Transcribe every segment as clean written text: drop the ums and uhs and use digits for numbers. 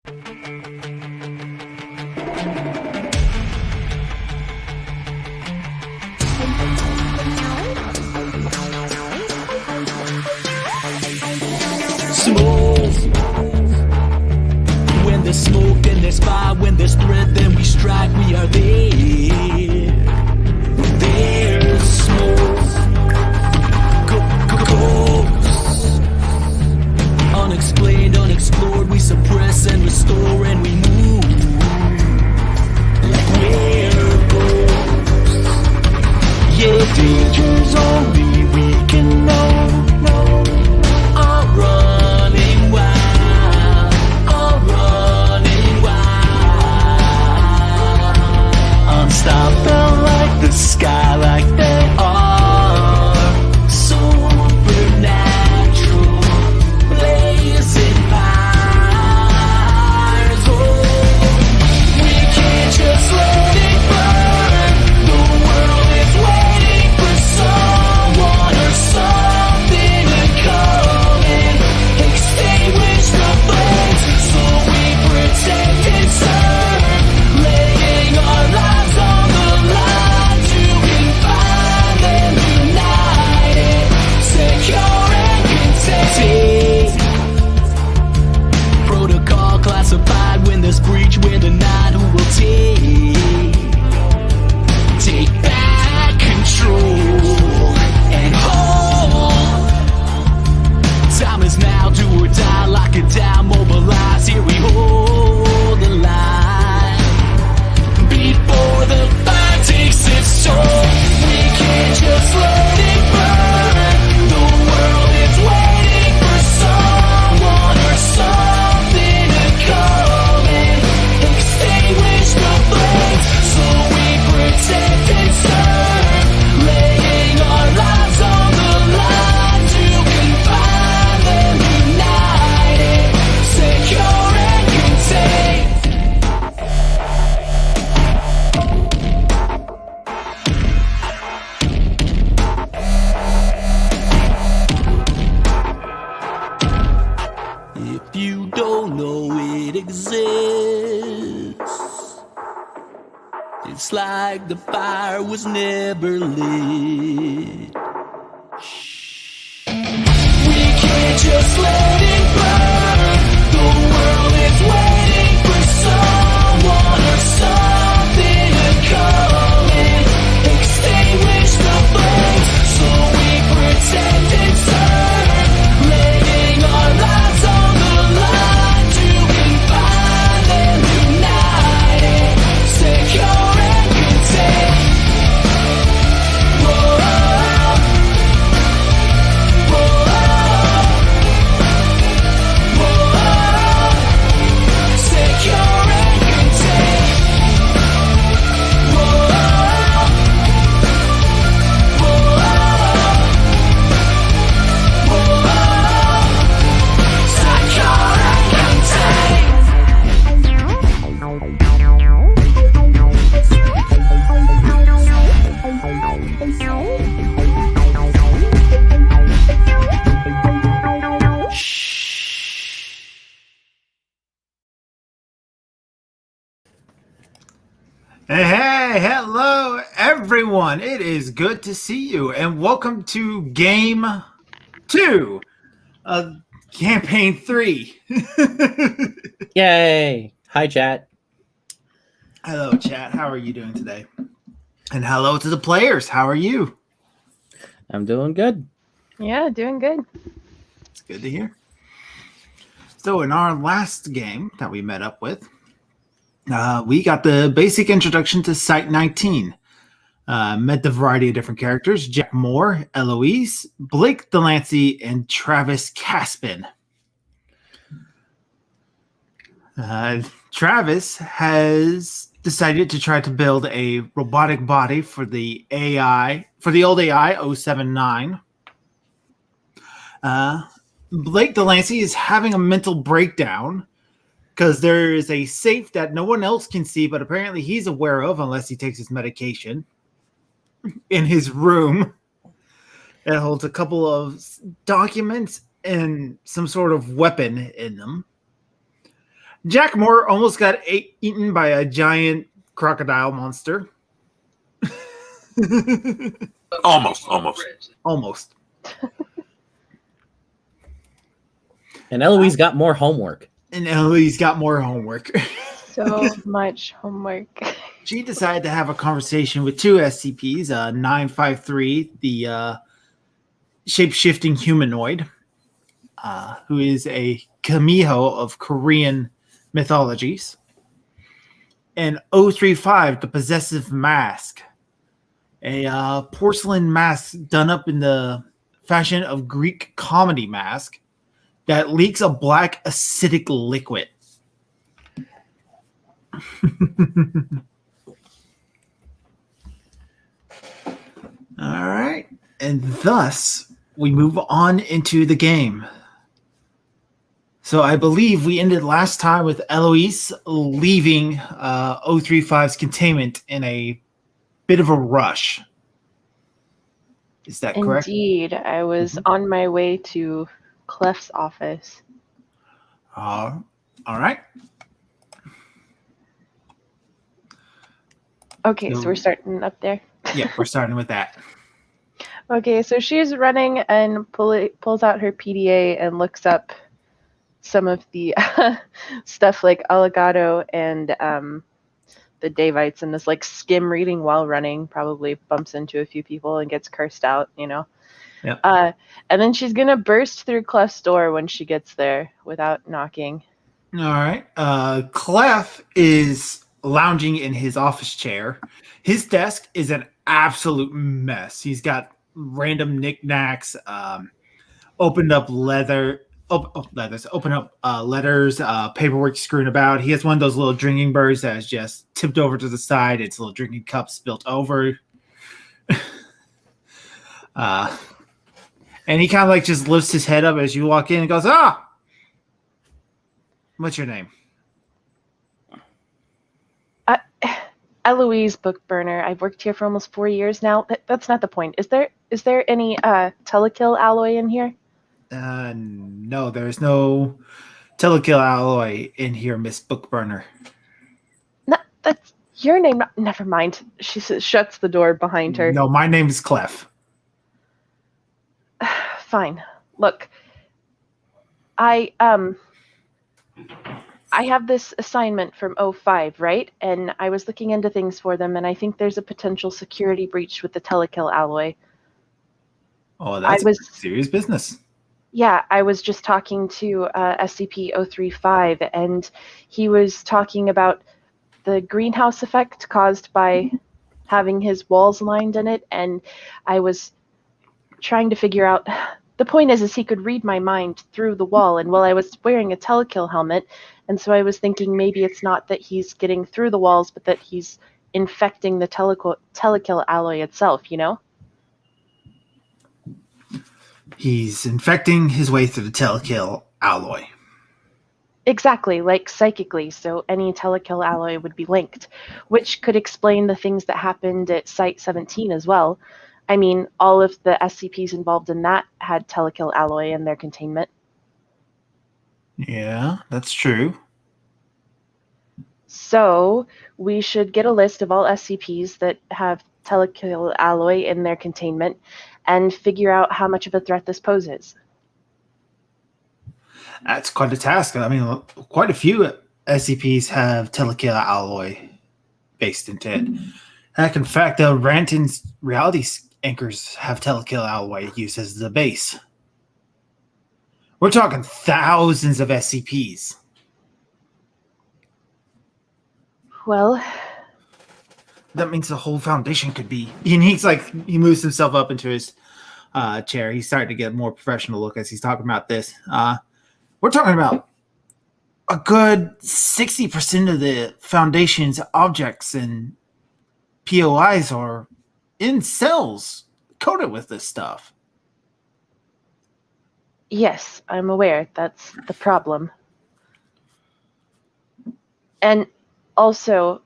Smoke. When there's smoke, then there's fire. When there's threat, then we strike. We are there. There's smoke. Ghosts. Unexplained, unexplored. We suppress and restore, and we move like we're ghosts. Yeah, danger's only we can know. Felt like the sky, like they are supernatural, blazing fires. Oh, we can't just let it burn. The world is waiting for someone or something to come and extinguish the flames. So we protect and serve, laying our lives on protocol classified. When there's breach, we're the nine who will take back control and hold. Time is now, do or die, lock it down, mobilize. Here we hold the line before the fire takes its toll. We can't just let it burn. The world is waiting for someone or something to come and extinguish the flames. So we protect and serve, laying our lives on the line to confine them, united, secure and contained. If you don't know it exists, it's like the fire was never lit. We can't just let it burn. The world is waiting for someone or something to come and extinguish the flames. So we protect and serve, laying our lives on the line to confine them, united, secure and contained. Whoa, whoa, whoa, secure and contained. Whoa, Hey, hello everyone. It is good to see you and welcome to Game 2 of Campaign 3. Yay! Hi, chat. Hello, chat. How are you doing today? And hello to the players. How are you? I'm doing good. Yeah, doing good. It's good to hear. So in our last game that we met up with, we got the basic introduction to Site-19. Met the variety of different characters: Jack Moore, Eloise, Blake Delancey, and Travis Caspin. Travis has decided to try to build a robotic body for the old AI 079. Blake Delancey is having a mental breakdown because there is a safe that no one else can see, but apparently he's aware of unless he takes his medication, in his room that holds a couple of documents and some sort of weapon in them. Jack Moore almost got eaten by a giant crocodile monster. Almost. Almost. And Eloise got more homework. And Ellie's got more homework. So much homework. She decided to have a conversation with two SCPs, 953, the shape-shifting humanoid, who is a Kamiho of Korean mythologies, and 035, the possessive mask, a porcelain mask done up in the fashion of Greek comedy mask that leaks a black acidic liquid. All right. And thus, we move on into the game. So I believe we ended last time with Eloise leaving 035's containment in a bit of a rush. Is that correct? Indeed, I was on my way to Clef's office. All right. Okay, So- so we're starting up there. Yeah, we're starting with that. Okay, so she's running and pulls out her PDA and looks up some of the stuff like Alligato and the Davites, and is like skim reading while running, probably bumps into a few people and gets cursed out, you know. Yep. And then she's gonna burst through Clef's door when she gets there without knocking. All right. Clef is lounging in his office chair. His desk is an absolute mess. He's got random knickknacks, opened up letters, paperwork screwing about. He has one of those little drinking birds that is just tipped over to the side. Its little drinking cup spilt over. And he kind of like just lifts his head up as you walk in and goes, "Ah, what's your name?" Eloise Bookburner. I've worked here for almost 4 years now. That's not the point. Is there any telekill alloy in here? No, there's no telekill alloy in here, Miss Bookburner. No, that's your name. Never mind. She shuts the door behind her. No, my name is Clef. Fine. Look, I have this assignment from O5, right? And I was looking into things for them, and I think there's a potential security breach with the telekill alloy. Oh, that's serious business. Yeah, I was just talking to SCP-035, and he was talking about the greenhouse effect caused by having his walls lined in it, and I was trying to figure out... The point is he could read my mind through the wall, and I was wearing a telekill helmet, and so I was thinking maybe it's not that he's getting through the walls, but that he's infecting the telekill alloy itself, you know? He's infecting his way through the telekill alloy. Exactly, like psychically, so any telekill alloy would be linked, which could explain the things that happened at Site-17 as well. I mean, all of the SCPs involved in that had telekill alloy in their containment. Yeah, that's true. So we should get a list of all SCPs that have telekill alloy in their containment and figure out how much of a threat this poses. That's quite a task. I mean, quite a few SCPs have telekill alloy based into it. Heck, in fact, Ranton's reality anchors have telekill alloy used as the base. We're talking thousands of SCPs. Well, that means the whole Foundation could be. And he moves himself up into his chair. He's starting to get a more professional look as he's talking about this. We're talking about a good 60% of the Foundation's objects and POIs are in cells coated with this stuff. yes, I'm aware that's the problem. And also,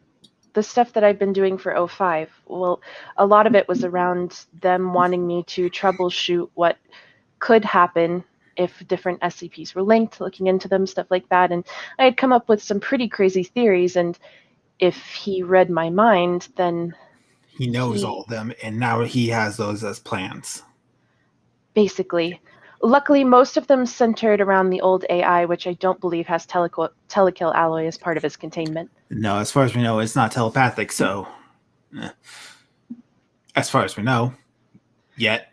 the stuff that I've been doing for O5, well, a lot of it was around them wanting me to troubleshoot what could happen if different SCPs were linked, looking into them, stuff like that. And I had come up with some pretty crazy theories. And if he read my mind, then He knows all of them, and now he has those as plans. basically. Luckily, most of them centered around the old AI, which I don't believe has telekill alloy as part of his containment. No, as far as we know, it's not telepathic, so... As far as we know. Yet.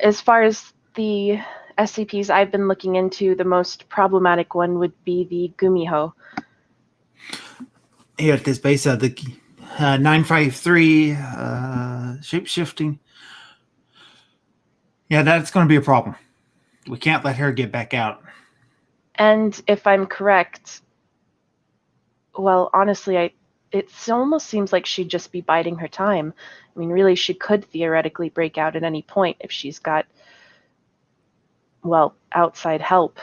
As far as the SCPs I've been looking into, the most problematic one would be the Gumiho. Here at this base, the 953 shape-shifting. Yeah, that's going to be a problem. We can't let her get back out. And if I'm correct, well, honestly, it almost seems like she'd just be biding her time. I mean, really, she could theoretically break out at any point if she's got, well, outside help.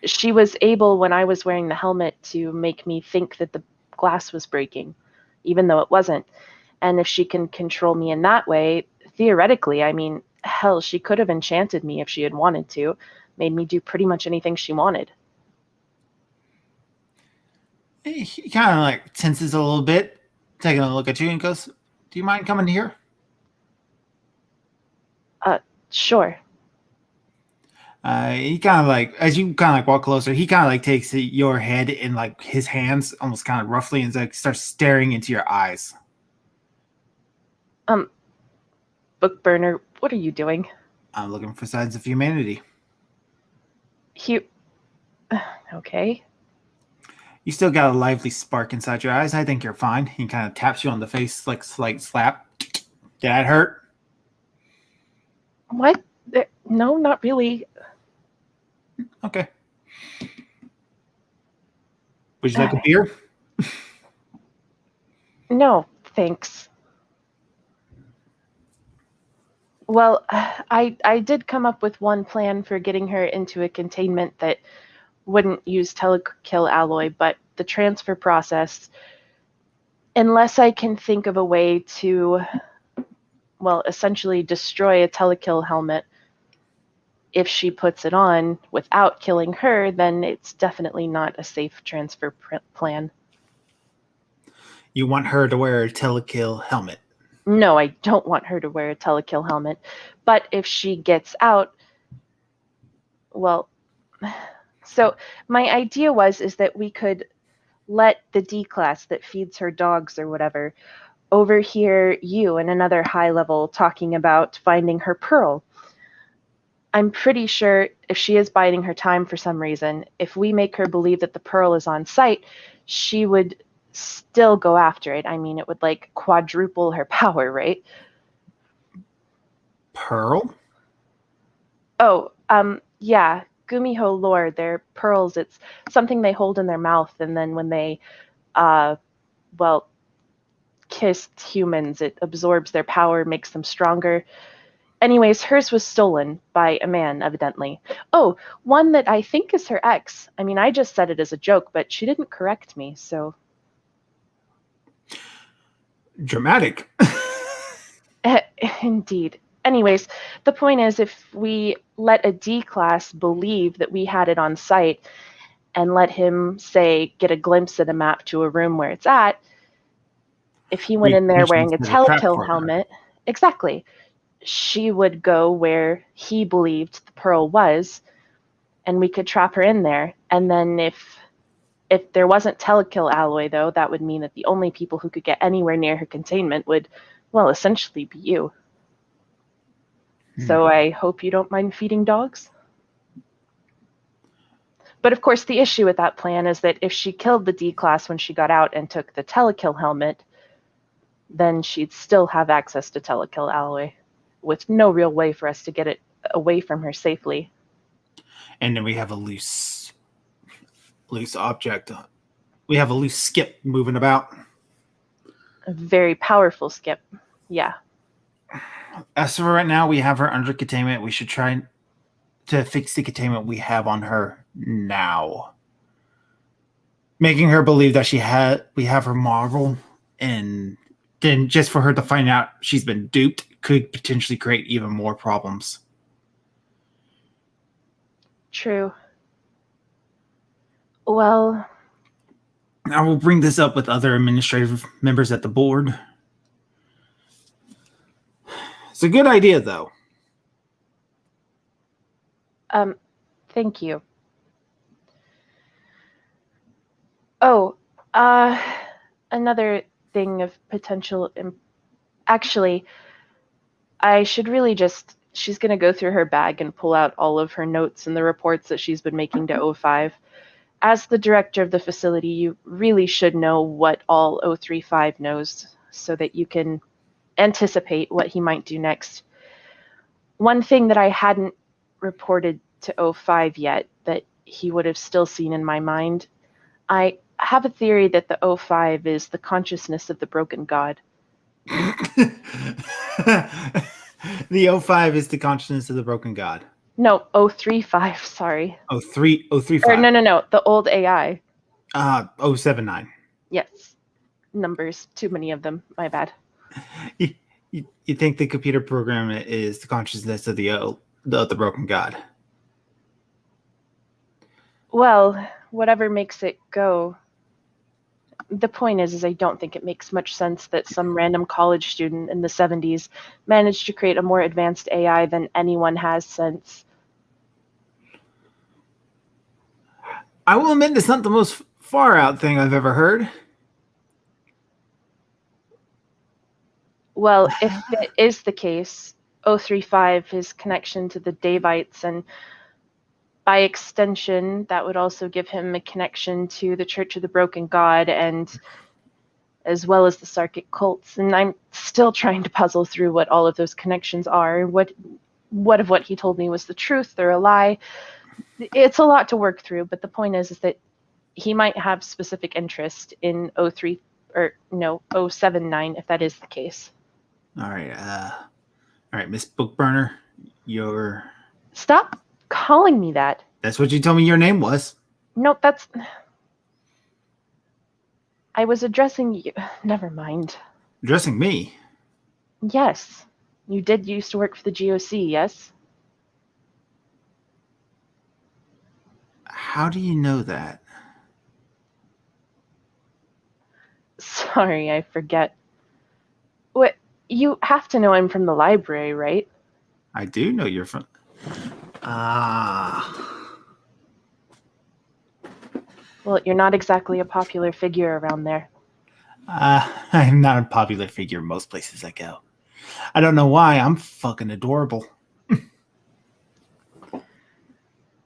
She was able, when I was wearing the helmet, to make me think that the glass was breaking, even though it wasn't. And if she can control me in that way, theoretically, I mean, hell, she could have enchanted me if she had wanted to, made me do pretty much anything she wanted. He kind of like tenses a little bit, taking a look at you and goes, "Do you mind coming here?" Sure. He kind of like, as you kind of like walk closer, he kind of like takes your head in like his hands, almost kind of roughly, and like starts staring into your eyes. Book burner, what are you doing? I'm looking for signs of humanity. Okay. You still got a lively spark inside your eyes. I think you're fine. He kind of taps you on the face, like slight slap. Did that hurt? What? No, not really. Okay. Would you like a beer? No, thanks. Well, I did come up with one plan for getting her into a containment that wouldn't use telekill alloy, but the transfer process, unless I can think of a way to, well, essentially destroy a telekill helmet, if she puts it on without killing her, then it's definitely not a safe transfer plan. You want her to wear a telekill helmet? No, I don't want her to wear a telekill helmet. But if she gets out, well, so my idea is that we could let the D class that feeds her dogs or whatever overhear you and another high level talking about finding her pearl. I'm pretty sure if she is biding her time for some reason, if we make her believe that the pearl is on site, she would still go after it. I mean, it would like quadruple her power, right? Pearl? Oh, yeah. Gumiho lore, they're pearls. It's something they hold in their mouth, and then when they, well, kiss humans, it absorbs their power, makes them stronger. Anyways, hers was stolen by a man, evidently. Oh, one that I think is her ex. I mean, I just said it as a joke, but she didn't correct me, so... Dramatic. Indeed. Anyways, the point is, if we let a D class believe that we had it on site and let him, say, get a glimpse at a map to a room where it's at, if he went in there wearing a telekill helmet, exactly, she would go where he believed the pearl was, and we could trap her in there. And then if there wasn't telekill alloy, though, that would mean that the only people who could get anywhere near her containment would, well, essentially be you. So I hope you don't mind feeding dogs. But of course, the issue with that plan is that if she killed the D class when she got out and took the telekill helmet, then she'd still have access to telekill alloy, with no real way for us to get it away from her safely. And then we have a loose object. We have a loose skip moving about. A very powerful skip. Yeah. As for right now, we have her under containment. We should try to fix the containment we have on her now. Making her believe that we have her Marvel, and then just for her to find out she's been duped could potentially create even more problems. True. Well, I will bring this up with other administrative members at the board. It's a good idea, though. thank you. Oh, another thing of potential. Actually, I should really just. She's going to go through her bag and pull out all of her notes and the reports that she's been making to O5. As the director of the facility, you really should know what all O35 knows so that you can anticipate what he might do next. One thing that I hadn't reported to O5 yet that he would have still seen in my mind, I have a theory that the O5 is the consciousness of the broken god. The O5 is the consciousness of the broken god. No, O35, sorry. O35. Or no, the old AI. 079. Yes. Numbers, too many of them, my bad. You think the computer program is the consciousness of the broken god? Well, whatever makes it go. The point is I don't think it makes much sense that some random college student in the 70s managed to create a more advanced AI than anyone has since. I will admit it's not the most far out thing I've ever heard. Well, if it is the case, 035, his connection to the Davites, and by extension, that would also give him a connection to the Church of the Broken God, and as well as the Sarkic cults. And I'm still trying to puzzle through what all of those connections are. What of what he told me was the truth or a lie? It's a lot to work through, but the point is that he might have specific interest in 079, if that is the case. All right, Miss Bookburner, you're... Stop calling me that. That's what you told me your name was. Nope, that's... I was addressing you. Never mind. Addressing me? Yes. You did used to work for the GOC, yes? How do you know that? Sorry, I forget. What? You have to know I'm from the library, right? I do know you're from... Well, you're not exactly a popular figure around there. I'm not a popular figure in most places I go. I don't know why. I'm fucking adorable.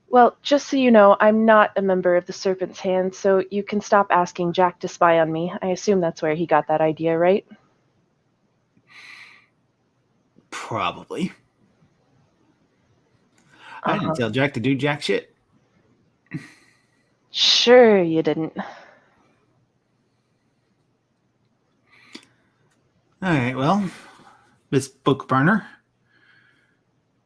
Well, just so you know, I'm not a member of the Serpent's Hand, so you can stop asking Jack to spy on me. I assume that's where he got that idea, right? Probably. I didn't tell Jack to do jack shit. Sure you didn't. All right, well, Miss Bookburner,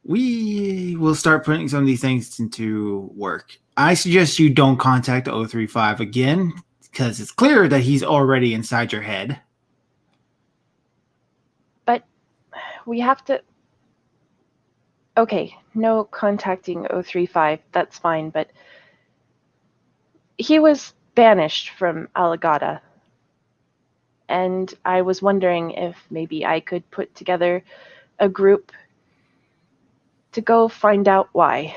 we will start putting some of these things into work. I suggest you don't contact 035 again, because it's clear that he's already inside your head. But we have to... Okay, no contacting 035, that's fine, but he was banished from Alagata. And I was wondering if maybe I could put together a group to go find out why.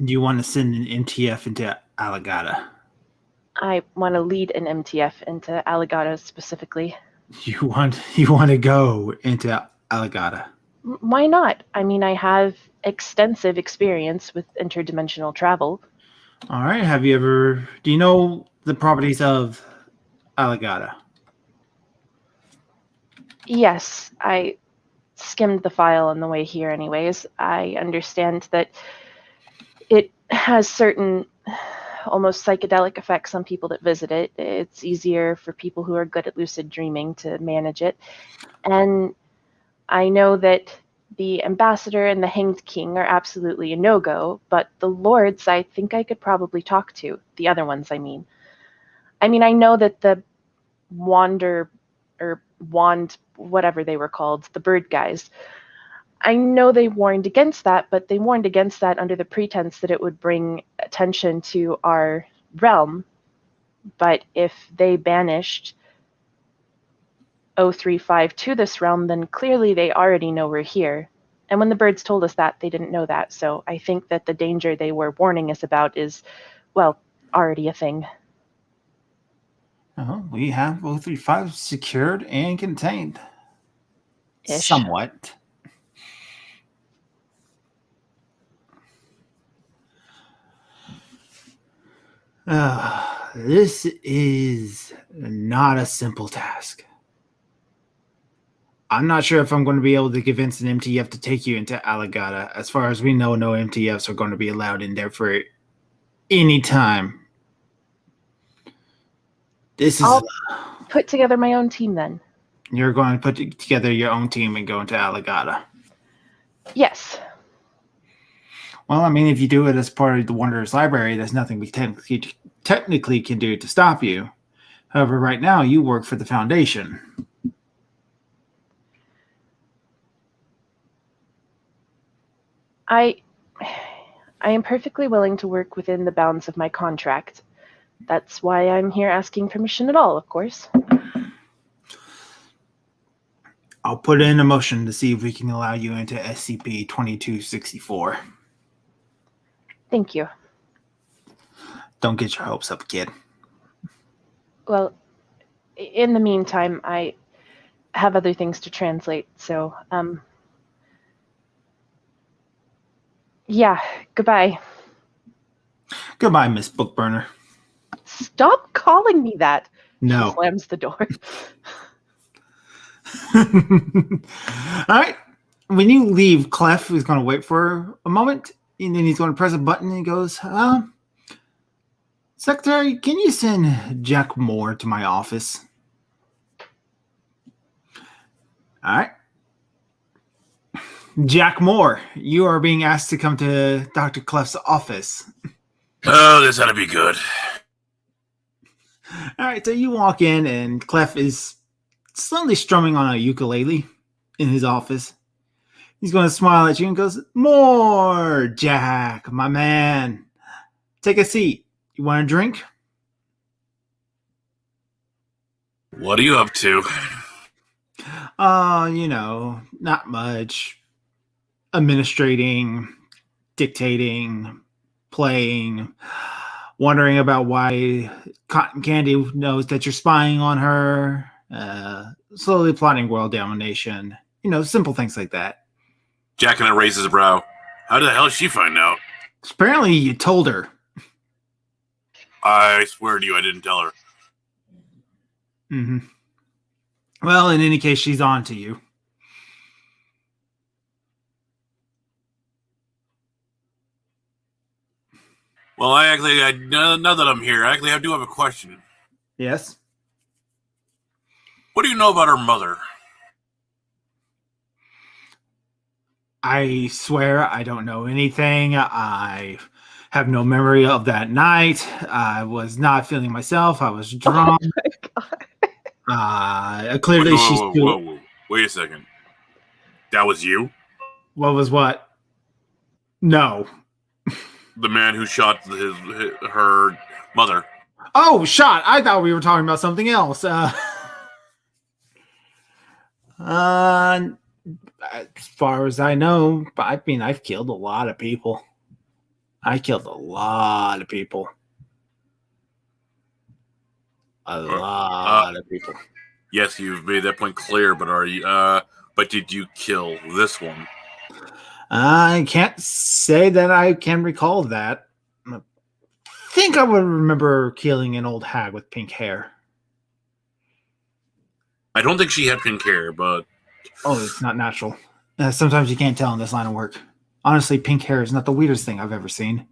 Do you want to send an MTF into Alagata? I want to lead an MTF into Alagata specifically. You want to go into Alagata? Why not? I mean, I have extensive experience with interdimensional travel. All right. Do you know the properties of Alagata? Yes, I skimmed the file on the way here anyways. I understand that it has certain almost psychedelic effects on people that visit it. It's easier for people who are good at lucid dreaming to manage it. And I know that the ambassador and the hanged king are absolutely a no-go, but the lords I think I could probably talk to. The other ones, I mean. I know that the wand, whatever they were called, the bird guys, I know they warned against that, but they warned against that under the pretense that it would bring attention to our realm. But if they banished 035 to this realm, then clearly they already know we're here. And when the birds told us that, they didn't know that. So I think that the danger they were warning us about is, well, already a thing. We have 035 secured and contained. Ish. Somewhat. This is not a simple task. I'm not sure if I'm going to be able to convince an MTF to take you into Alagata. As far as we know, no MTFs are going to be allowed in there for any time. This is. I'll put together my own team then. You're going to put together your own team and go into Alagata. Yes. Well, I mean, if you do it as part of the Wanderer's Library, there's nothing we technically can do to stop you. However, right now, you work for the Foundation. I am perfectly willing to work within the bounds of my contract. That's why I'm here asking permission at all, of course. I'll put in a motion to see if we can allow you into SCP-2264. Thank you. Don't get your hopes up, kid. Well, in the meantime, I have other things to translate, so, yeah, goodbye. Goodbye, Miss Bookburner. Stop calling me that. No. She slams the door. All right. When you leave, Clef is going to wait for a moment, and then he's going to press a button, and he goes, Secretary, can you send Jack Moore to my office? All right. Jack Moore, you are being asked to come to Dr. Clef's office. Oh, this ought to be good. All right, so you walk in, and Clef is slowly strumming on a ukulele in his office. He's going to smile at you and goes, More, Jack, my man. Take a seat. You want a drink? What are you up to? Not much. Administrating, dictating, playing, wondering about why Cotton Candy knows that you're spying on her, slowly plotting world domination. Simple things like that. Jack and I raises his brow. How the hell did she find out? Apparently you told her. I swear to you, I didn't tell her. Mm-hmm. Well, in any case, she's on to you. Well, now that I'm here, I do have a question. Yes? What do you know about her mother? I swear I don't know anything. I have no memory of that night. I was not feeling myself. I was drunk. Oh my God. Clearly she's... Whoa. Wait a second. That was you? What was what? No. The man who shot her mother. Oh, shot! I thought we were talking about something else. As far as I know, I mean, I've killed a lot of people. I killed a lot of people. A lot of people. Yes, you've made that point clear, but but did you kill this one? I can't say that I can recall that. I think I would remember killing an old hag with pink hair. I don't think she had pink hair, but... Oh, it's not natural. Sometimes you can't tell in this line of work. Honestly, pink hair is not the weirdest thing I've ever seen.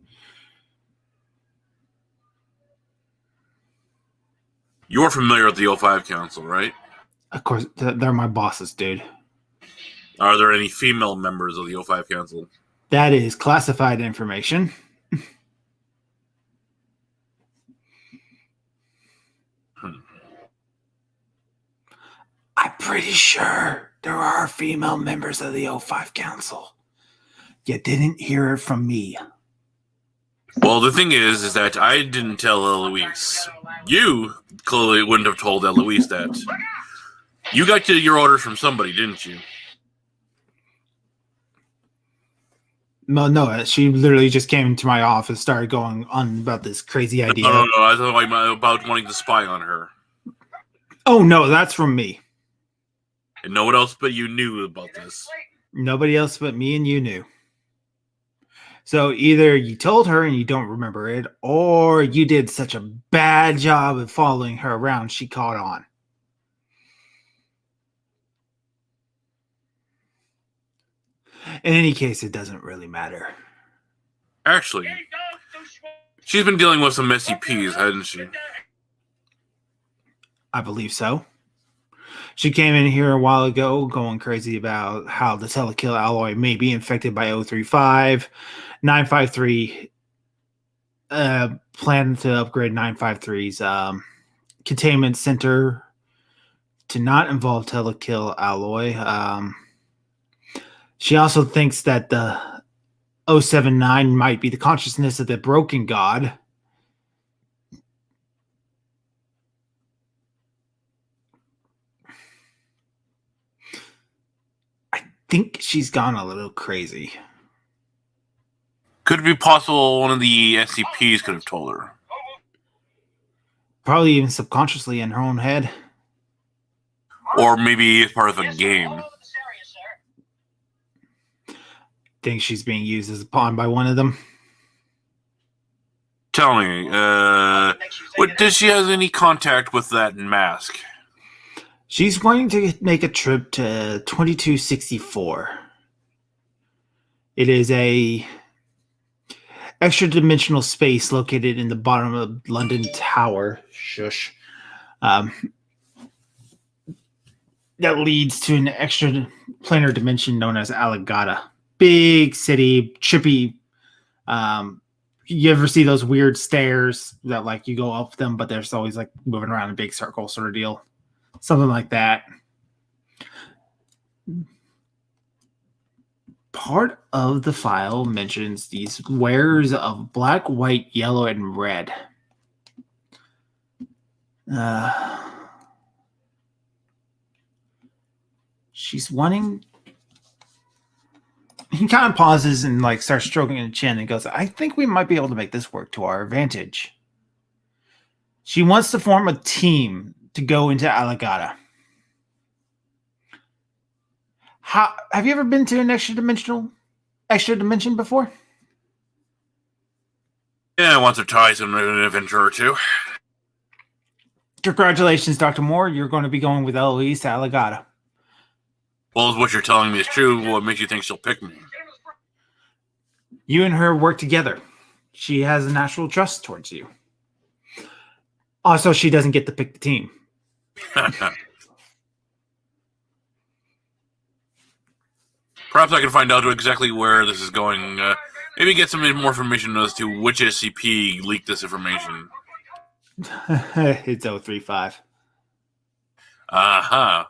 You're familiar with the O5 Council, right? Of course, they're my bosses, dude. Are there any female members of the O5 Council? That is classified information. I'm pretty sure There are female members of the O5 Council. You didn't hear it from me. Well, the thing is that I didn't tell Eloise. You clearly wouldn't have told Eloise that. You got your orders from somebody, didn't you? No, she literally just came into my office, started going on about this crazy idea. No. I thought about wanting to spy on her. Oh, no, that's from me. And no one else but you knew about this. Nobody else but me and you knew. So either you told her and you don't remember it, or you did such a bad job of following her around, she caught on. In any case, it doesn't really matter. Actually, she's been dealing with some SCPs, hasn't she? I believe so. She came in here a while ago going crazy about how the telekill alloy may be infected by 035. 953 planned to upgrade 953's containment center to not involve telekill alloy. She also thinks that the 079 might be the consciousness of the broken god. I think she's gone a little crazy. Could it be possible one of the SCPs could have told her? Probably even subconsciously in her own head. Or maybe it's part of a game. Think she's being used as a pawn by one of them. Tell me, does she have any contact with that mask? She's wanting to make a trip to 2264. It is a extra-dimensional space located in the bottom of London Tower. Shush. That leads to an extra planar dimension known as Alagata. Big city, trippy. You ever see those weird stairs that like you go up them, but there's always like moving around in a big circle sort of deal? Something like that. Part of the file mentions these wares of black, white, yellow, and red. She's wanting... He kind of pauses and like starts stroking her chin and goes, I think we might be able to make this work to our advantage. She wants to form a team to go into Alagata. Have you ever been to an extra dimension before? Yeah, once or twice in an adventure or two. Congratulations, Dr. Moore. You're going to be going with Eloise to Alagata. Well, if what you're telling me is true, what makes you think she'll pick me? You and her work together. She has a natural trust towards you. Also, she doesn't get to pick the team. Perhaps I can find out exactly where this is going. Maybe get some more information as to which SCP leaked this information. It's 035. Uh-huh.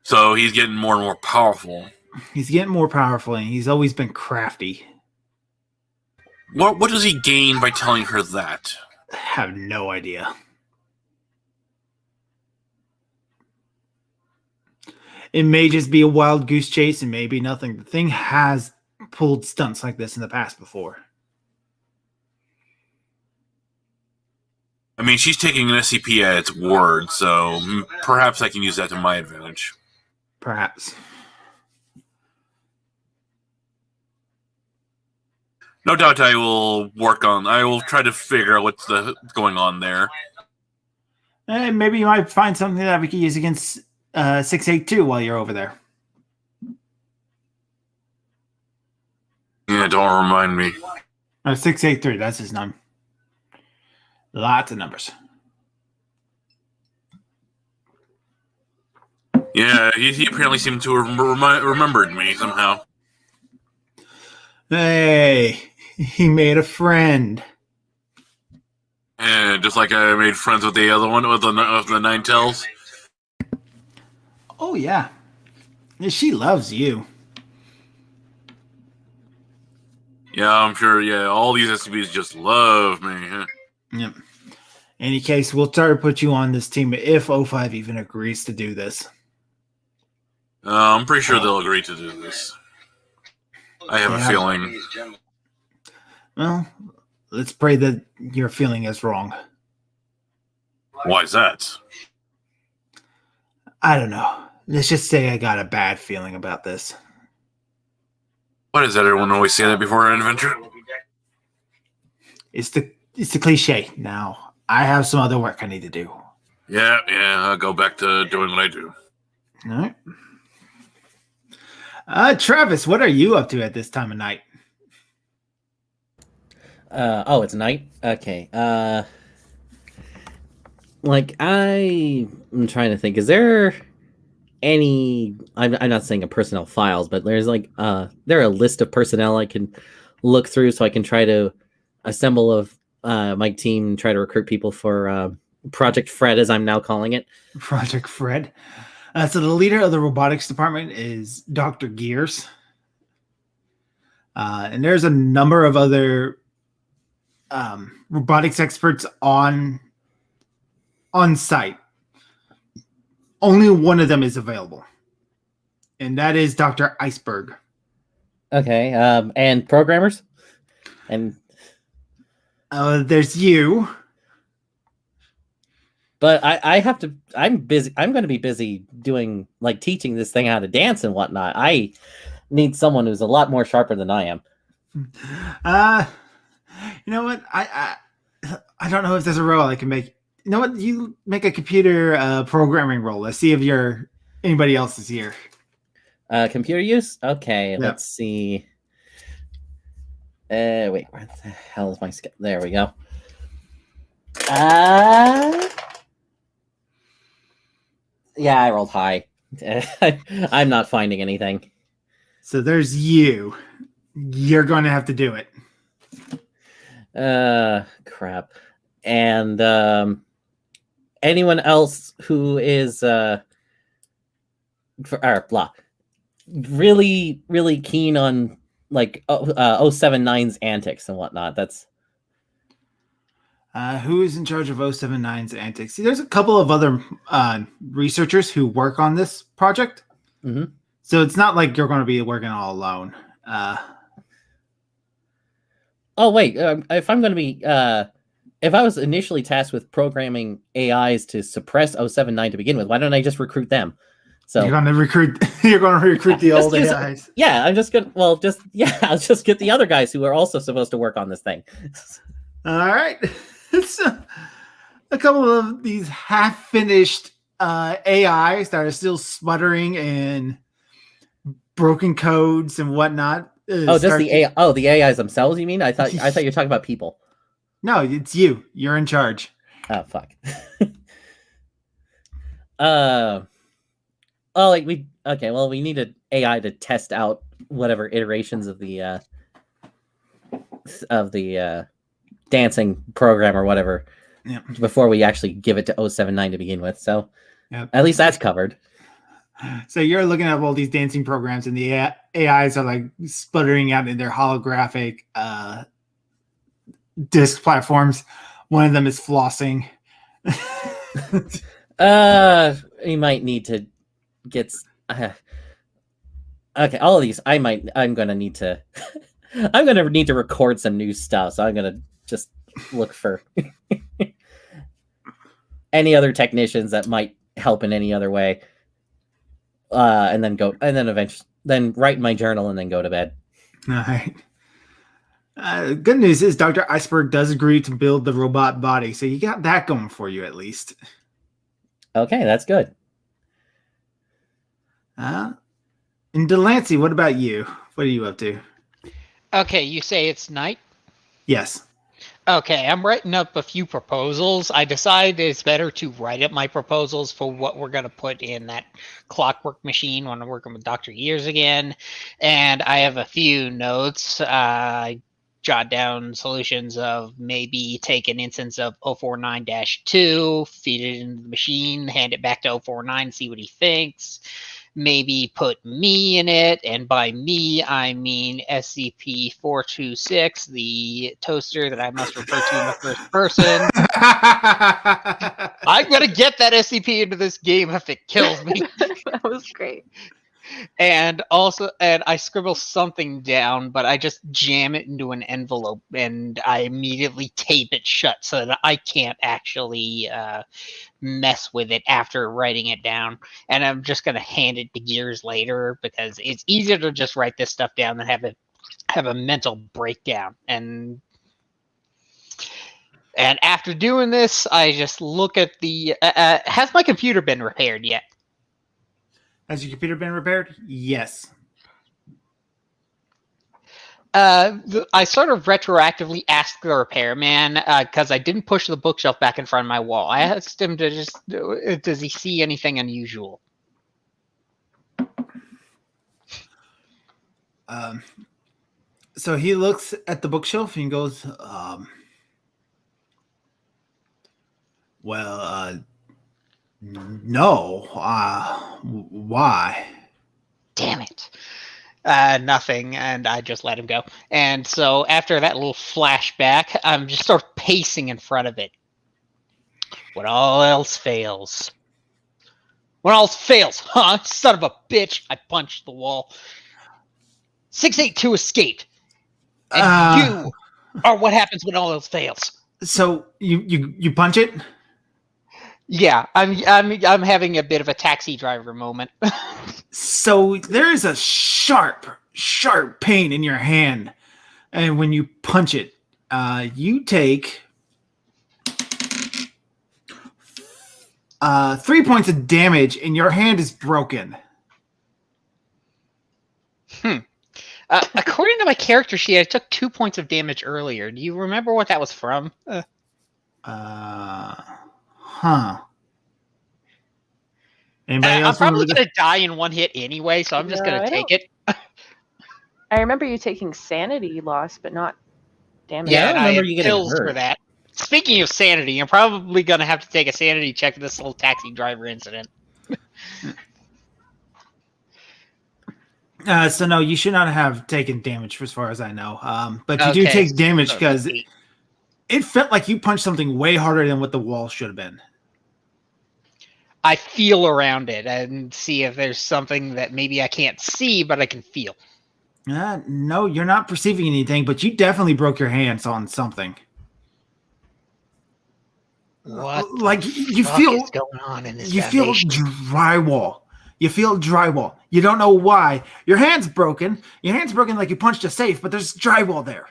So he's getting more and more powerful. He's getting more powerful, and he's always been crafty. What does he gain by telling her that? I have no idea. It may just be a wild goose chase and maybe nothing. The thing has pulled stunts like this in the past before. I mean, she's taking an SCP at its word, so perhaps I can use that to my advantage. Perhaps. No doubt I will try to figure out what's going on there. Maybe you might find something that we can use against 682 while you're over there. Yeah, don't remind me. 683, that's his name. Lots of numbers. Yeah, he apparently seemed to have remembered me somehow. Hey, he made a friend. And just like I made friends with the other one with the Nine Tails. Oh yeah. Yeah, she loves you. Yeah, I'm sure. Yeah, all these SCPs just love me. Huh? Yep. Any case, we'll try to put you on this team if O5 even agrees to do this. I'm pretty sure they'll agree to do this. I have a feeling. Well, let's pray that your feeling is wrong. Why is that? I don't know. Let's just say I got a bad feeling about this. Why does everyone always say that before an adventure? It's the cliche. Now, I have some other work I need to do. Yeah, I'll go back to doing what I do. All right. Travis, what are you up to at this time of night? Oh, it's night? Okay. Like, I'm trying to think. Is there any... I'm not saying a personnel files, but there's like... there a list of personnel I can look through so I can try to assemble my team and try to recruit people for Project Fred, as I'm now calling it. Project Fred. So the leader of the robotics department is Dr. Gears. And there's a number of other robotics experts on site. Only one of them is available. And that is Dr. Iceberg. Okay. And programmers? And there's you. But I have to... I'm busy. I'm going to be busy doing, like, teaching this thing how to dance and whatnot. I need someone who's a lot more sharper than I am. You know what? I don't know if there's a role I can make. You know what? You make a computer programming role. Let's see if anybody else is here. Computer use? Okay, Yep. Let's see. Wait, where the hell is my skill? There we go. Yeah, I rolled high. I'm not finding anything. So there's you. You're going to have to do it. Crap. And anyone else who is really, really keen on like 079's antics and whatnot. That's who is in charge of 079's antics? See, there's a couple of other researchers who work on this project. Mm-hmm. So it's not like you're going to be working all alone. Oh, wait. If I'm going to be... if I was initially tasked with programming AIs to suppress 079 to begin with, why don't I just recruit them? So you're going to recruit the old AIs. Yeah, I'm just going to... Well, I'll just get the other guys who are also supposed to work on this thing. All right. It's a couple of these half-finished AIs that are still sputtering and broken codes and whatnot. The AIs themselves, you mean? I thought you were talking about people. No, it's you. You're in charge. Oh, fuck. We need an AI to test out whatever iterations of the dancing program or whatever before we actually give it to 079 to begin with. So at least that's covered. So you're looking at all these dancing programs and the AIs are like sputtering out in their holographic disc platforms. One of them is flossing. You might need to get okay, all of these I'm gonna need to I'm gonna need to record some new stuff, so I'm gonna just look for any other technicians that might help in any other way, and then eventually write my journal and then go to bed. All right. Good news is Dr. Iceberg does agree to build the robot body, so you got that going for you at least. Okay, that's good. And Delancey, what about you? What are you up to? Okay, you say it's night? Yes. Okay, I'm writing up a few proposals. I decided it's better to write up my proposals for what we're going to put in that clockwork machine when I'm working with Dr. Years again. And I have a few notes. I jot down solutions of maybe take an instance of 049-2, feed it into the machine, hand it back to 049, see what he thinks. Maybe put me in it, and by me I mean SCP-426, the toaster that I must refer to in the first person. I'm gonna get that SCP into this game if it kills me. That was great. And I scribble something down, but I just jam it into an envelope and I immediately tape it shut so that I can't actually mess with it after writing it down. And I'm just going to hand it to Gears later because it's easier to just write this stuff down than have a mental breakdown. And after doing this, I just look at the has my computer been repaired yet? Has your computer been repaired? Yes. I sort of retroactively asked the repairman because I didn't push the bookshelf back in front of my wall. I asked him to just, does he see anything unusual? So he looks at the bookshelf and goes, no. Why? Damn it. Nothing, and I just let him go. And so after that little flashback, I'm just sort of pacing in front of it. When all else fails. When all else fails, huh? Son of a bitch! I punched the wall. 682 escaped. And you are what happens when all else fails. So you punch it? Yeah, I'm having a bit of a taxi driver moment. So there is a sharp pain in your hand, and when you punch it, you take 3 points of damage, and your hand is broken. According to my character sheet, I took 2 points of damage earlier. Do you remember what that was from? Huh. Anybody else? I'm probably going to die in one hit anyway, so I'm just going to take it. I remember you taking sanity loss, but not damage. Yeah, I remember you getting pills hurt for that. Speaking of sanity, I'm probably going to have to take a sanity check for this little taxi driver incident. So no, you should not have taken damage as far as I know. But you do take damage because it felt like you punched something way harder than what the wall should have been. I feel around it and see if there's something that maybe I can't see, but I can feel. No, you're not perceiving anything, but you definitely broke your hands on something. What? Like you feel is going on in this? You foundation? feel drywall. You feel drywall. You don't know why. Your hand's broken. Your hand's broken like you punched a safe, but there's drywall there.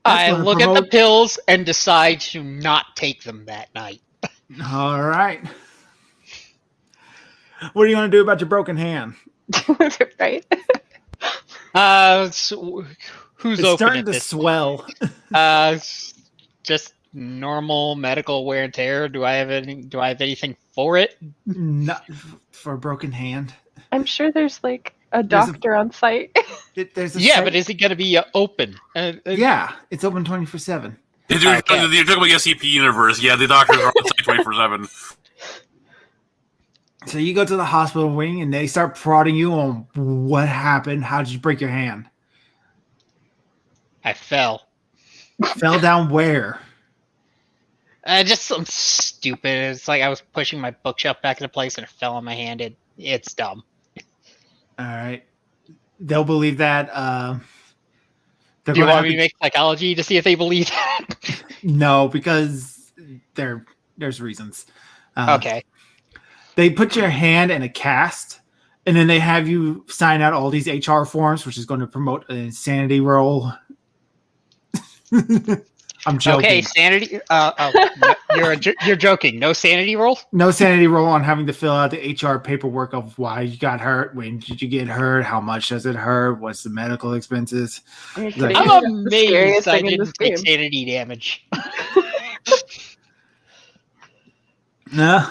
I look at the pills and decide to not take them that night. All right. What are you going to do about your broken hand? Right? Who's It's open starting at to this? swell. Just normal medical wear and tear. Do I have anything for it? Not for a broken hand. I'm sure there's like a doctor on site. There's a Yeah, but is it going to be open? Yeah, it's open 24/7. You're talking about the SCP universe. Yeah, the doctors are on site 24/7. So you go to the hospital wing and they start prodding you on what happened. How did you break your hand? I fell. Fell down where? Just something stupid. It's like I was pushing my bookshelf back into place and it fell on my hand. It's dumb. All right. They'll believe that. Do you want me to make psychology to see if they believe that? No, because there's reasons. Okay. They put your hand in a cast, and then they have you sign out all these HR forms, which is going to promote an insanity roll. I'm joking. Okay, sanity. You're joking. No sanity roll? No sanity roll on having to fill out the HR paperwork of why you got hurt, when did you get hurt, how much does it hurt, what's the medical expenses. I'm I'm amazed I didn't take sanity damage. No.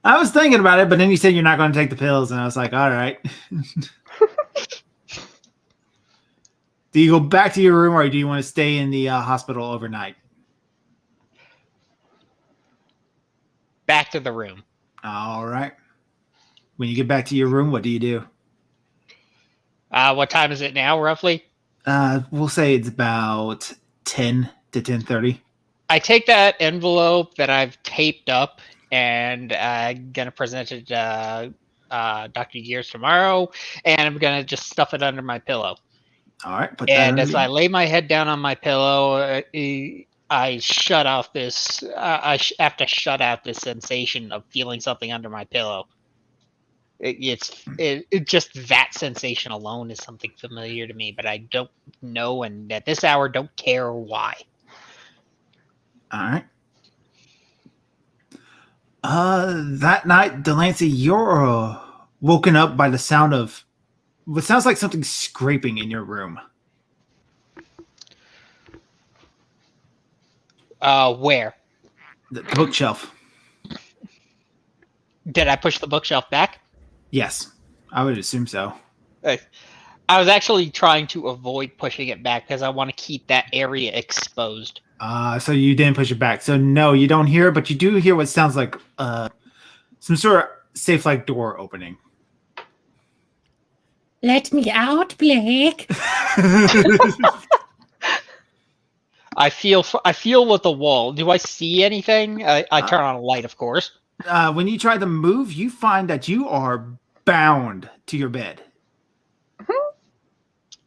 I was thinking about it, but then you said you're not going to take the pills, and I was like, all right. Do you go back to your room, or do you want to stay in the hospital overnight? Back to the room. All right. When you get back to your room, what do you do? What time is it now, roughly? We'll say it's about 10 to 10:30. I take that envelope that I've taped up and I'm going to present it to Dr. Gears tomorrow, and I'm going to just stuff it under my pillow. All right. Put that And under as I lay my head down on my pillow, I shut off this. I have to shut out this sensation of feeling something under my pillow. It just that sensation alone is something familiar to me, but I don't know, and at this hour, don't care why. All right. That night, Delancey, you're woken up by the sound of what sounds like something scraping in your room. Where? The bookshelf. Did I push the bookshelf back? Yes, I would assume so. I was actually trying to avoid pushing it back because I want to keep that area exposed. So you didn't push it back. So no, you don't hear it, but you do hear what sounds like some sort of safe-like door opening. Let me out, Blake. I feel with the wall. Do I see anything? I turn on a light, of course. When you try to move, you find that you are bound to your bed.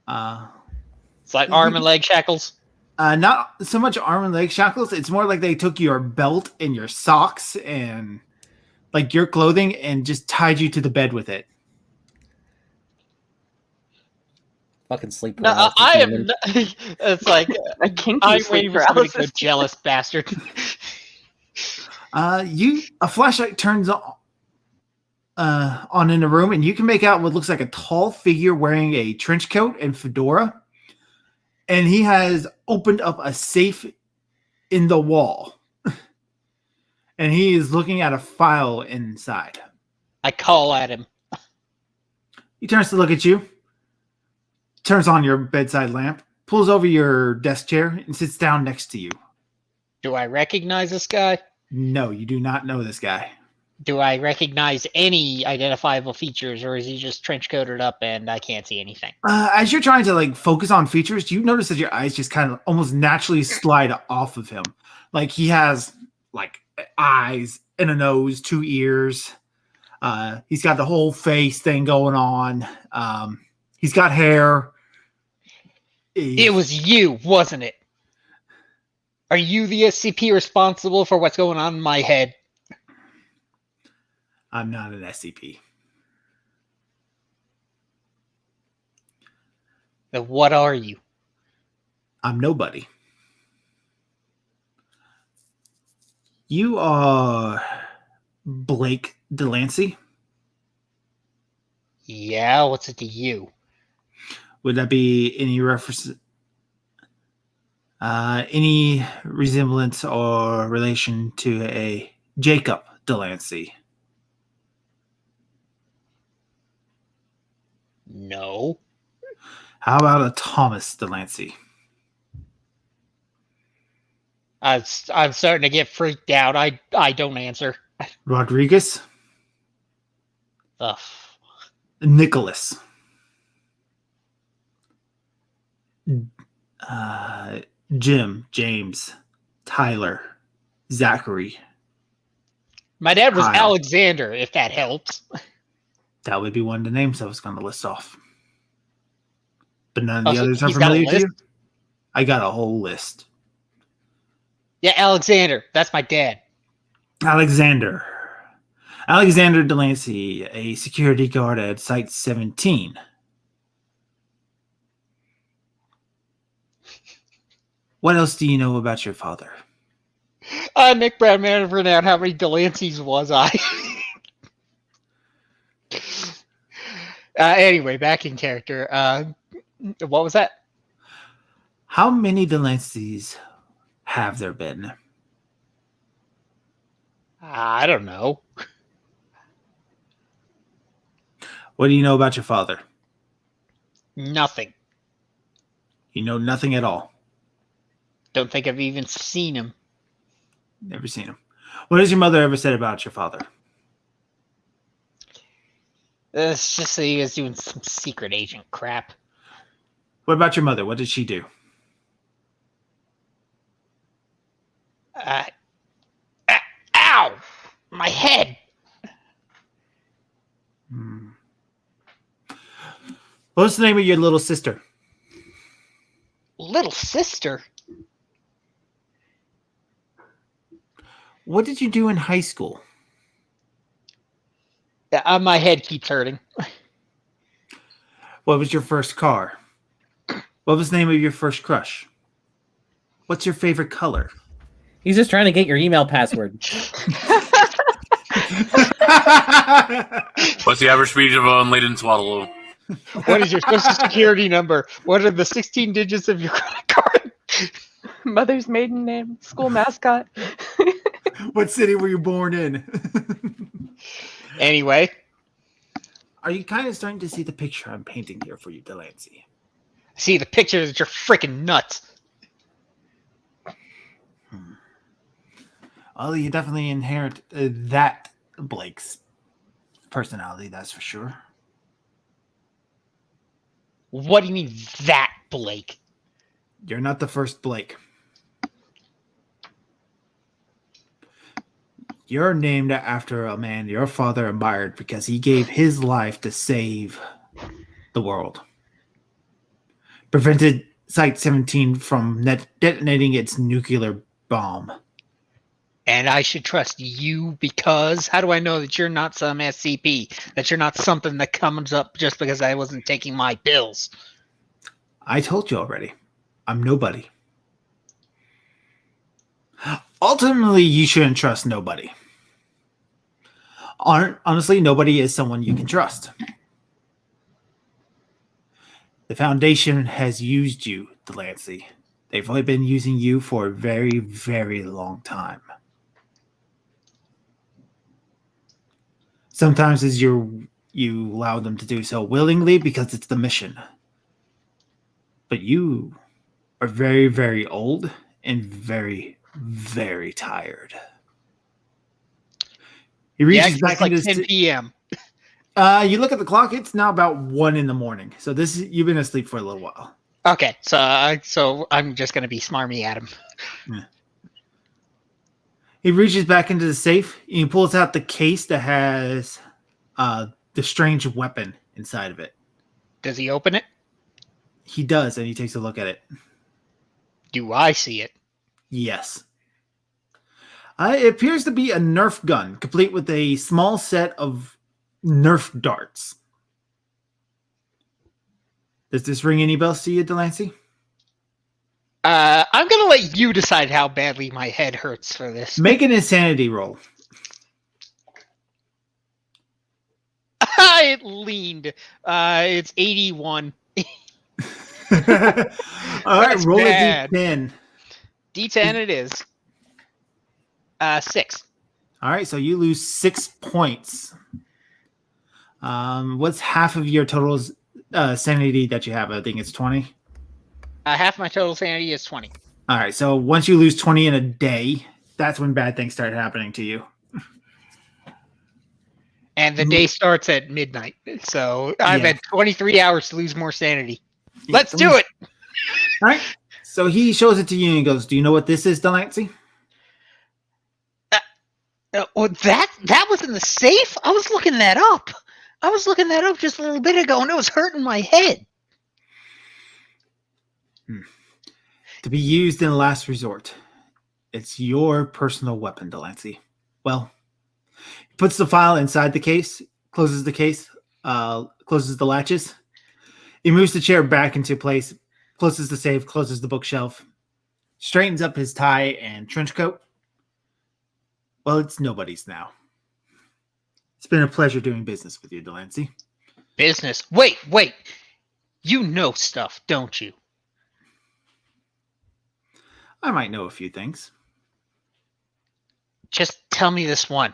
It's like arm and leg shackles. Not so much arm and leg shackles. It's more like they took your belt and your socks and like your clothing and just tied you to the bed with it. Fucking sleep. No, I am. It's like A kinky I'm sleep a paralysis. jealous bastard. A flashlight turns on in the room, and you can make out what looks like a tall figure wearing a trench coat and fedora, and he has opened up a safe in the wall, and he is looking at a file inside. I call at him. He turns to look at you, turns on your bedside lamp, pulls over your desk chair, and sits down next to you. Do I recognize this guy? No, you do not know this guy. Do I recognize any identifiable features, or is he just trench coated up and I can't see anything? As you're trying to like focus on features, you notice that your eyes just kind of almost naturally slide off of him. Like he has like eyes and a nose, 2 ears. He's got the whole face thing going on. He's got hair. It was you, wasn't it? Are you the SCP responsible for what's going on in my head? I'm not an SCP. Then what are you? I'm nobody. You are Blake Delancey. Yeah, what's it to you? Would that be any reference, any resemblance or relation to a Jacob Delancey? No. How about a Thomas Delancey? I'm starting to get freaked out. I don't answer. Rodriguez? Ugh. Nicholas? Jim, James, Tyler, Zachary. My dad was Kyle. Alexander, if that helps. That would be one of the names I was going to list off. But none Oh, of the so others are he's got a familiar to list? you? I got a whole list. Yeah, Alexander. That's my dad. Alexander Delancey, a security guard at Site 17. What else do you know about your father? Nick Bradman ran out. How many Delanceys was I? Anyway, back in character. What was that? How many Delanceys have there been? I don't know. What do you know about your father? Nothing. You know nothing at all. Don't think I've even seen him. Never seen him. What has your mother ever said about your father? It's just that he was doing some secret agent crap. What about your mother? What did she do? Ow! My head! What's the name of your little sister? Little sister? What did you do in high school? My head keeps hurting. What was your first car? What was the name of your first crush? What's your favorite color? He's just trying to get your email password. What's the average speed of a laden Swaddle? What is your social security number? What are the 16 digits of your credit card? Mother's maiden name, school mascot. What city were you born in? Anyway. Are you kind of starting to see the picture I'm painting here for you, Delancey? See, the pictures that you're freaking nuts. Well, you definitely inherit that Blake's personality, that's for sure. What do you mean, that Blake? You're not the first Blake. You're named after a man your father admired because he gave his life to save the world. Prevented Site-17 from detonating its nuclear bomb. And I should trust you because how do I know that you're not some SCP? That you're not something that comes up just because I wasn't taking my pills? I told you already. I'm nobody. Ultimately, you shouldn't trust nobody. Honestly, nobody is someone you can trust. The Foundation has used you, Delancey. They've only been using you for a very, very long time. Sometimes you allow them to do so willingly because it's the mission. But you are very, very old and very, very tired. He reaches back like into 10 p.m. You look at the clock; it's now about 1 a.m. So you've been asleep for a little while. Okay, so I'm just gonna be smarmy at him. Yeah. He reaches back into the safe and he pulls out the case that has the strange weapon inside of it. Does he open it? He does, and he takes a look at it. Do I see it? Yes. It appears to be a Nerf gun, complete with a small set of Nerf darts. Does this ring any bells to you, Delancey? I'm gonna let you decide how badly my head hurts for this. Make an insanity roll. It leaned. It's 81. All right, That's roll bad. a d10. D10 it is. 6. All right, so you lose 6 points. What's half of your total sanity that you have? I think it's 20. Half my total sanity is 20. All right, so once you lose 20 in a day, that's when bad things start happening to you. And the day starts at midnight. So I've had 23 hours to lose more sanity. Let's do it. All right. So he shows it to you and he goes, "Do you know what this is, Delancey?" That was in the safe? I was looking that up. I was looking that up just a little bit ago and it was hurting my head. To be used in last resort. It's your personal weapon, Delancey. Well, he puts the file inside the case, closes the case, closes the latches. He moves the chair back into place, closes the safe, closes the bookshelf, straightens up his tie and trench coat. Well, it's nobody's now. It's been a pleasure doing business with you, Delancey. Business? Wait. You know stuff, don't you? I might know a few things. Just tell me this one.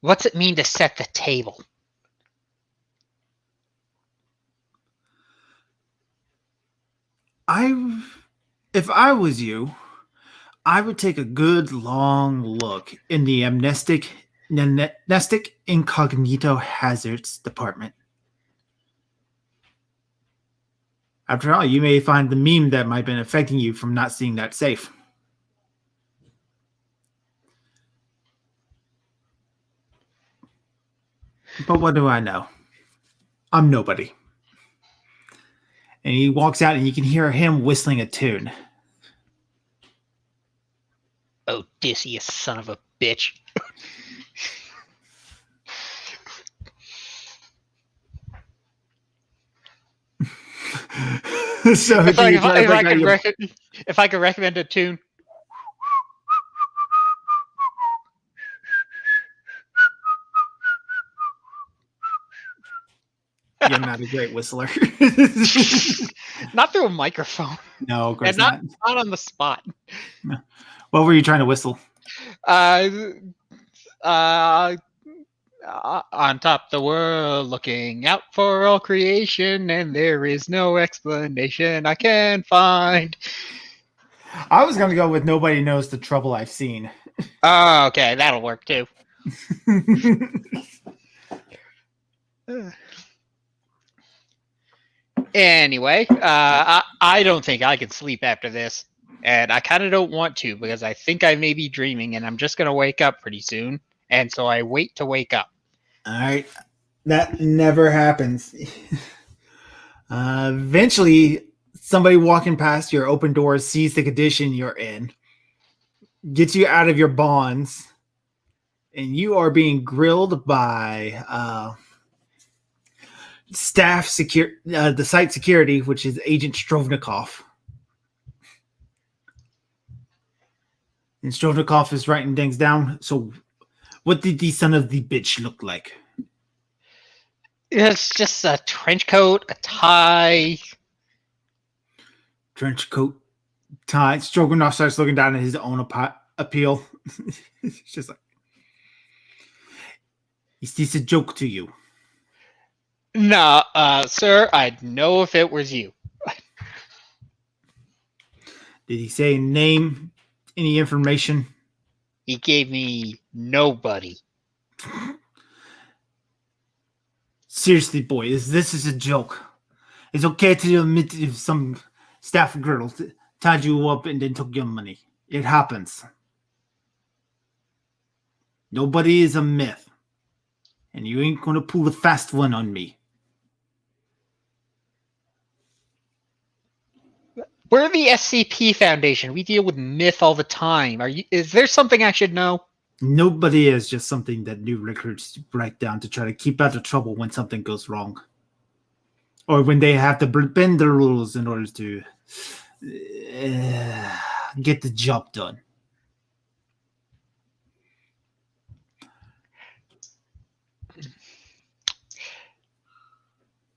What's it mean to set the table? If I was you, I would take a good long look in the amnestic incognito hazards department. After all, you may find the meme that might have been affecting you from not seeing that safe. But what do I know? I'm nobody. And he walks out and you can hear him whistling a tune. Odysseus, son of a bitch. So If do you try to break out your- if I could recommend a tune. You're not a great whistler. Not through a microphone. No, of course And not. not on the spot. What were you trying to whistle? On top of the world, looking out for all creation, and there is no explanation I can find. I was going to go with Nobody Knows the Trouble I've Seen. Oh, okay, that'll work too. Anyway, I don't think I can sleep after this. And I kind of don't want to because I think I may be dreaming and I'm just going to wake up pretty soon. And so I wait to wake up. All right. That never happens. Eventually, somebody walking past your open door sees the condition you're in, gets you out of your bonds, and you are being grilled by staff the site security, which is Agent Strovnikov. And Strovnikov is writing things down. So, what did the son of the bitch look like? It's just a trench coat, a tie. Trench coat, tie. Stroganoff starts looking down at his own appeal. It's just like, is this a joke to you? No, sir, I'd know if it was you. Did he say name, any information? He gave me nobody. Seriously, boy, this is a joke. It's okay to admit if some staff girl tied you up and then took your money. It happens. Nobody is a myth. And you ain't gonna pull a fast one on me. We're the SCP Foundation. We deal with myth all the time. Is there something I should know? Nobody is just something that new recruits write down to try to keep out of trouble when something goes wrong. Or when they have to bend the rules in order to get the job done.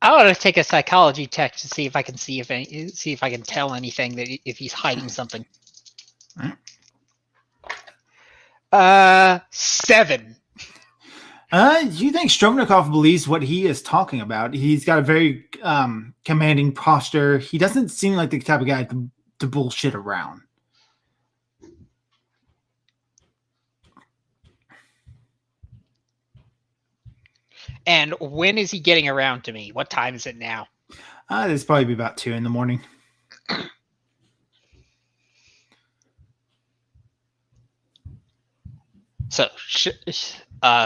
I want to take a psychology test to see if I can see if I can tell anything that if he's hiding something. 7. You think Strovnikov believes what he is talking about? He's got a very commanding posture. He doesn't seem like the type of guy to bullshit around. And when is he getting around to me? What time is it now? It's probably be about 2 a.m. So,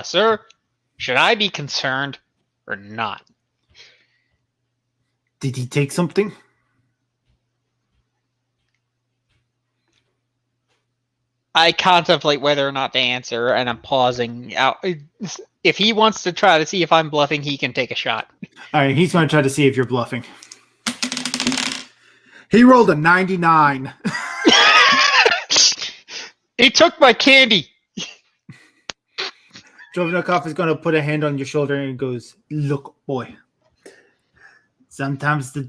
sir, should I be concerned or not? Did he take something? I contemplate whether or not to answer, and I'm pausing out. If he wants to try to see if I'm bluffing, he can take a shot. All right, he's going to try to see if you're bluffing. He rolled a 99. He took my candy. Strovnikov is going to put a hand on your shoulder and goes, "Look, boy. Sometimes the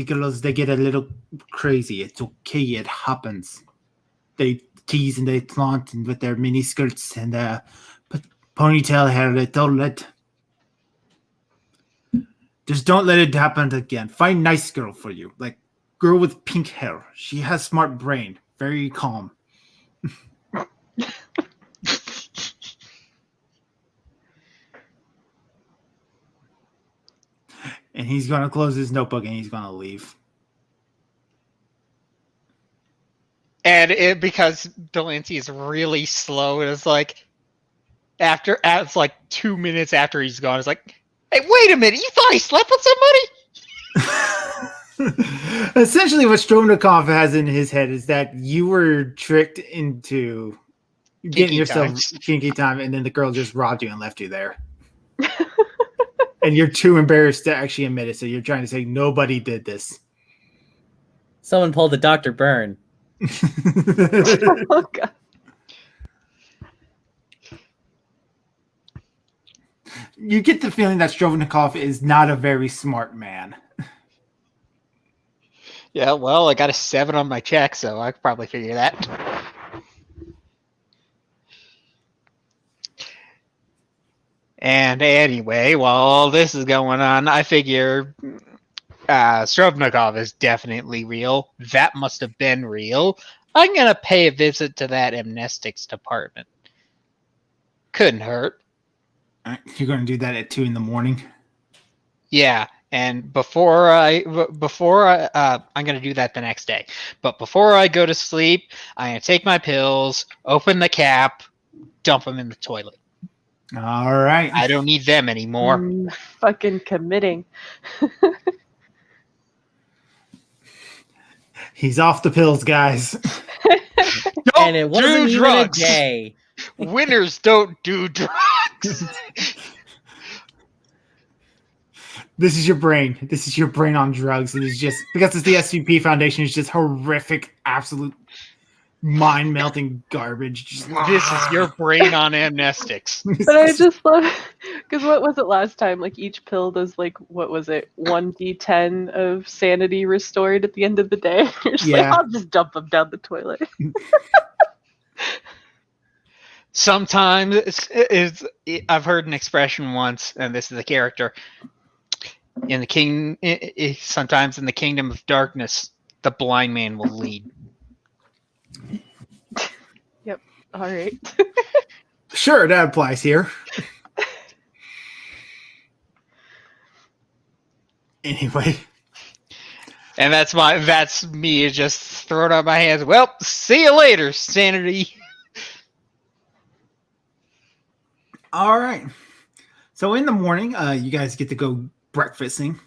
girls, they get a little crazy. It's okay. It happens. They tease and they flaunt and with their mini skirts and ponytail hair. Just don't let it happen again. Find nice girl for you. Like, girl with pink hair. She has smart brain. Very calm. And he's going to close his notebook and he's going to leave. And because Delancey is really slow, and it's like it's like 2 minutes after he's gone, it's like, hey, wait a minute, you thought he slept with somebody? Essentially, what Stromnikov has in his head is that you were tricked into getting yourself kinky time, and then the girl just robbed you and left you there. And you're too embarrassed to actually admit it, so you're trying to say nobody did this. Someone pulled the Dr. Byrne. Oh, God. You get the feeling that Stromnikov is not a very smart man. Yeah, well, I got a 7 on my check, so I could probably figure that. And anyway, while all this is going on, I figure Strobnikov is definitely real. That must have been real. I'm going to pay a visit to that amnestics department. Couldn't hurt. All right, you're going to do that at 2 a.m. Yeah, and I'm going to do that the next day. But before I go to sleep, I'm going to take my pills, open the cap, dump them in the toilet. All right. I don't need them anymore. Fucking committing. He's off the pills, guys. Don't And it wasn't do even drugs. a day. Winners don't do drugs. This is your brain. This is your brain on drugs. And it's just, because it's the SCP Foundation, it's just horrific, absolute mind-melting garbage. Just, This is your brain on amnestics. But I just love, because what was it last time? Like each pill does like, what was it, 1d10 of sanity restored at the end of the day. You're just like, Yeah. I'll just dump them down the toilet. Sometimes I've heard an expression once, and this is a character in the king. Sometimes in the kingdom of darkness, the blind man will lead. Yep. All right. Sure, that applies here. Anyway. And that's me just throwing up my hands. Well, see you later, sanity. All right. So in the morning, you guys get to go breakfasting.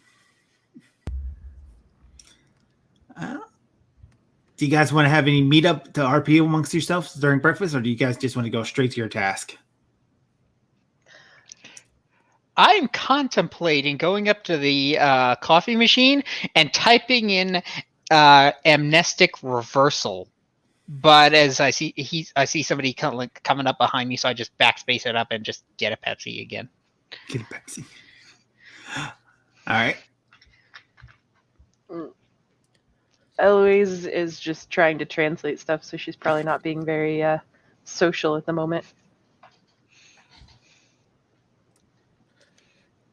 Do you guys want to have any meetup to RP amongst yourselves during breakfast, or do you guys just want to go straight to your task? I'm contemplating going up to the coffee machine and typing in amnestic reversal. But as I see somebody coming up behind me, so I just backspace it up and just get a Pepsi again. Get a Pepsi. All right. Eloise is just trying to translate stuff, so she's probably not being very social at the moment.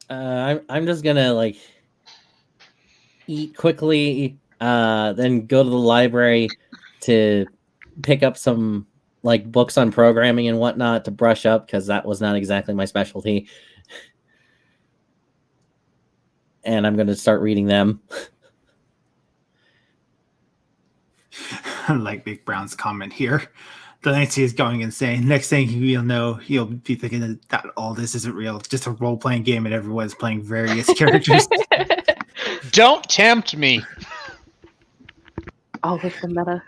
I'm just gonna like eat quickly, then go to the library to pick up some like books on programming and whatnot to brush up, because that was not exactly my specialty. And I'm going to start reading them. Like Big Brown's comment here. Delancey is going insane. Next thing you'll know, he'll be thinking that all this isn't real. It's just a role-playing game and everyone's playing various characters. Don't tempt me. All of the meta.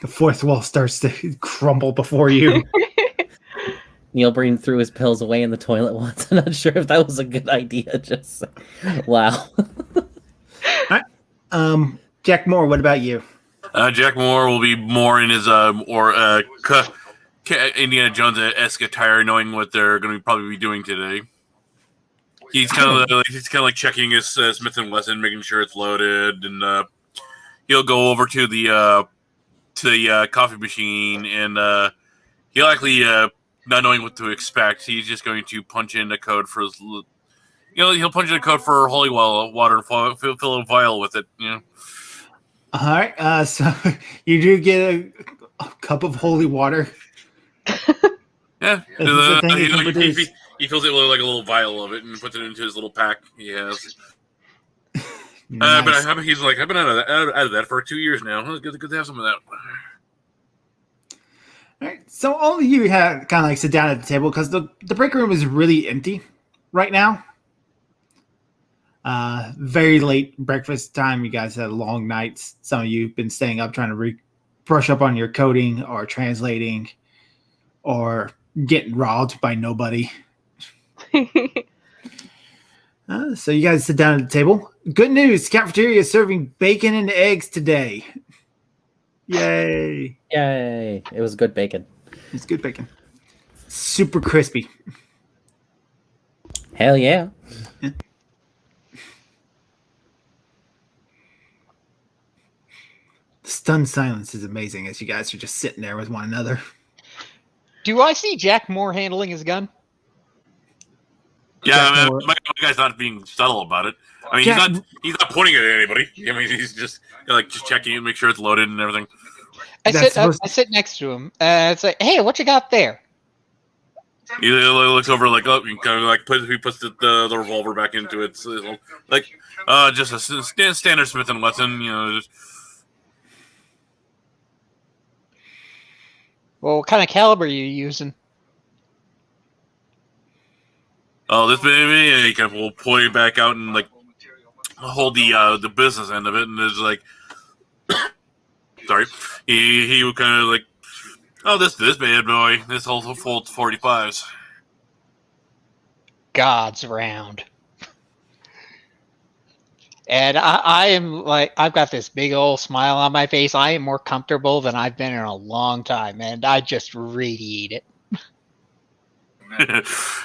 The fourth wall starts to crumble before you. Neil Breen threw his pills away in the toilet once. I'm not sure if that was a good idea. Just wow. Jack Moore, what about you? Jack Moore will be more in his Indiana Jones-esque attire, knowing what they're going to probably be doing today. He's kind of like checking his Smith and Wesson, making sure it's loaded, and he'll go over to the coffee machine, and he'll actually not knowing what to expect, he's just going to punch in a code for his. He'll punch in a code for holy water and fill a vial with it. All right. So you do get a cup of holy water. Yeah, This is the thing you can produce. he fills it with like a little vial of it and puts it into his little pack he has. Nice. But he's like, I've been out of that for 2 years now. It's good to have some of that. All right. So all of you had kind of like sit down at the table because the break room is really empty right now. Very late breakfast time. You guys had long nights. Some of you have been staying up trying to brush up on your coding or translating or getting robbed by nobody. So you guys sit down at the table. Good news. Cafeteria is serving bacon and eggs today. Yay. Yay! It was good bacon. It's good bacon. Super crispy. Hell yeah! The stunned silence is amazing as you guys are just sitting there with one another. Do I see Jack Moore handling his gun? Yeah, Jack Moore. my guy's not being subtle about it. I mean, Jack- he's not pointing it at anybody. I mean, he's just just checking it, make sure it's loaded and everything. I That's sit next to him. It's like, hey, what you got there? He looks over like, oh, he kind of like he puts the revolver back into it. So, like, just a standard Smith and Wesson, Just, Well, what kind of caliber are you using? oh, this baby, and he kind of will pull it back out and like hold the business end of it, and it's like, sorry, he would kind of like, oh, this bad boy, this whole full 45s. God's round. And I am like, I've got this big old smile on my face. I am more comfortable than I've been in a long time, and I just radiate it. Yeah,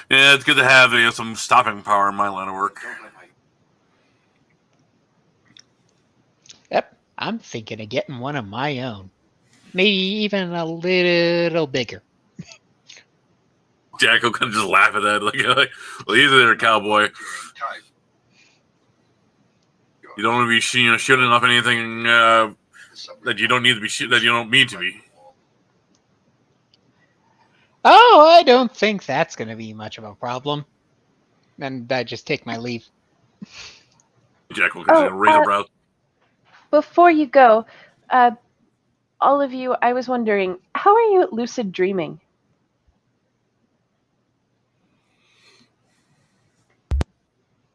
it's good to have some stopping power in my line of work. Yep, I'm thinking of getting one of my own. Maybe even a little bigger. Jack will kind of just laugh at that, like well, he's there, cowboy. You don't want to be shooting off anything that you don't need to be that you don't mean to be. Oh, I don't think that's going to be much of a problem. And I just take my leave. Jack will kind of raise a brow. Before you go, all of you, I was wondering, how are you at lucid dreaming?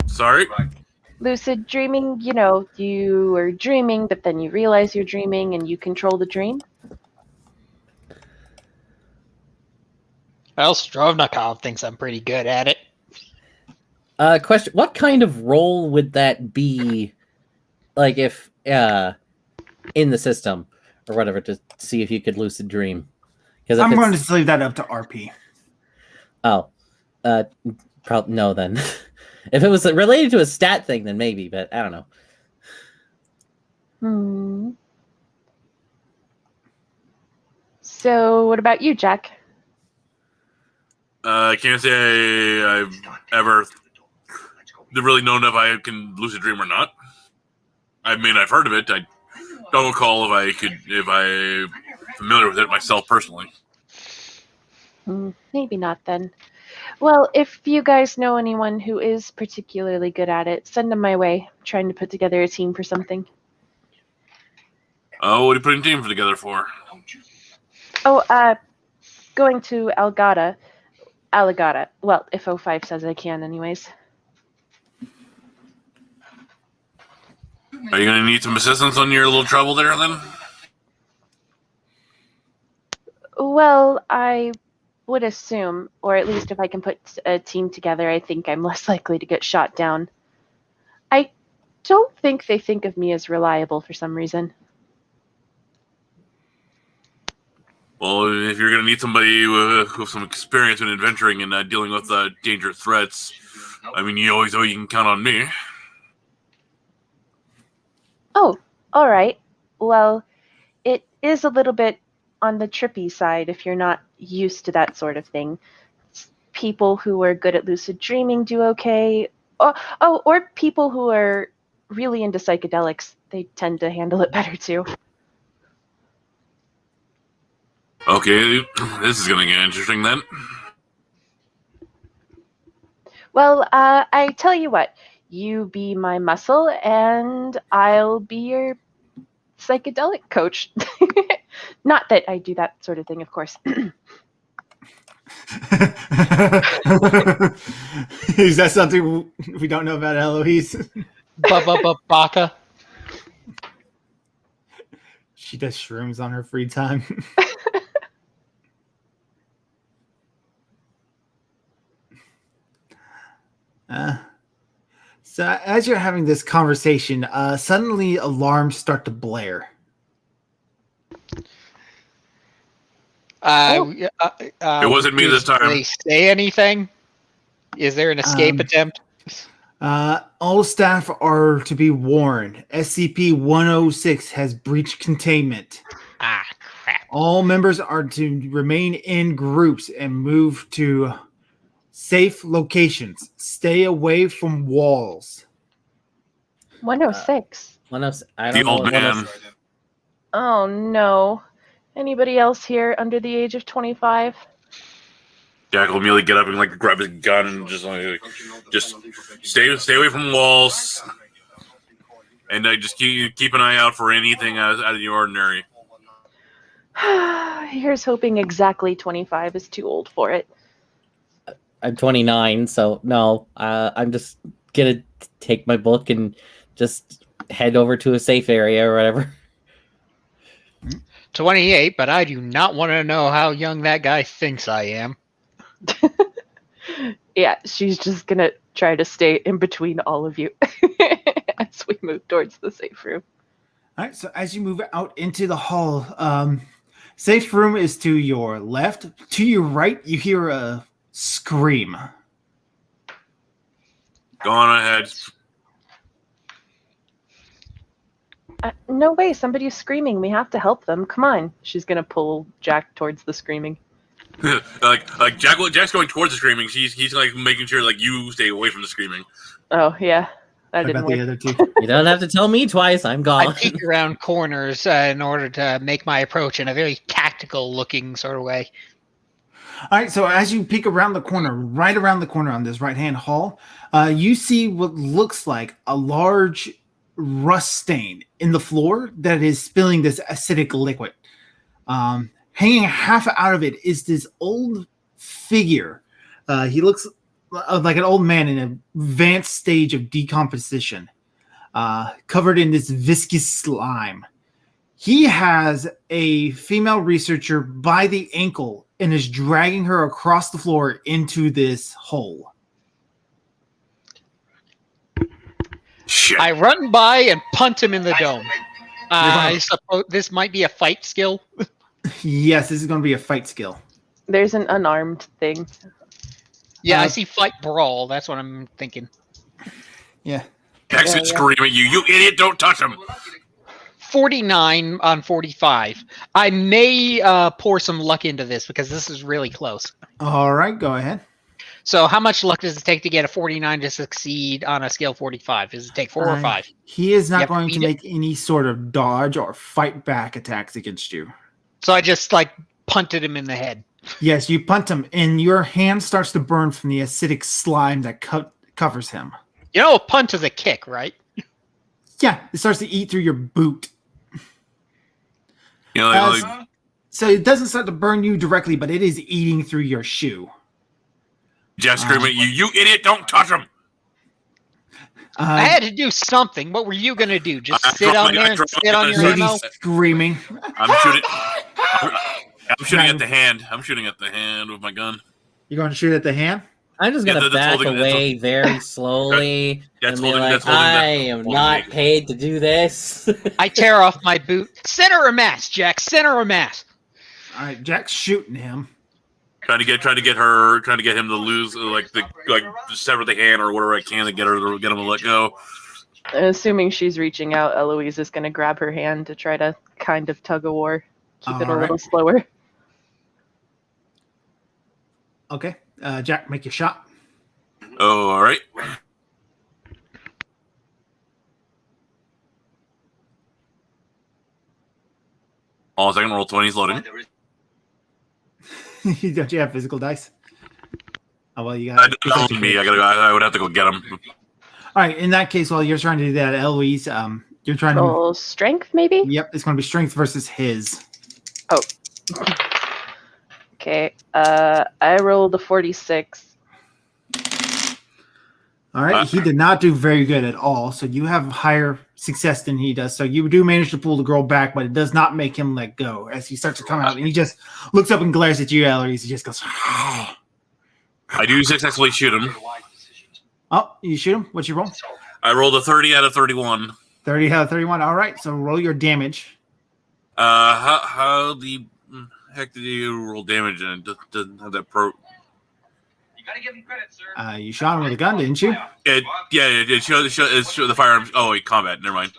Sorry? Lucid dreaming, you are dreaming, but then you realize you're dreaming and you control the dream? Well, Strovnikov thinks I'm pretty good at it. Question: what kind of role would that be? Like, if in the system or whatever, to see if you could lucid dream? Because I'm going to leave that up to RP. Oh, probably no. Then, if it was related to a stat thing, then maybe. But I don't know. So, what about you, Jack? I can't say I've ever really known if I can lucid dream or not. I mean, I've heard of it. I don't recall if I'm familiar with it myself personally. Maybe not then. Well, if you guys know anyone who is particularly good at it, send them my way. I'm trying to put together a team for something. Oh, what are you putting a team together for? Oh, going to Algata. Well, if O5 says I can, anyways. Are you going to need some assistance on your little trouble there, then? Well, I would assume, or at least if I can put a team together, I think I'm less likely to get shot down. I don't think they think of me as reliable for some reason. Well, if you're going to need somebody with some experience in adventuring and dealing with dangerous threats, I mean, you always know you can count on me. Oh, all right. Well, it is a little bit on the trippy side if you're not used to that sort of thing. People who are good at lucid dreaming do okay. Or people who are really into psychedelics, they tend to handle it better too. Okay, this is gonna get interesting then. Well, I tell you what, you be my muscle, and I'll be your psychedelic coach. Not that I do that sort of thing, of course. Is that something we don't know about Eloise? Baka. She does shrooms on her free time. So as you're having this conversation, suddenly alarms start to blare. It wasn't me this time. Do they say anything? Is there an escape attempt? All staff are to be warned. SCP-106 has breached containment. Ah, crap. All members are to remain in groups and move to safe locations. Stay away from walls. 106. I don't The know old what man. Oh no. Anybody else here under the age of 25? Jack will immediately get up and like grab his gun and just stay away from walls, and just keep an eye out for anything out of the ordinary. Here's hoping exactly 25 is too old for it. I'm 29, so no. I'm just gonna take my book and just head over to a safe area or whatever. 28, but I do not want to know how young that guy thinks I am. Yeah, she's just gonna try to stay in between all of you as we move towards the safe room. All right, so as you move out into the hall, safe room is to your left. To your right, you hear a scream. Go on ahead. No way, somebody's screaming. We have to help them. Come on. She's gonna pull Jack towards the screaming. like Jack's going towards the screaming. He's like making sure like you stay away from the screaming. Oh yeah, that How didn't about the work. other two? You don't have to tell me twice. I'm I gone. peek around corners in order to make my approach in a very tactical-looking sort of way. All right, so as you peek around the corner, right around the corner on this right-hand hall, you see what looks like a large rust stain in the floor that is spilling this acidic liquid. Hanging half out of it is this old figure. He looks like an old man in an advanced stage of decomposition, covered in this viscous slime. He has a female researcher by the ankle and is dragging her across the floor into this hole. Shit. I run by and punt him in the dome. I suppose this might be a fight skill. Yes, this is going to be a fight skill. There's an unarmed thing. Yeah, I see fight brawl. That's what I'm thinking. Yeah. Jack's gonna scream at you. You idiot! Don't touch him. 49 on 45. I may pour some luck into this because this is really close. All right, go ahead. So how much luck does it take to get a 49 to succeed on a scale 45? Does it take 4 or 5? He is You not have to going to beat it? make any sort of dodge or fight back attacks against you. So I just like punted him in the head. Yes, you punt him, and your hand starts to burn from the acidic slime that covers him. You know, a punt is a kick, right? Yeah, it starts to eat through your boot. You know, So it doesn't start to burn you directly, but it is eating through your shoe. Jack screaming at you. You idiot! Don't touch him. I had to do something. What were you going to do? Just I sit dropped on my- there I and dropped sit my- on your Lady ammo? screaming. I'm shooting. I'm shooting at the hand. I'm shooting at the hand with my gun. You're going to shoot at the hand? I'm just Yeah, gonna that's back holding- that's away very slowly That's and be holding- like, that's holding I that- am holding not me. paid to do this. I tear off my boot. Center or mass, Jack. Center or mass. All right, Jack's shooting him. Trying to get him to lose, like sever the hand or whatever I can to get him to let go. Assuming she's reaching out, Eloise is going to grab her hand to try to kind of tug a war. Keep it a All right. little slower. Okay, Jack, make your shot. Oh, all right. Hold on a second, roll 20 is loading. Don't you have physical dice? Oh, well, you I got don't know me. I would have to go get them. All right, in that case, while you're trying to do that, Eloise, you're trying to... Roll strength, maybe? Yep, it's going to be strength versus his. Oh. Okay. I rolled a 46. All right, he did not do very good at all, so you have higher success than he does. So you do manage to pull the girl back, but it does not make him let go. As he starts to come out, and he just looks up and glares at you, Eloise. He just goes... I do successfully shoot him. Oh, you shoot him? What's your roll? I rolled a 30 out of 31. 30 out of 31. All right, so roll your damage. How the heck did you roll damage and it doesn't have that pro? You gotta give him credit, sir. You shot him with a gun, didn't you? It show the firearms. Oh wait, combat. Never mind.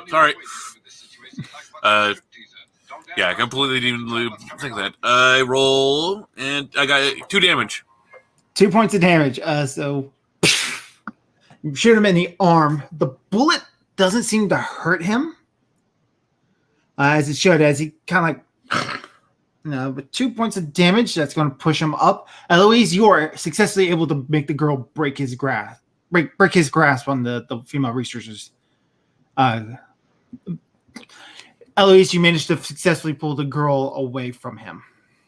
Sorry. Yeah, I completely didn't think of that. I roll and I got 2 damage. 2 points of damage. So you shoot him in the arm. The bullet doesn't seem to hurt him, as it should, as he kind of like, but 2 points of damage, that's going to push him up. Eloise, you are successfully able to make the girl break his grasp on the female researchers. Eloise, you managed to successfully pull the girl away from him.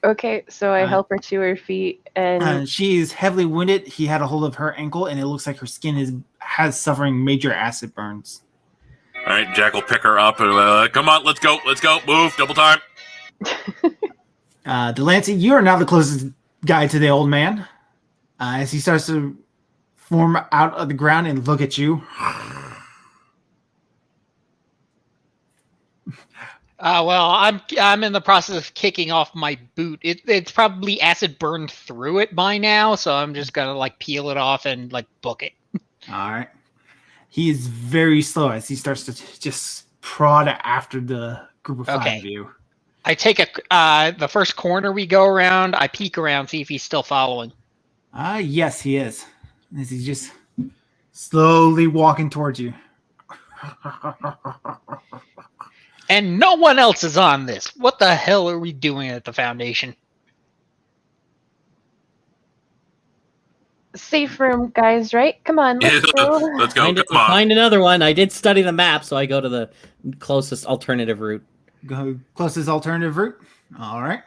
Okay, so I help her to her feet, and she is heavily wounded. He had a hold of her ankle, and it looks like her skin has suffering major acid burns. All right, Jack will pick her up and come on, let's go, move, double time. Delancey, you are now the closest guy to the old man. As he starts to form out of the ground and look at you. Well, I'm in the process of kicking off my boot. It's probably acid burned through it by now, so I'm just gonna like peel it off and like book it. All right. He is very slow as he starts to just prod after the group of 5 of you. I take the first corner we go around. I peek around, see if he's still following. Yes, he is. As he's just slowly walking towards you. And no one else is on this. What the hell are we doing at the Foundation? safe room, guys, right? Come on, let's go. Let's go. Come on. Find another one. I did study the map, so I go to the closest alternative route. Go closest alternative route. All right.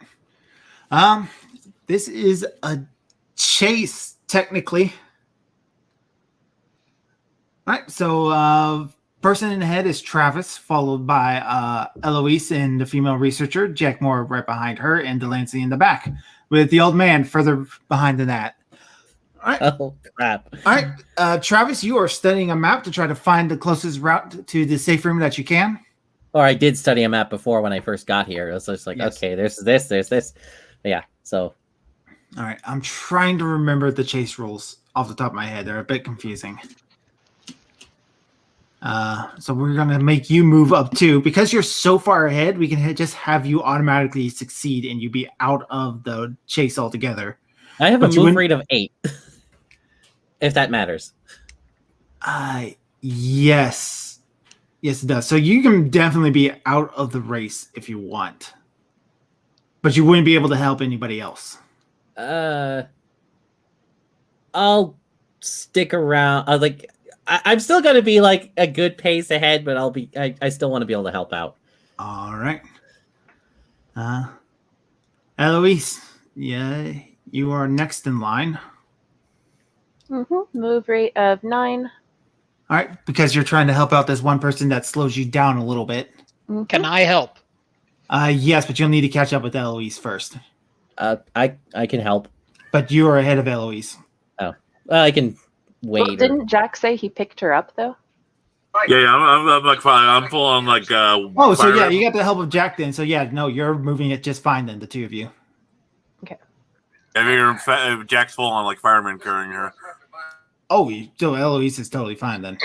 This is a chase, technically. All right, so person in the head is Travis, followed by Eloise and the female researcher, Jack Moore right behind her, and Delancey in the back, with the old man further behind than that. All right. Oh, crap. All right, Travis, you are studying a map to try to find the closest route to the safe room that you can. Or I did study a map before when I first got here. It was just like, Yes. okay, there's this. Yeah, so. All right, I'm trying to remember the chase rules off the top of my head. They're a bit confusing. So we're going to make you move up too. Because you're so far ahead, we can just have you automatically succeed and you be out of the chase altogether. I have But a you move wouldn't- rate of 8. If that matters. Yes. Yes, it does. So you can definitely be out of the race if you want. But you wouldn't be able to help anybody else. I'll stick around. I'm still going to be like a good pace ahead, but I still want to be able to help out. All right. Eloise, yeah, you are next in line. Move rate of 9. All right, because you're trying to help out this one person that slows you down a little bit. Can I help? Yes, but you'll need to catch up with Eloise first. I can help. But you are ahead of Eloise. Oh, I can wait. Well, didn't Jack say he picked her up though? Yeah, I'm like fine. I'm full on like. Oh, so yeah, you got the help of Jack then. So yeah, no, you're moving it just fine then, the two of you. I figure Jack's full on like fireman carrying her. Oh, so Eloise is totally fine then.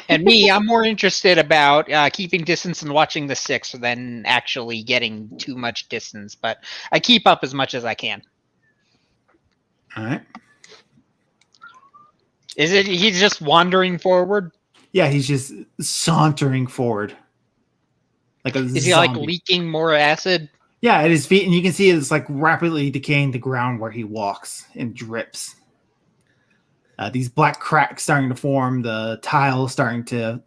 And me, I'm more interested about keeping distance and watching the 6 than actually getting too much distance. But I keep up as much as I can. All right. Is it he's just wandering forward? Yeah, he's just sauntering forward. like a Is he zombie. like leaking more acid? Yeah, at his feet, and you can see it's like rapidly decaying the ground where he walks and drips. These black cracks starting to form, the tile starting to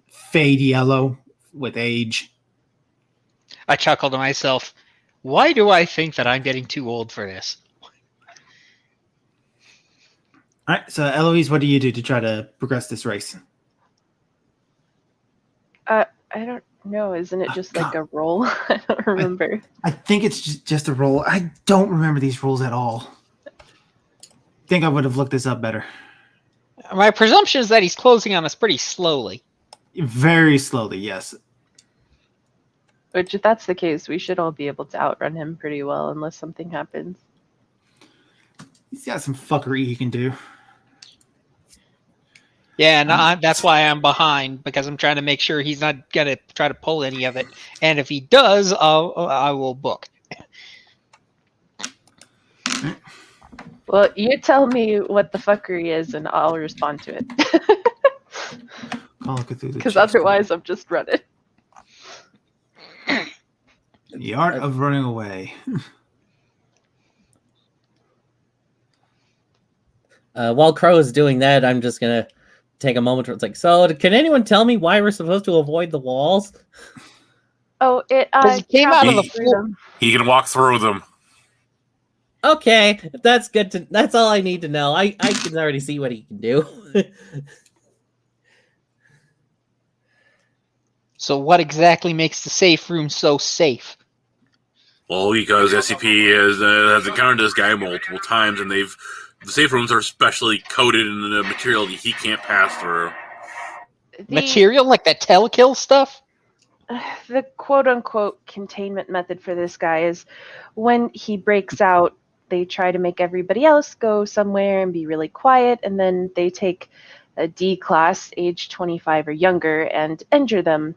fade yellow with age. I chuckle to myself. Why do I think that I'm getting too old for this? All right, so Eloise, what do you do to try to progress this race? I don't know. Isn't it just like a roll? I don't remember. I think it's just a roll. I don't remember these rules at all. I think I would have looked this up better. My presumption is that he's closing on us pretty slowly. Very slowly, yes. Which, if that's the case, we should all be able to outrun him pretty well, unless something happens. He's got some fuckery he can do. Yeah, and that's why I'm behind, because I'm trying to make sure he's not gonna try to pull any of it. And if he does, I will book. Well, you tell me what the fuckery is, and I'll respond to it. Because otherwise, I'm just running. The art of running away. While Crow is doing that, I'm just gonna take a moment where it's like, so can anyone tell me why we're supposed to avoid the walls? Oh, it came out of the floor. He can walk through them. Okay, that's good. That's all I need to know. I can already see what he can do. So what exactly makes the safe room so safe? Well, because SCP has encountered this guy multiple times, and the safe rooms are specially coated in the material that he can't pass through. Material like that telekill stuff? The quote-unquote containment method for this guy is when he breaks out, they try to make everybody else go somewhere and be really quiet, and then they take a D class, age 25 or younger, and injure them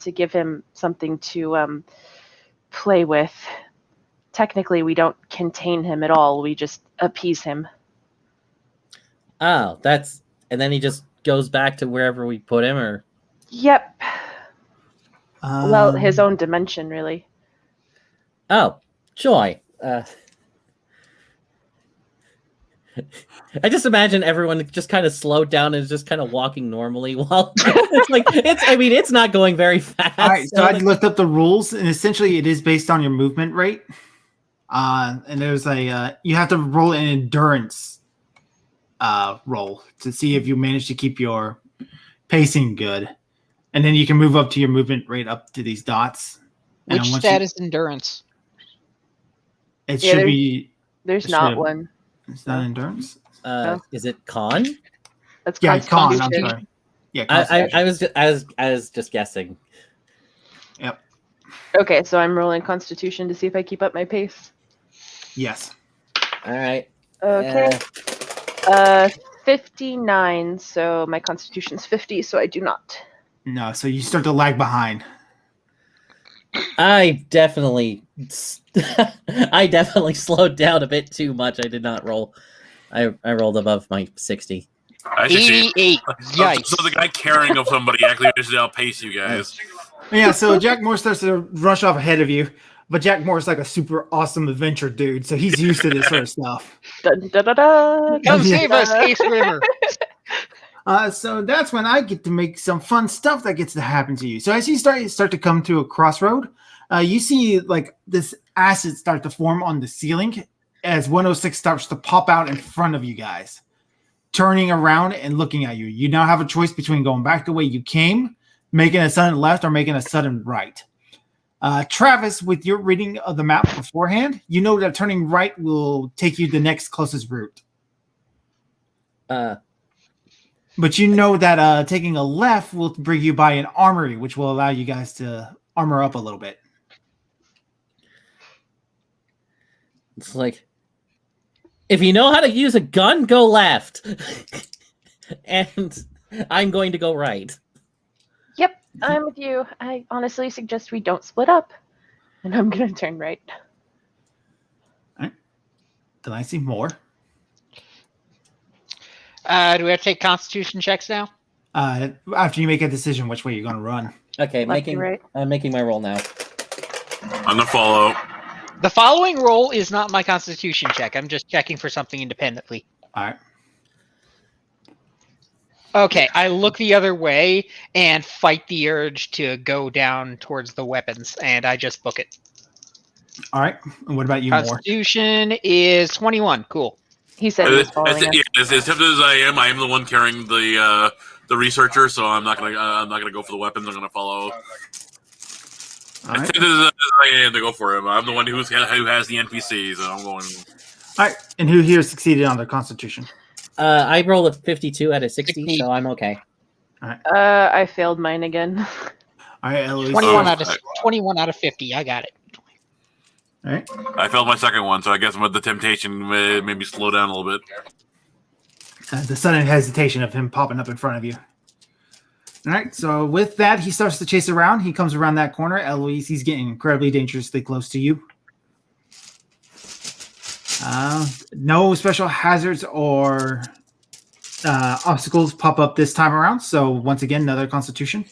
to give him something to play with. Technically, we don't contain him at all. We just appease him. Oh, and then he just goes back to wherever we put him, or? Yep. Well, his own dimension, really. Oh, joy. I just imagine everyone just kind of slowed down and is just kind of walking normally while it's not going very fast. All right, so I looked up the rules, and essentially it is based on your movement rate. And there's you have to roll an endurance roll to see if you manage to keep your pacing good. And then you can move up to your movement rate up to these dots. Which stat is endurance? It should be. There's not one. It's not endurance. Is it con? That's con. I'm sorry. Yeah, I was just guessing. Yep. Okay, so I'm rolling Constitution to see if I keep up my pace. Yes. All right. Okay. 59. So my Constitution's 50. So I do not. No. So you start to lag behind. I definitely slowed down a bit too much. I did not roll. I rolled above my 60. 88. Yikes. So the guy carrying of somebody actually just outpace you guys. Yeah, so Jack Moore starts to rush off ahead of you, but Jack Moore's like a super awesome adventure dude, so he's used to this sort of stuff. Dun, da, da, da, Come save us, Ace River. So that's when I get to make some fun stuff that gets to happen to you. So as you start to come to a crossroad, you see like this acid start to form on the ceiling as 106 starts to pop out in front of you guys, turning around and looking at you. You now have a choice between going back the way you came, making a sudden left, or making a sudden right. Travis, with your reading of the map beforehand, you know that turning right will take you the next closest route. But you know that taking a left will bring you by an armory, which will allow you guys to armor up a little bit. It's like, if you know how to use a gun, go left. And I'm going to go right. Yep, I'm with you. I honestly suggest we don't split up. And I'm going to turn right. All right. Then I see more. Do we have to take Constitution checks now? After you make a decision which way you're going to run. Okay, Left to right. I'm making my roll now. I'm gonna follow. The following roll is not my Constitution check. I'm just checking for something independently. All right. Okay, I look the other way and fight the urge to go down towards the weapons, and I just book it. All right. And what about you, Moore? Constitution is 21. Cool. He said he was following us. Yeah, as tempted as I am the one carrying the researcher, so I'm not gonna go for the weapons. I'm gonna follow. All As right. tempted as I am to go for him, I'm the one who has the NPCs, so I'm going. All right. And who here succeeded on their Constitution? I rolled a 52 out of 60, 60. so I'm okay. I failed mine again. All right, Eloise. 21 out of 50. I got it. All right. I failed my second one, so I guess with the temptation made me slow down a little bit. The sudden hesitation of him popping up in front of you. All right. So with that, he starts to chase around. He comes around that corner. Eloise, he's getting incredibly dangerously close to you. No special hazards or obstacles pop up this time around. So once again, another Constitution.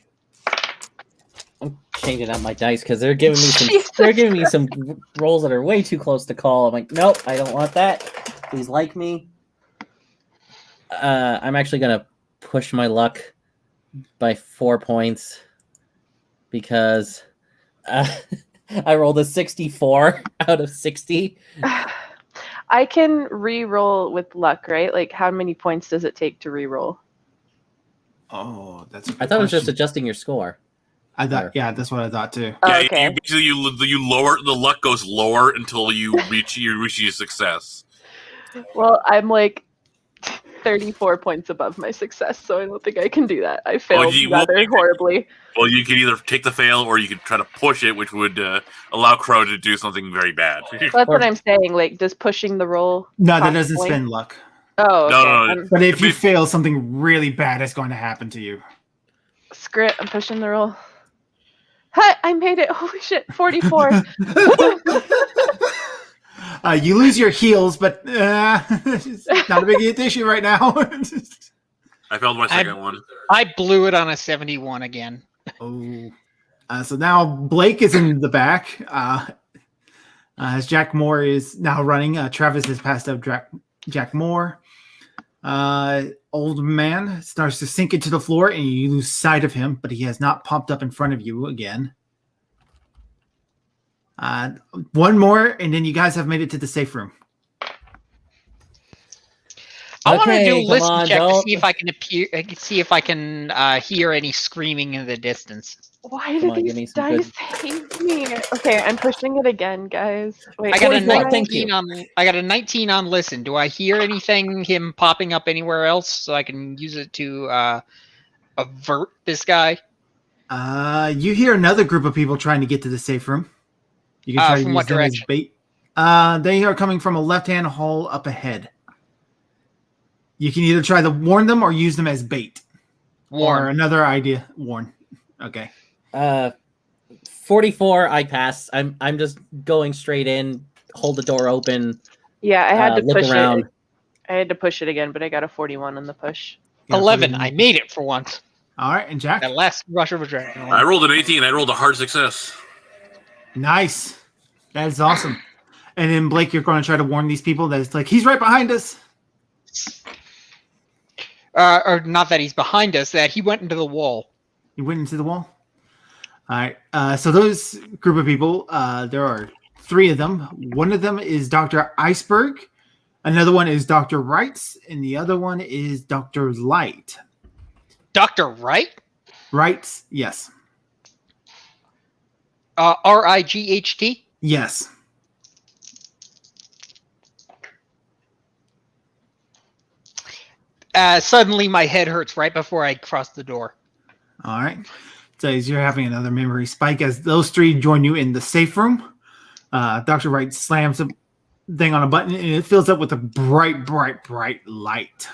I'm changing out my dice because they're giving me some. Jesus They're giving me some rolls that are way too close to call. I'm like, nope, I don't want that. Please like me. I'm actually gonna push my luck by 4 points because I rolled a 64 out of 60. I can re-roll with luck, right? Like, how many points does it take to re-roll? Oh, that's. I thought it was just adjusting your score. I thought, yeah, that's what I thought too. Oh, Yeah, okay. you lower the luck goes lower until you reach your success. Well, I'm like 34 points above my success, so I don't think I can do that. I failed rather horribly. Well, you could either take the fail or you could try to push it, which would allow Crow to do something very bad. Well, that's what I'm saying. Like, does pushing the roll? No, that cost doesn't points? spend luck. Oh, okay. No. But if you fail, something really bad is going to happen to you. Screw it. I'm pushing the roll. Hi, I made it. Holy shit, 44. You lose your heals, but it's not a big issue right now. I failed my second one. I blew it on a 71 again. Oh, so now Blake is in the back. As Jack Moore is now running, Travis has passed up Jack Moore. Old man starts to sink into the floor, and you lose sight of him, but he has not popped up in front of you again. One more, and then you guys have made it to the safe room. I want to do a come listen on, check to don't- see if I can hear any screaming in the distance. Why Come do on, give me these some dice hate me? Okay, I'm pushing it again, guys. Wait, I got a 44, thank 19 you. on. I got a 19 on listen. Do I hear anything him popping up anywhere else so I can use it to avert this guy? You hear another group of people trying to get to the safe room. You can try to From use what them as direction? bait. They are coming from a left-hand hall up ahead. You can either try to warn them or use them as bait. Or Warn. another idea, warn. Okay. 44, I pass. I'm just going straight in, hold the door open, Yeah, I had to look push around. it. I had to push it again, but I got a 41 on the push. Yeah, 11. so I made it for once. all right, and Jack? That last rush of adrenaline. I rolled an 18. I rolled a hard success. Nice. That is awesome. And then Blake, you're going to try to warn these people that it's like, he's right behind us. Or not that he's behind us, that he went into the wall. You went into the wall? All right. So those group of people, there are 3 of them. One of them is Dr. Iceberg. Another one is Dr. Wrights. And the other one is Dr. Light. Dr. Wright? Wrights? Yes. RIGHT? Yes. Suddenly my head hurts right before I cross the door. All right. So as you're having another memory spike as those 3 join you in the safe room. Dr. Wright slams a thing on a button and it fills up with a bright, bright, bright light,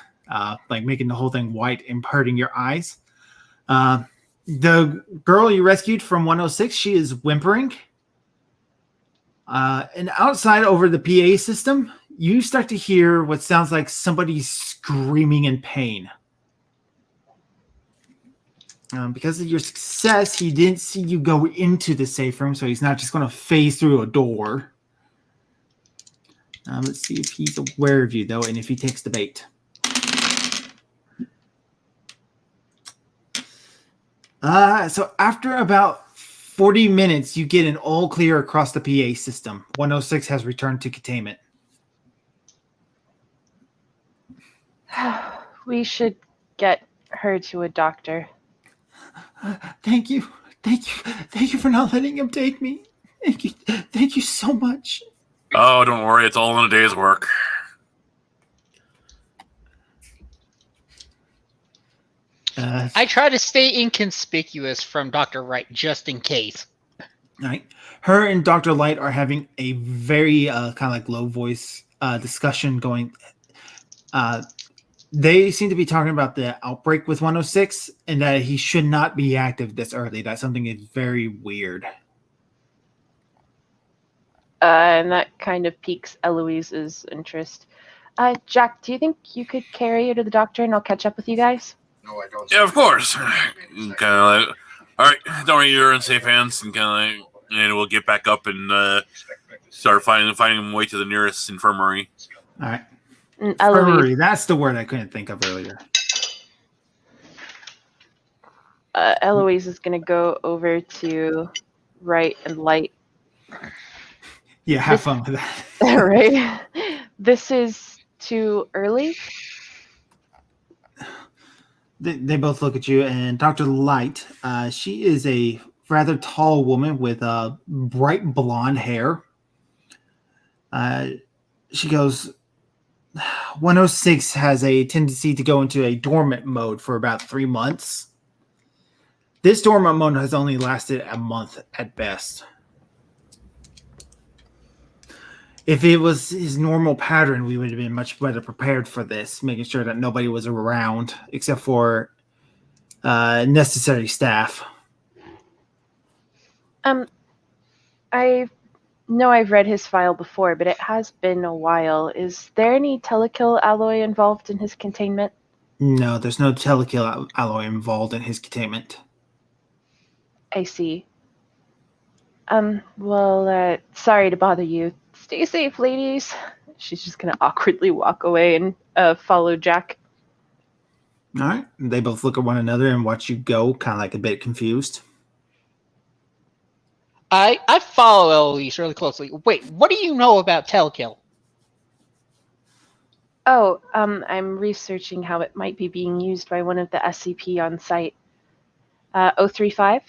like making the whole thing white and hurting your eyes. The girl you rescued from 106, she is whimpering. And outside over the PA system, you start to hear what sounds like somebody screaming in pain. Because of your success, he didn't see you go into the safe room, so he's not just going to phase through a door. Let's see if he's aware of you, though, and if he takes the bait. So after about 40 minutes, you get an all clear across the PA system. 106 has returned to containment. We should get her to a doctor. Thank you. Thank you for not letting him take me. Thank you so much. Oh, don't worry. It's all in a day's work. I try to stay inconspicuous from Dr. Wright just in case. All right. Her and Dr. Light are having a very kind of like low voice discussion going. They seem to be talking about the outbreak with 106 and that he should not be active this early. That something is very weird. And that kind of piques Eloise's interest. Jack, do you think you could carry her to the doctor and I'll catch up with you guys? No, I don't. Yeah, of course. Kind of like, all right, don't worry, you're in safe hands, and kind of like, and we'll get back up and start finding a way to the nearest infirmary. All right. Eloise, Infirmary, that's the word I couldn't think of earlier. Eloise is going to go over to Wright and Light. Yeah, have fun with that. Right? This is too early? They both look at you, and Dr. Light, she is a rather tall woman with bright blonde hair. She goes, 106 has a tendency to go into a dormant mode for about 3 months. This dormant mode has only lasted a month at best. If it was his normal pattern, we would have been much better prepared for this, making sure that nobody was around except for necessary staff. I know I've read his file before, but it has been a while. Is there any telekill alloy involved in his containment? No, there's no telekill alloy involved in his containment. I see. Well, sorry to bother you. Stay safe, ladies. She's just gonna awkwardly walk away and follow Jack. All right. They both look at one another and watch you go, kind of like a bit confused. I follow Eloise really closely. Wait, what do you know about Telekill? Oh, I'm researching how it might be being used by one of the SCP on site. 035?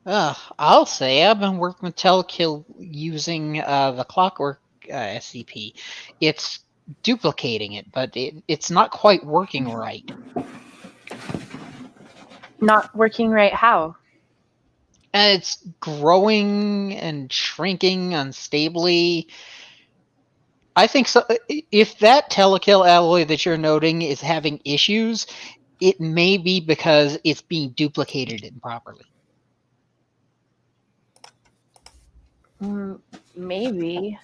I'll say I've been working with Telekill using the Clockwork SCP. It's duplicating it, but it's not quite working right. Not working right how? And it's growing and shrinking unstably. I think so. If that Telekill alloy that you're noting is having issues, it may be because it's being duplicated improperly. Maybe.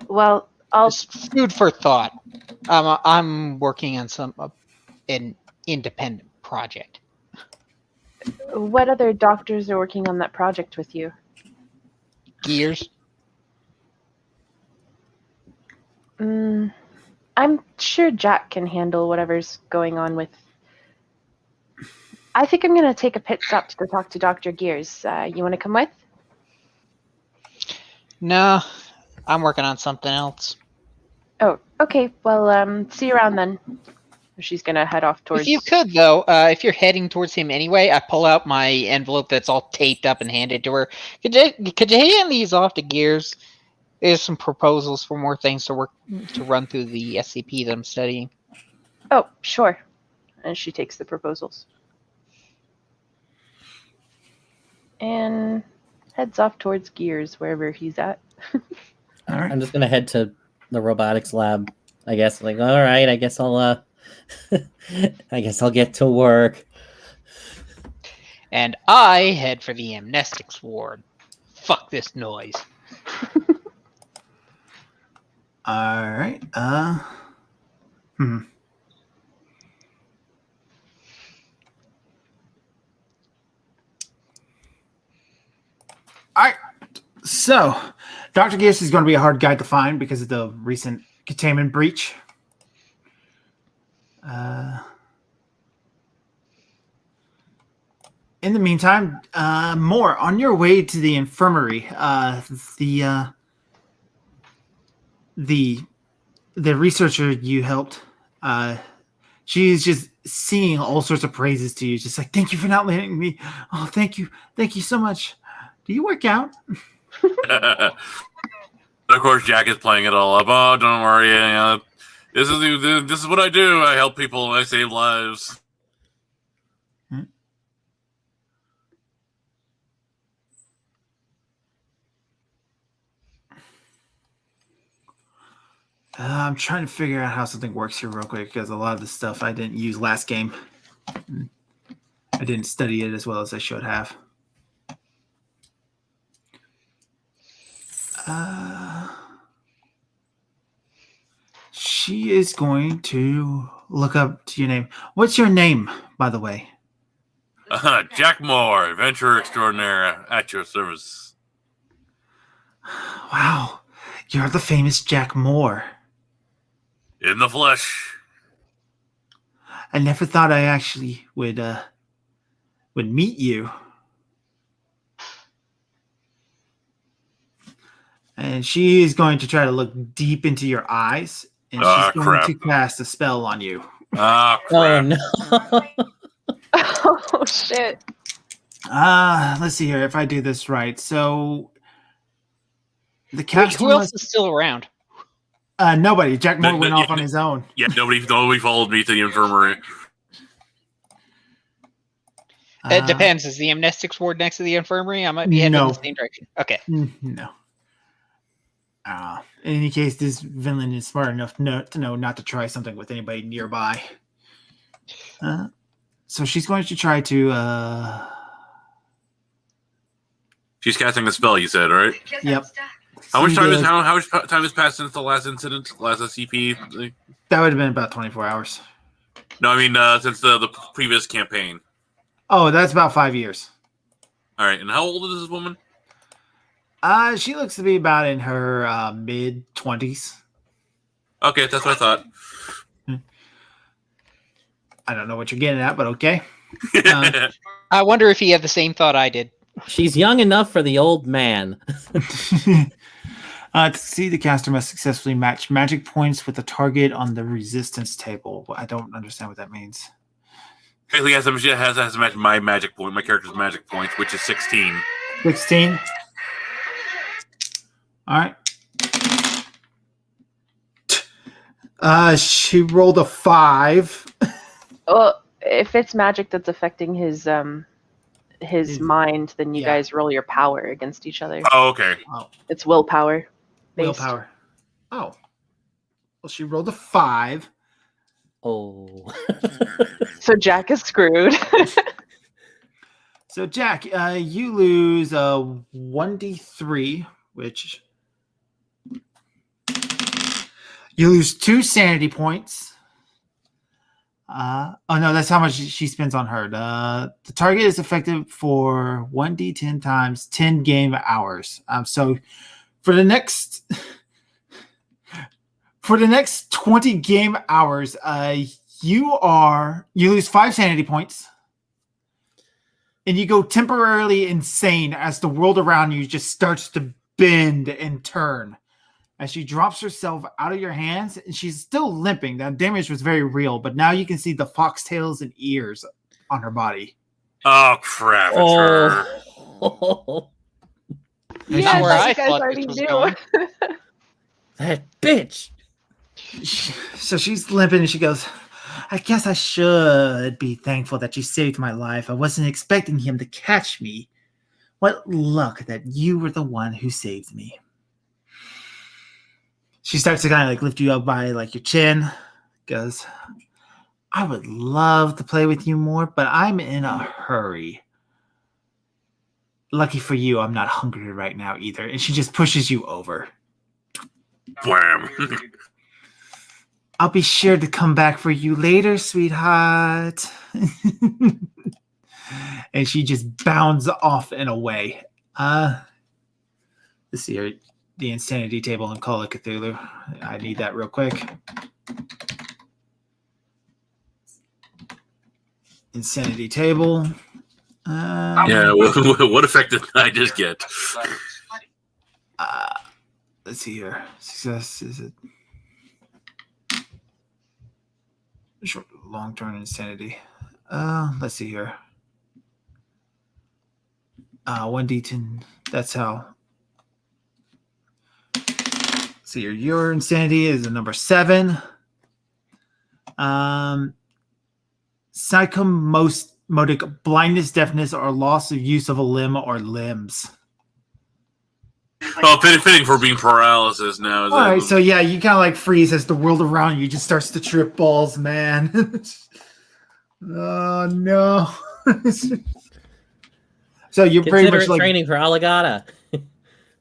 Well, I'll... Just food for thought. I'm working on an independent project. What other doctors are working on that project with you? Gears. I'm sure Jack can handle whatever's going on with... I think I'm going to take a pit stop to go talk to Dr. Gears. You want to come with? No, I'm working on something else. Oh, okay. Well, see you around then. She's going to head off towards... If you could, though, if you're heading towards him anyway, I pull out my envelope that's all taped up and hand it to her. Could you hand these off to Gears? There's some proposals for more things to run through the SCP that I'm studying. Oh, sure. And she takes the proposals. And heads off towards Gears, wherever he's at. All right. I'm just gonna head to the robotics lab. I guess. Like, all right. I guess I'll. I guess I'll get to work. And I head for the amnestics ward. Fuck this noise. All right. So, Dr. Gears is going to be a hard guy to find because of the recent containment breach. In the meantime, more on your way to the infirmary. The researcher you helped, she's just singing all sorts of praises to you. Just like, thank you for not letting me. Oh, thank you so much. Do you work out? Of course, Jack is playing it all up. Oh, don't worry. This is what I do. I help people. I save lives. I'm trying to figure out how something works here real quick because a lot of the stuff I didn't use last game. I didn't study it as well as I should have. She is going to look up to your name. What's your name, by the way? Jack Moore, adventurer extraordinaire, at your service. Wow, you're the famous Jack Moore. In the flesh. I never thought I actually would meet you. And she is going to try to look deep into your eyes, and she's going to cast a spell on you. Crap. Oh no. Oh shit. Let's see here if I do this right. So the casting Who else is still around? nobody. Jack Moore went off on his own. Yeah, nobody followed me to the infirmary. It depends. Is the amnestics ward next to the infirmary? I might be heading in the same direction. Okay. No. In any case, this villain is smart enough to know not to try something with anybody nearby. So she's going to try to... She's casting a spell, you said, right? Yep. How much time has passed since the last incident, last SCP? That would have been about 24 hours. No, I mean since the previous campaign. Oh, that's about 5 years. All right, and how old is this woman? She looks to be about in her mid-20s. Okay, that's what I thought. I don't know what you're getting at, but okay. I wonder if he had the same thought I did. She's young enough for the old man. To see, the caster must successfully match magic points with the target on the resistance table. I don't understand what that means. Basically, has to match my magic point, my character's magic points, which is 16. 16? All right. She rolled a 5. Well, if it's magic that's affecting his mind, then you guys roll your power against each other. Oh, okay. Oh. It's willpower. Based. Willpower. Oh. Well, she rolled a 5. Oh. So Jack is screwed. So Jack, you lose 1d3, which you lose 2 sanity points. Oh no, that's how much she spends on her. The target is effective for 1d10 times 10 game hours. So for the next 20 game hours, you lose 5 sanity points, and you go temporarily insane as the world around you just starts to bend and turn. As she drops herself out of your hands, and she's still limping. That damage was very real, but now you can see the foxtails and ears on her body. Oh, crap. It's her. Not where I thought this was going. That bitch. So she's limping, and she goes, I guess I should be thankful that you saved my life. I wasn't expecting him to catch me. What luck that you were the one who saved me. She starts to kind of like lift you up by like your chin. Goes, I would love to play with you more, but I'm in a hurry. Lucky for you, I'm not hungry right now either. And she just pushes you over. Wham. I'll be sure to come back for you later, sweetheart. And she just bounds off and away. Let's see here. The insanity table in Call of Cthulhu. I need that real quick. Insanity table. Yeah, what effect did I just get? Let's see here. Success is it short, long-term insanity? Let's see here. 1d10. That's how. Let's see here. Your insanity is a number 7. Psychomotic blindness, deafness, or loss of use of a limb or limbs. Oh, fitting for being paralysis now. All right, so yeah, you kind of like freeze as the world around you just starts to trip balls, man. Oh no! So you're pretty Consider much it like training for Alligata.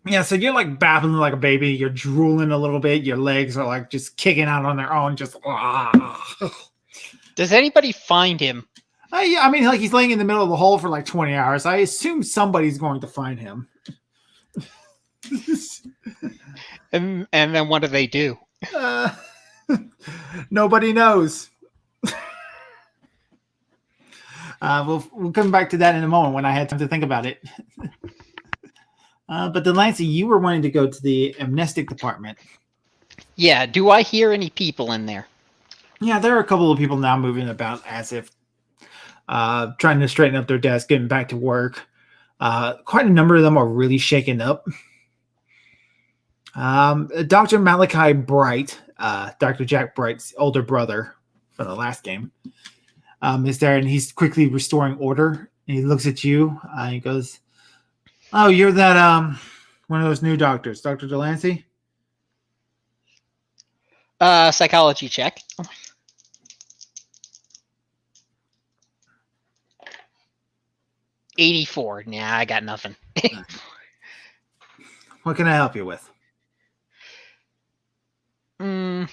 yeah. So you're like babbling like a baby. You're drooling a little bit. Your legs are like just kicking out on their own. Just Does anybody find him? yeah, I mean, like he's laying in the middle of the hole for like 20 hours. I assume somebody's going to find him. And then what do they do? Nobody knows. We'll come back to that in a moment when I had time to think about it. But Delancey, you were wanting to go to the amnestic department. Yeah, do I hear any people in there? Yeah, there are a couple of people now moving about as if trying to straighten up their desk, getting back to work. Quite a number of them are really shaken up. Dr. Malachi Bright, Dr. Jack Bright's older brother from the last game, is there, and he's quickly restoring order. And he looks at you. He goes, "Oh, you're that one of those new doctors, Dr. Delancey." Psychology check. 84. Nah, I got nothing. What can I help you with? And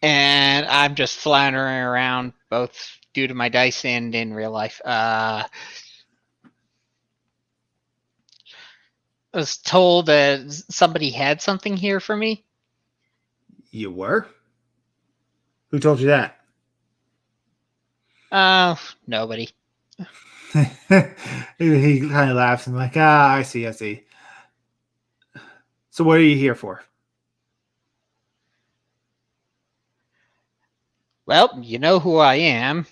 I'm just floundering around, both due to my dice and in real life. I was told that somebody had something here for me. You were? Who told you that? Nobody. He kind of laughs and like, I see. So what are you here for? Well, you know who I am.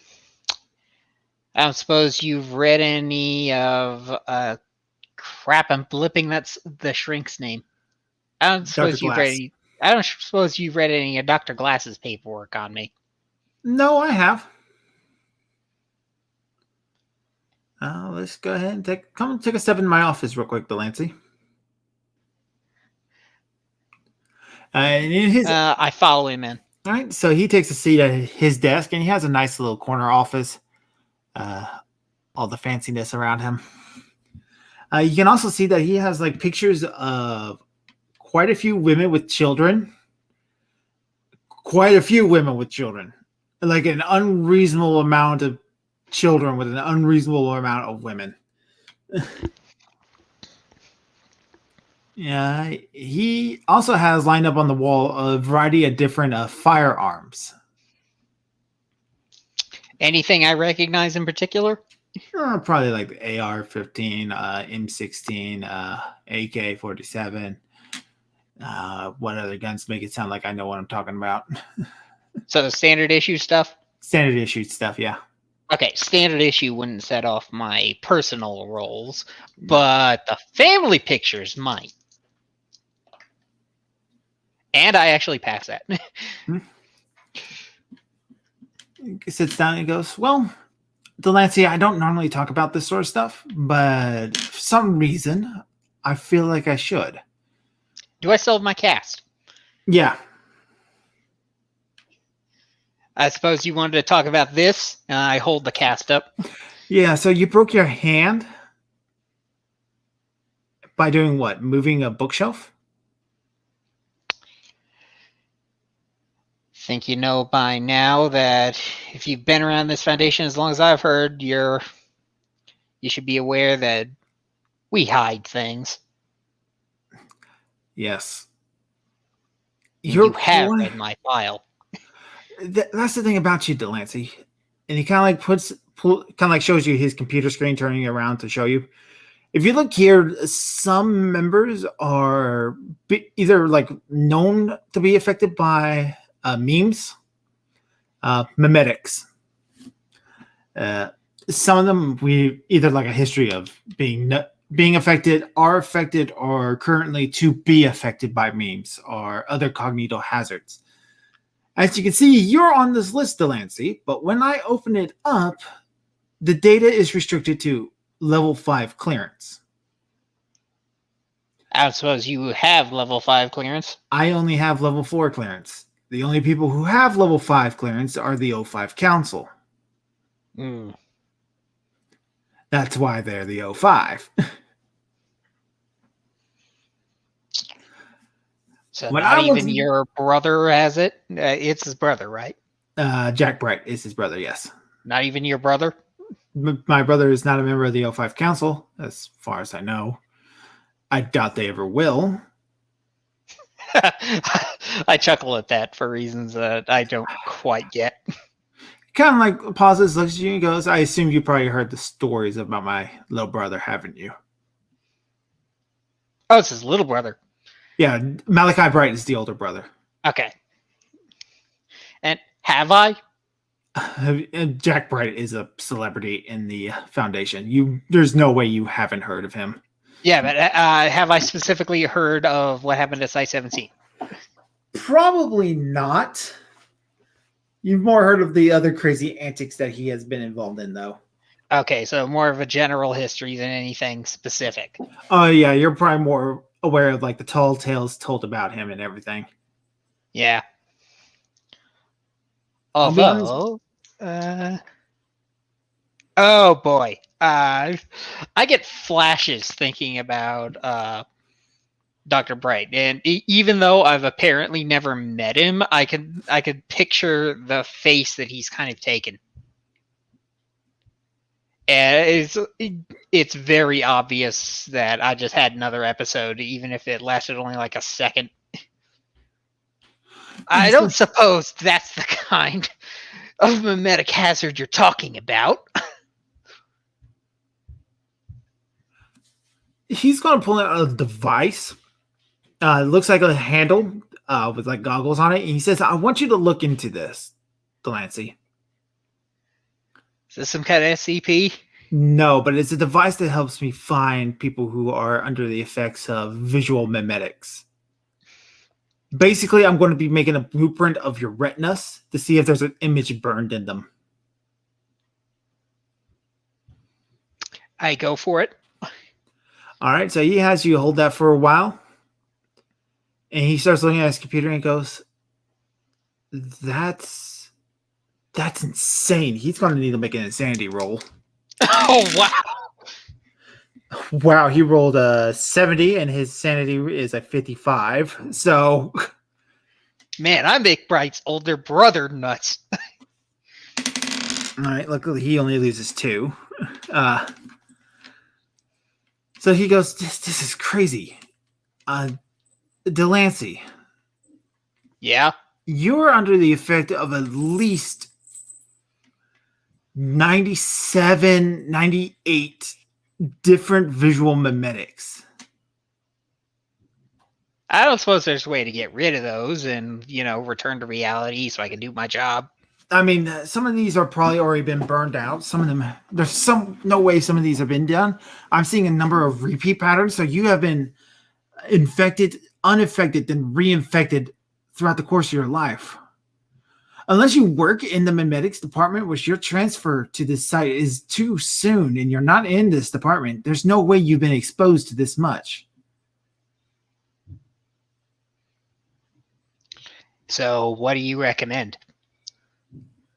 I don't suppose you've read any of crap, I'm blipping that's the shrink's name. I don't suppose you've read any, I don't suppose you've read any of Dr. Glass's paperwork on me. No, I have. Let's go ahead and come take a step in my office real quick, Delancey. And in his, I follow him in. all right, so he takes a seat at his desk, and he has a nice little corner office. All the fanciness around him. You can also see that he has like pictures of quite a few women with children. Quite a few women with children. Like an unreasonable amount of children with an unreasonable amount of women. Yeah, he also has lined up on the wall a variety of different firearms. Anything I recognize in particular? Probably like the AR-15, M16, AK-47. What other guns make it sound like I know what I'm talking about? So the standard issue stuff? Standard issue stuff, yeah. Okay, standard issue wouldn't set off my personal rolls, but the family pictures might. And I actually pass that. He sits down and goes, "Well, Delancey, I don't normally talk about this sort of stuff, but for some reason, I feel like I should." Do I still have my cast? Yeah. I suppose you wanted to talk about this. I hold the cast up. Yeah, so you broke your hand by doing what? Moving a bookshelf? Think you know by now that if you've been around this foundation as long as I've heard, you're You should be aware that we hide things. Yes. And Your you have point- read my file. That's the thing about you, Delancey. And he kind of like shows you his computer screen, turning it around to show you. If you look here, some members are either like known to be affected by memes, memetics. Some of them we either like a history of being affected, are affected, or currently to be affected by memes or other cognitive hazards. As you can see, you're on this list, Delancey, but when I open it up, the data is restricted to level 5 clearance. I suppose you have level 5 clearance. I only have level 4 clearance. The only people who have level 5 clearance are the O5 Council. Hmm. That's why they're the O5. So When not I was- even your brother has it? It's his brother, right? Jack Bright is his brother, yes. Not even your brother? My brother is not a member of the O5 Council, as far as I know. I doubt they ever will. I chuckle at that for reasons that I don't quite get. Kind of like pauses, looks at you, and goes, I assume you probably heard the stories about my little brother, haven't you? Oh, it's his little brother. Yeah, Malachi Bright is the older brother. Okay. And have I? Jack Bright is a celebrity in the Foundation. There's no way you haven't heard of him. Yeah, but have I specifically heard of what happened at Site 17? Probably not. You've more heard of the other crazy antics that he has been involved in, though. Okay, so more of a general history than anything specific. Oh, yeah, you're probably more aware of like the tall tales told about him and everything. Yeah. I'll be honest- Although, oh boy, I get flashes thinking about Dr. Bright, and even though I've apparently never met him, I could picture the face that he's kind of taken. And it's very obvious that I just had another episode, even if it lasted only like a second. I don't suppose that's the kind of mimetic hazard you're talking about. He's going to pull out a device. It looks like a handle with like goggles on it. And he says, I want you to look into this, Delancey. Is this some kind of SCP? No, but it's a device that helps me find people who are under the effects of visual mimetics. Basically, I'm going to be making a blueprint of your retinas to see if there's an image burned in them. I go for it. All right, so he has you hold that for a while. And he starts looking at his computer and goes, That's insane. He's going to need to make an insanity roll. Oh, wow. Wow, he rolled a 70 and his sanity is a 55. So, Man, I make Bright's older brother nuts. all right, luckily he only loses 2. So he goes, this is crazy. Delancey, Yeah. you're under the effect of at least 97, 98 different visual mimetics. I don't suppose there's a way to get rid of those and, return to reality so I can do my job. I mean, some of these are probably already been burned out. Some of them, there's no way some of these have been done. I'm seeing a number of repeat patterns. So you have been infected, unaffected, then reinfected throughout the course of your life. Unless you work in the mimetics department, which your transfer to this site is too soon and you're not in this department, there's no way you've been exposed to this much. So what do you recommend?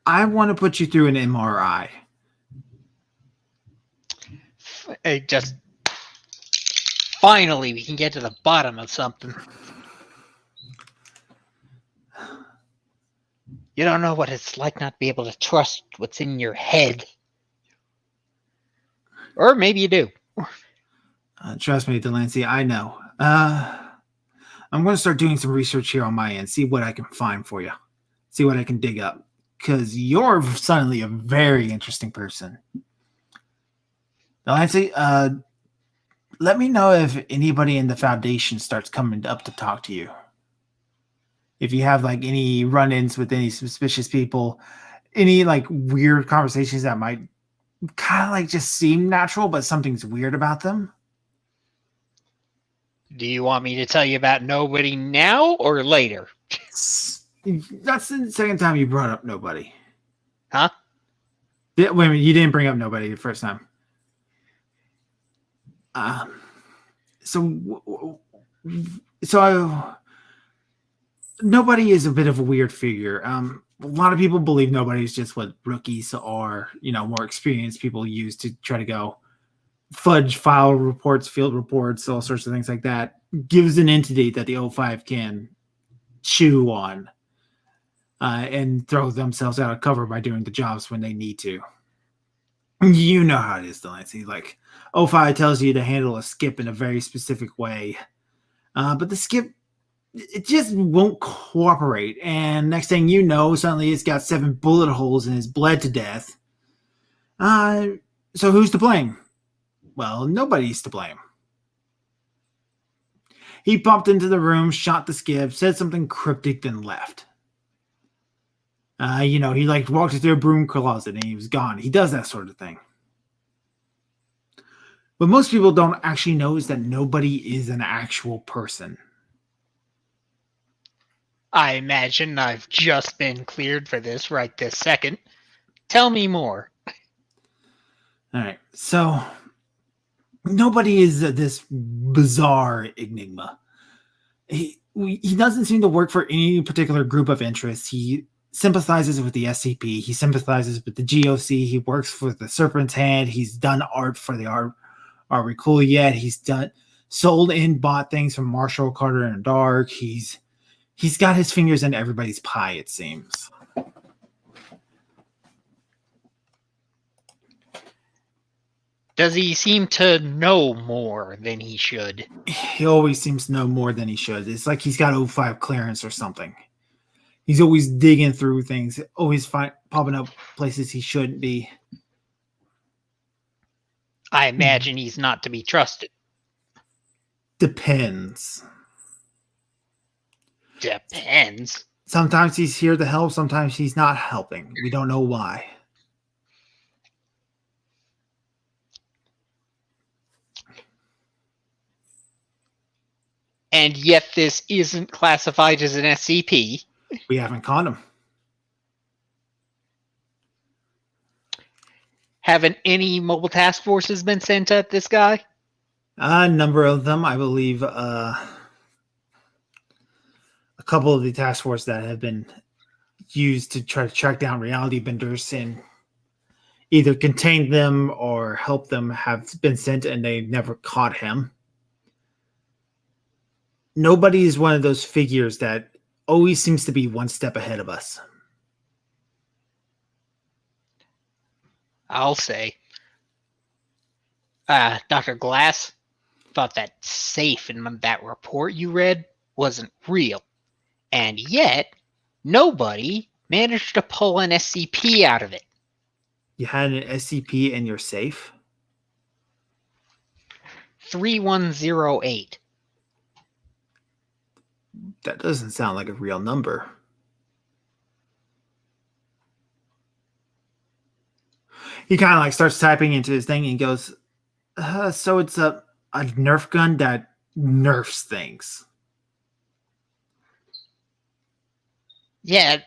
I want to put you through an MRI. Just finally we can get to the bottom of something. You don't know what it's like not to be able to trust what's in your head. Or maybe you do. Trust me, Delancey, I know. I'm going to start doing some research here on my end, see what I can find for you, see what I can dig up, because you're suddenly a very interesting person. Delancey, let me know if anybody in the Foundation starts coming up to talk to you. If you have like any run-ins with any suspicious people, any like weird conversations that might kind of like just seem natural, but something's weird about them. Do you want me to tell you about nobody now or later? That's the second time you brought up nobody. Huh? Wait a minute, you didn't bring up nobody the first time. Nobody is a bit of a weird figure. A lot of people believe nobody is just what rookies or, more experienced people use to try to go fudge file reports, field reports, all sorts of things like that. Gives an entity that the O5 can chew on and throw themselves out of cover by doing the jobs when they need to. You know how it is, Delancey. Like, O5 tells you to handle a skip in a very specific way. But the skip, it just won't cooperate. And next thing you know, suddenly it's got 7 bullet holes and it's bled to death. So who's to blame? Well, nobody's to blame. He popped into the room, shot the skip, said something cryptic, then left. He like walked through a broom closet and he was gone. He does that sort of thing. What most people don't actually know is that nobody is an actual person. I imagine I've just been cleared for this right this second. Tell me more. All right, so nobody is this bizarre enigma. He doesn't seem to work for any particular group of interests. He sympathizes with the SCP. He sympathizes with the GOC. He works for the Serpent's Hand. He's done art for the Art Recool yet. He's sold and bought things from Marshall, Carter, and Dark. He's got his fingers in everybody's pie, it seems. Does he seem to know more than he should? He always seems to know more than he should. It's like he's got O5 clearance or something. He's always digging through things, always popping up places he shouldn't be. I imagine he's not to be trusted. Depends. Depends. Sometimes he's here to help, sometimes he's not helping. We don't know why. And yet this isn't classified as an SCP. We haven't caught him. Haven't any mobile task forces been sent at this guy? A number of them, I believe. A couple of the task force that have been used to try to track down reality benders and either contain them or help them have been sent, and they never caught him. Nobody is one of those figures that always seems to be one step ahead of us. I'll say. Dr. Glass thought that safe in that report you read wasn't real. And yet, nobody managed to pull an SCP out of it. You had an SCP in your safe? 3108. That doesn't sound like a real number. He kind of like starts typing into his thing and goes, so it's a Nerf gun that nerfs things. Yeah,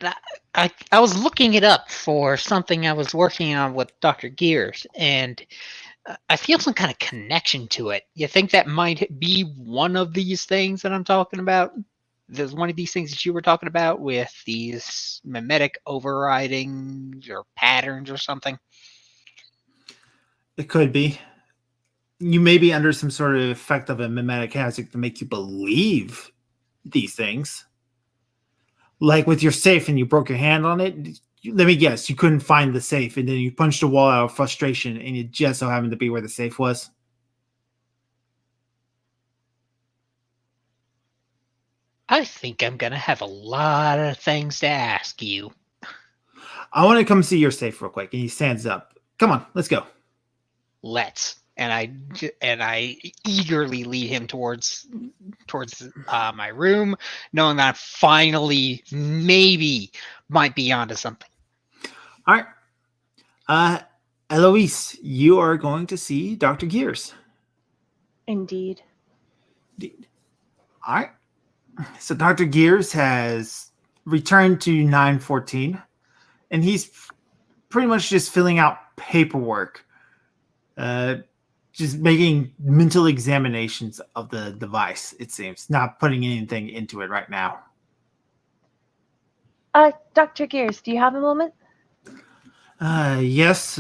I was looking it up for something I was working on with Dr. Gears, and I feel some kind of connection to it. You think that might be one of these things that I'm talking about? There's one of these things that you were talking about with these mimetic overriding or patterns or something? It could be. You may be under some sort of effect of a mimetic hazard to make you believe these things. Like with your safe and you broke your hand on it, let me guess, you couldn't find the safe, and then you punched a wall out of frustration, and it just so happened to be where the safe was? I think I'm gonna have a lot of things to ask you. I want to come see your safe real quick. And he stands up. Come on, let's go. Let's. And I eagerly lead him towards my room, knowing that I finally maybe might be onto something. All right. Eloise, you are going to see Dr. Gears. Indeed. All right. So Dr. Gears has returned to 914, and he's pretty much just filling out paperwork, just making mental examinations of the device, it seems, not putting anything into it right now. Dr. Gears, do you have a moment? Yes.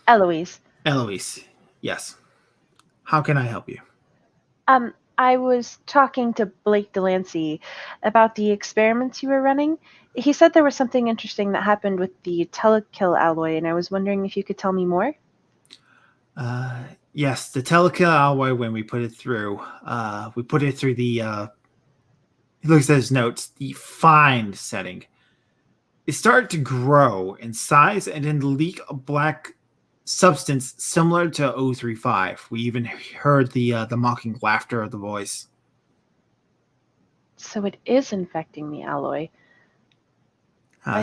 Eloise. Eloise, yes. How can I help you? I was talking to Blake Delancey about the experiments you were running. He said there was something interesting that happened with the telekill alloy, and I was wondering if you could tell me more. Yes, the telekill alloy, when we put it through the, he looks at his notes, the find setting. It started to grow in size and then leak a black substance similar to 035. We even heard the mocking laughter of the voice. So it is infecting the alloy.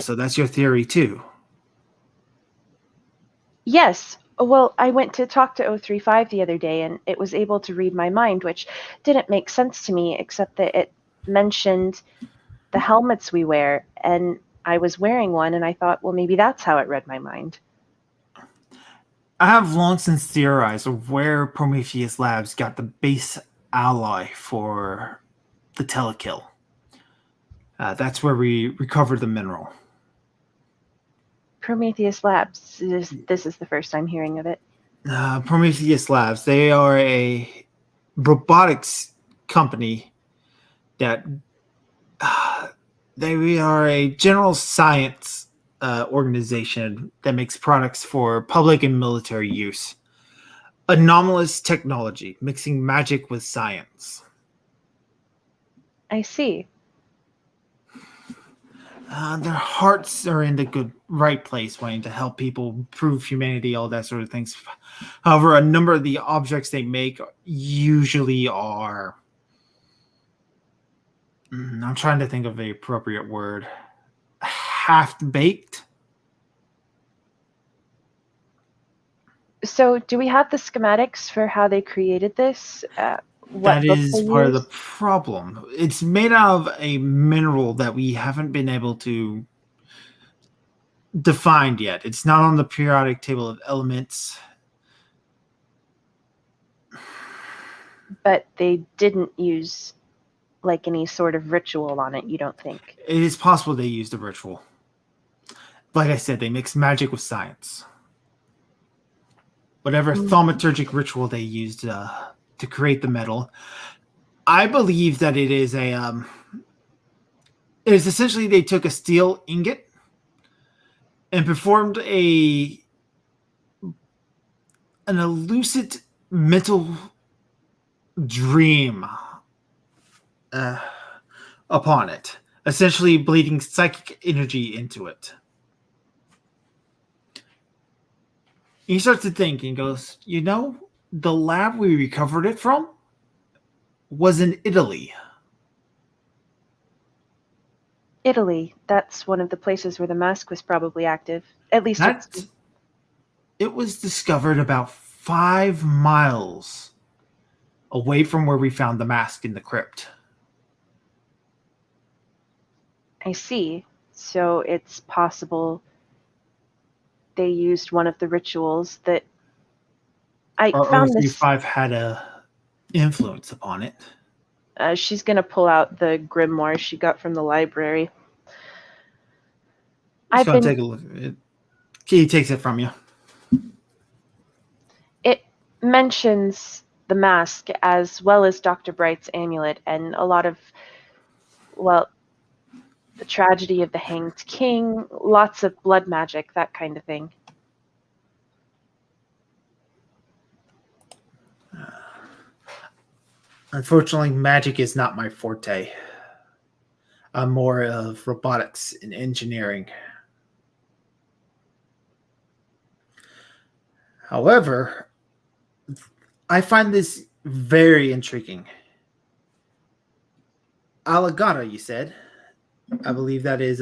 So that's your theory too. Yes. Well, I went to talk to 035 the other day, and it was able to read my mind, which didn't make sense to me, except that it mentioned the helmets we wear, and I was wearing one, and I thought, well, maybe that's how it read my mind. I have long since theorized of where Prometheus Labs got the base alloy for the telekill. That's where we recovered the mineral. Prometheus Labs. This is the first I'm hearing of it. Prometheus Labs, they are a robotics company that they are a general science organization that makes products for public and military use. Anomalous technology, mixing magic with science. I see. Their hearts are in the right place, wanting to help people, improve humanity, all that sort of things. However, a number of the objects they make usually are... I'm trying to think of the appropriate word. Half-baked? So, do we have the schematics for how they created this? That is part of the problem. It's made out of a mineral that we haven't been able to define yet. It's not on the periodic table of elements. But they didn't use like any sort of ritual on it, you don't think? It is possible they used a ritual. Like I said, they mix magic with science. Whatever thaumaturgic ritual they used to create the metal, I believe that it is it is essentially they took a steel ingot and performed an elusive mental dream upon it, essentially bleeding psychic energy into it. He starts to think and goes, the lab we recovered it from was in Italy. Italy. That's one of the places where the mask was probably active. At least it was discovered about 5 miles away from where we found the mask in the crypt. I see. So it's possible they used one of the rituals that I found this. 035 had a influence upon it. She's going to pull out the grimoire she got from the library. Just going to take a look at it. He takes it from you. It mentions the mask as well as Dr. Bright's amulet and a lot of, the tragedy of the Hanged King, lots of blood magic, that kind of thing. Unfortunately, magic is not my forte. I'm more of robotics and engineering. However, I find this very intriguing. Allegata, you said. I believe that is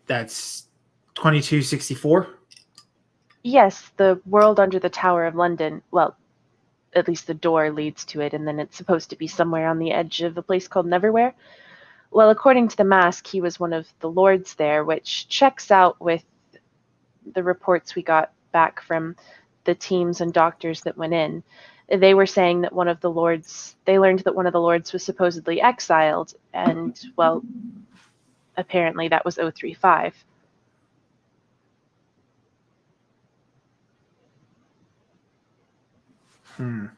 that's 2264. Yes, the world under the Tower of London. Well, at least the door leads to it, and then it's supposed to be somewhere on the edge of a place called Neverwhere. Well, according to the mask, he was one of the lords there, which checks out with the reports we got back from the teams and doctors that went in. They were saying that they learned that one of the lords was supposedly exiled, and, well, apparently that was 035. And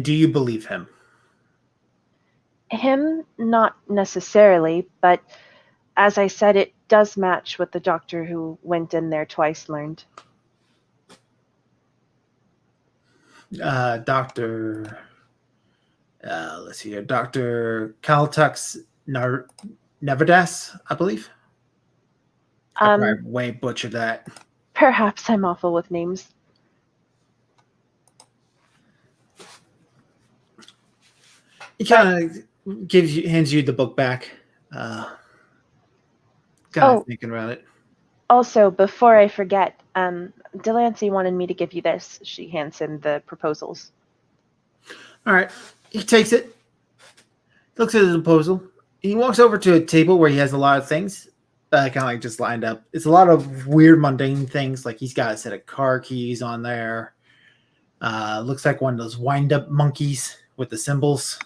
do you believe him? Him, not necessarily, but as I said, it does match what the doctor who went in there twice learned. Dr. Let's see here. Dr. Kaltux Neverdas, I believe. I probably way butchered that. Perhaps I'm awful with names. He kind of hands you the book back. Kind of thinking about it. Also, before I forget, Delancey wanted me to give you this. She hands him the proposals. All right. He takes it, looks at the proposal. He walks over to a table where he has a lot of things kind of like just lined up. It's a lot of weird, mundane things. Like he's got a set of car keys on there. Looks like one of those wind-up monkeys with the symbols.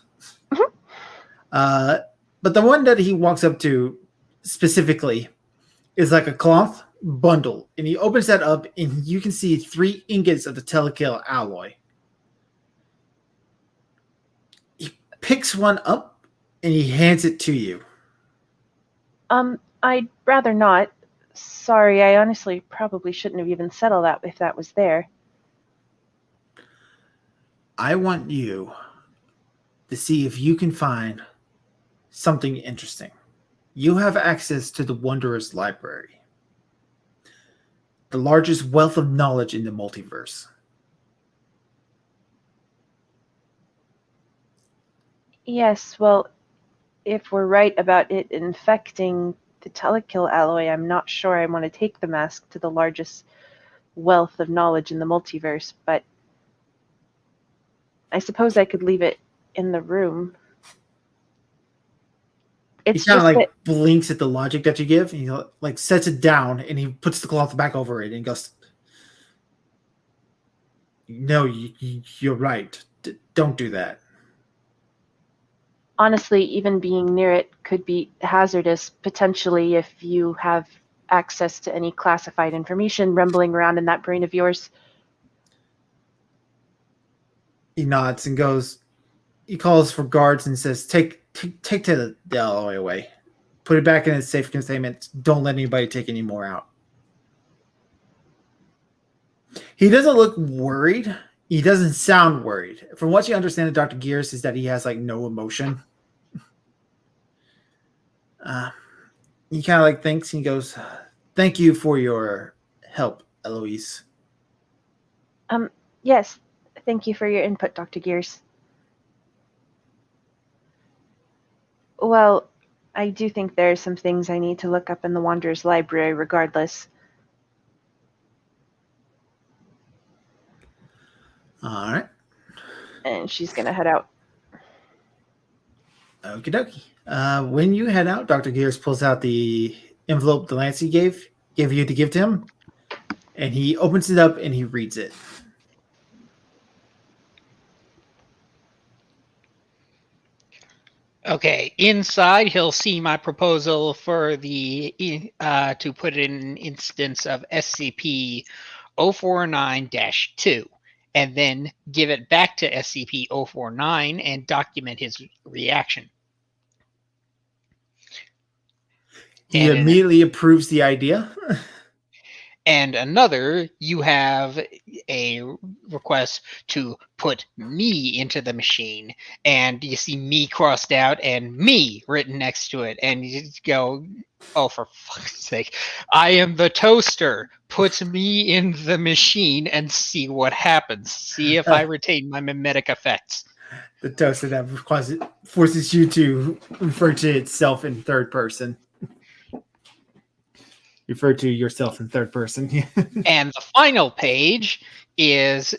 Mm-hmm. But the one that he walks up to specifically is like a cloth bundle. And he opens that up, and you can see 3 ingots of the telekill alloy. He picks one up, and he hands it to you. I'd rather not. Sorry, I honestly probably shouldn't have even said all that if that was there. I want you to see if you can find something interesting. You have access to the Wanderer's Library, the largest wealth of knowledge in the multiverse. Yes, well, if we're right about it infecting the telekill alloy, I'm not sure I want to take the mask to the largest wealth of knowledge in the multiverse, but I suppose I could leave it in the room. It's he kind of just like that, blinks at the logic that you give, and he like sets it down, and he puts the cloth back over it, and goes, "No, you're right. Don't do that." honestly, even being near it could be hazardous, potentially, if you have access to any classified information rumbling around in that brain of yours. He nods and goes. He calls for guards and says, "Take the alloy away. Put it back in its safe containment. Don't let anybody take any more out." He doesn't look worried. He doesn't sound worried. From what you understand of Dr. Gears is that he has like no emotion. He kind of like thinks, and he goes, "Thank you for your help, Eloise." Yes, thank you for your input, Dr. Gears. Well, I do think there are some things I need to look up in the Wanderer's Library regardless. All right. And she's going to head out. Okie dokie. When you head out, Dr. Gears pulls out the envelope Delancey gave you to give to him, and he opens it up and he reads it. Okay, inside he'll see my proposal for the to put in an instance of SCP 049-2, and then give it back to SCP-049 and document his reaction. He And immediately approves the idea. And another, you have a request to put me into the machine, and you see me crossed out and me written next to it, and you just go, oh, for fuck's sake, I am the toaster. Put me in the machine and see what happens. See if I retain my mimetic effects. The toaster that forces you to refer to itself in third person. Refer to yourself in third person. And the final page is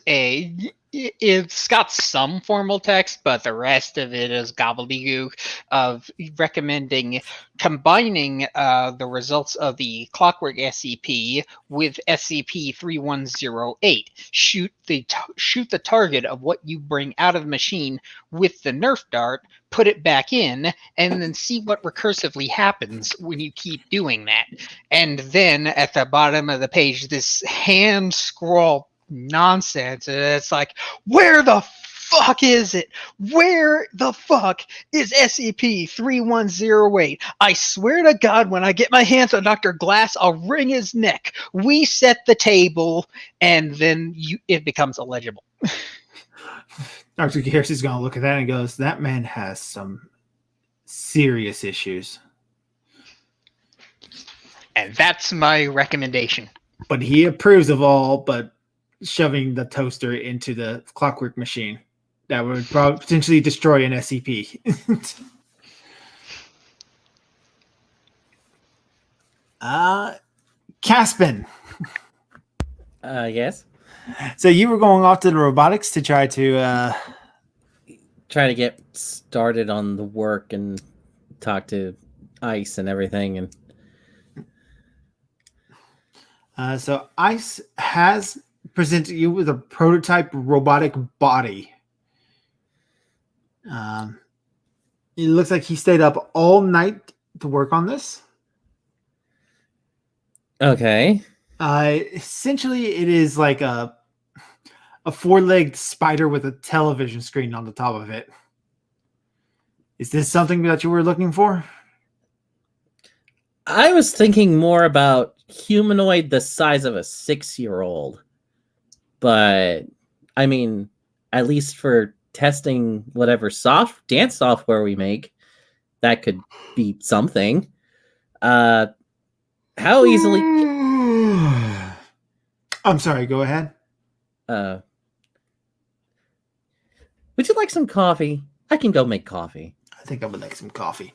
it's got some formal text, but the rest of it is gobbledygook of recommending combining the results of the Clockwork SCP with SCP-3108. Shoot the target of what you bring out of the machine with the Nerf dart, put it back in, and then see what recursively happens when you keep doing that. And then at the bottom of the page, this hand scroll nonsense. It's like, where the fuck is it? Where the fuck is SCP-3108? I swear to God, when I get my hands on Dr. Glass, I'll wring his neck. We set the table, and then it becomes illegible. Dr. Garris is going to look at that and goes, that man has some serious issues. And that's my recommendation. But he approves of all but shoving the toaster into the Clockwork machine. That would probably potentially destroy an SCP. Caspin. Yes. So you were going off to the robotics to try to get started on the work and talk to ICE and everything. And so ICE has presented you with a prototype robotic body. It looks like he stayed up all night to work on this. Okay. Essentially, it is like a four-legged spider with a television screen on the top of it. Is this something that you were looking for? I was thinking more about humanoid the size of a 6-year-old. But, I mean, at least for testing whatever dance software we make, that could be something. How easily... I'm sorry, go ahead. Would you like some coffee? I can go make coffee. I think I would like some coffee.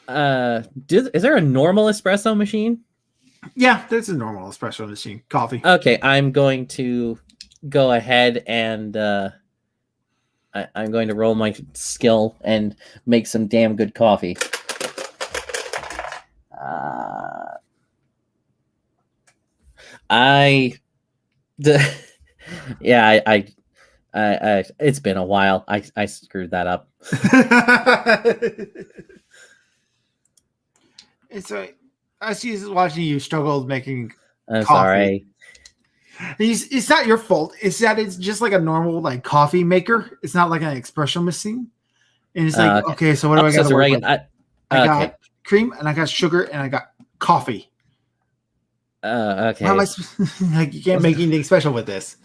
Is there a normal espresso machine? Yeah, there's a normal espresso machine. Coffee. Okay, I'm going to go ahead and I'm going to roll my skill and make some damn good coffee. It's been a while. I screwed that up. It's I see watching you struggle making I'm coffee. sorry. It's not your fault. It's that it's just like a normal like coffee maker. It's not like an espresso machine. And it's like, okay, so what do I got to work with? I got cream and I got sugar and I got coffee. Okay. How am I like, you can't make anything special with this.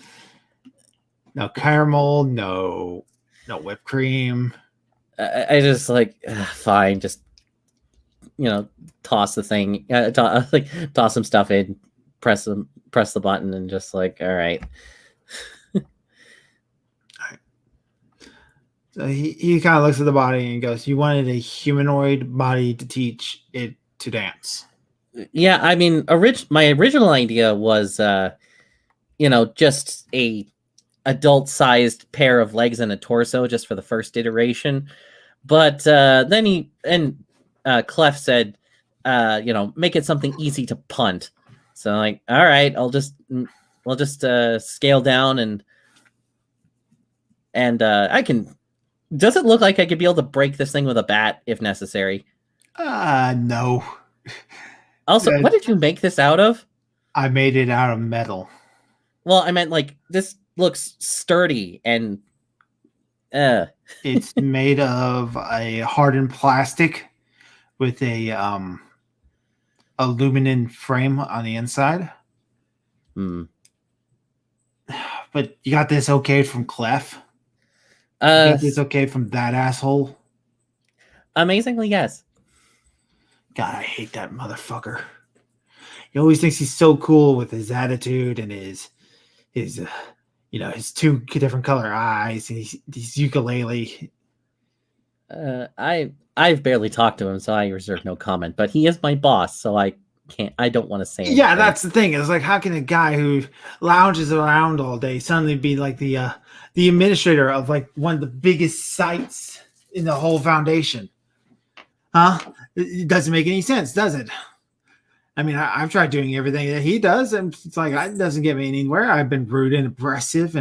No caramel, no whipped cream. I just like fine, just toss the thing, toss some stuff in, press the button, and just like, all right. So he kind of looks at the body and goes, "You wanted a humanoid body to teach it to dance." Yeah, I mean, my original idea was, just a adult-sized pair of legs and a torso, just for the first iteration. But then Clef said, make it something easy to punt. So like, all right, we'll just scale down and I can. Does it look like I could be able to break this thing with a bat if necessary? No. Also, what did you make this out of? I made it out of metal. Well, I meant like this looks sturdy and It's made of a hardened plastic with a aluminum frame on the inside. hmm. But you got this okay from Clef. You got this okay from that asshole. Amazingly, yes. God, I hate that motherfucker. He always thinks he's so cool with his attitude and his his two different color eyes and his ukulele. I've barely talked to him, so I reserve no comment. But he is my boss, so I don't want to say anything. Yeah, that's the thing. It's like, how can a guy who lounges around all day suddenly be like the administrator of like one of the biggest sites in the whole foundation? Huh? It doesn't make any sense, does it? I mean, I've tried doing everything that he does, and it's like it doesn't get me anywhere. I've been rude and aggressive.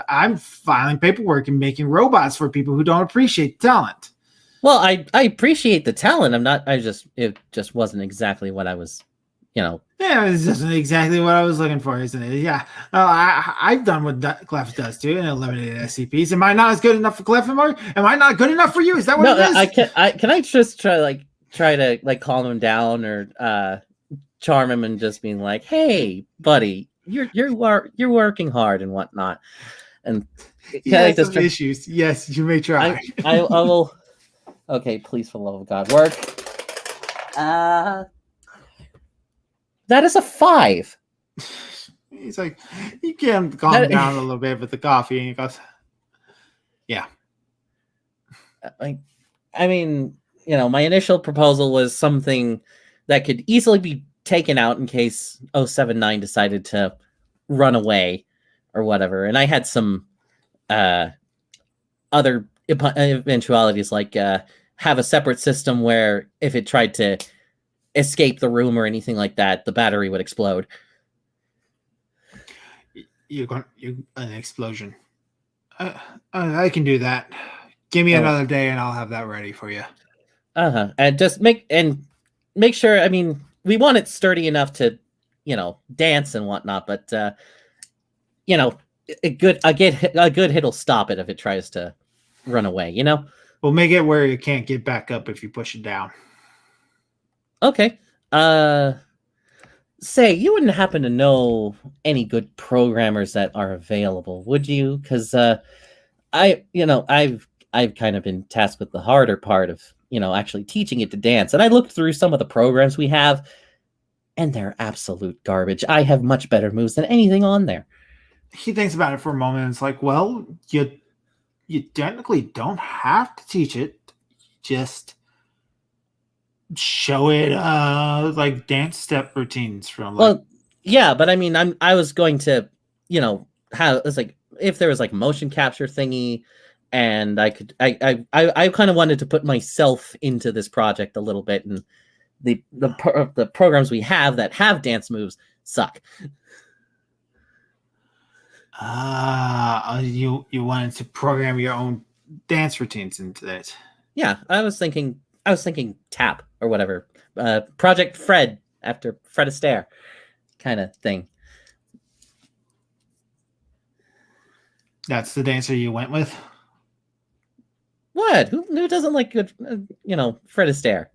I'm filing paperwork and making robots for people who don't appreciate talent. Well, I appreciate the talent. It just wasn't exactly what I was, Yeah, this isn't exactly what I was looking for, isn't it? Yeah. I've done what Clef does too and eliminated SCPs. Am I not as good enough for Clef anymore? Am I not good enough for you? Is that what it is? Can I just try to like calm him down or charm him and just being like, hey, buddy, you're working hard and whatnot. And some issues. Yes, you may try. I will. Okay, please, for the love of God, work. That is a 5. He's like, you can calm down a little bit with the coffee, and he goes, yeah. I mean, my initial proposal was something that could easily be taken out in case 079 decided to run away or whatever. And I had some other eventualities, like have a separate system where if it tried to escape the room or anything like that, the battery would explode. You're an explosion. I can do that. Give me another day and I'll have that ready for you. And just make sure. I mean, we want it sturdy enough to, dance and whatnot. But a good hit'll stop it if it tries to run away. We'll make it where you can't get back up if you push it down. Okay. Say, you wouldn't happen to know any good programmers that are available, would you? Because I've kind of been tasked with the harder part of actually teaching it to dance, and I looked through some of the programs we have, and they're absolute garbage. I have much better moves than anything on there. He thinks about it for a moment, and it's like, well, you technically don't have to teach it, just show it like dance step routines from well, yeah, but I mean, I was going to have it's like if there was like motion capture thingy, and I kind of wanted to put myself into this project a little bit, and the programs we have that have dance moves suck. You wanted to program your own dance routines into it. Yeah, I was thinking tap or whatever. Project Fred after Fred Astaire kind of thing. That's the dancer you went with? What? Who doesn't like good, Fred Astaire?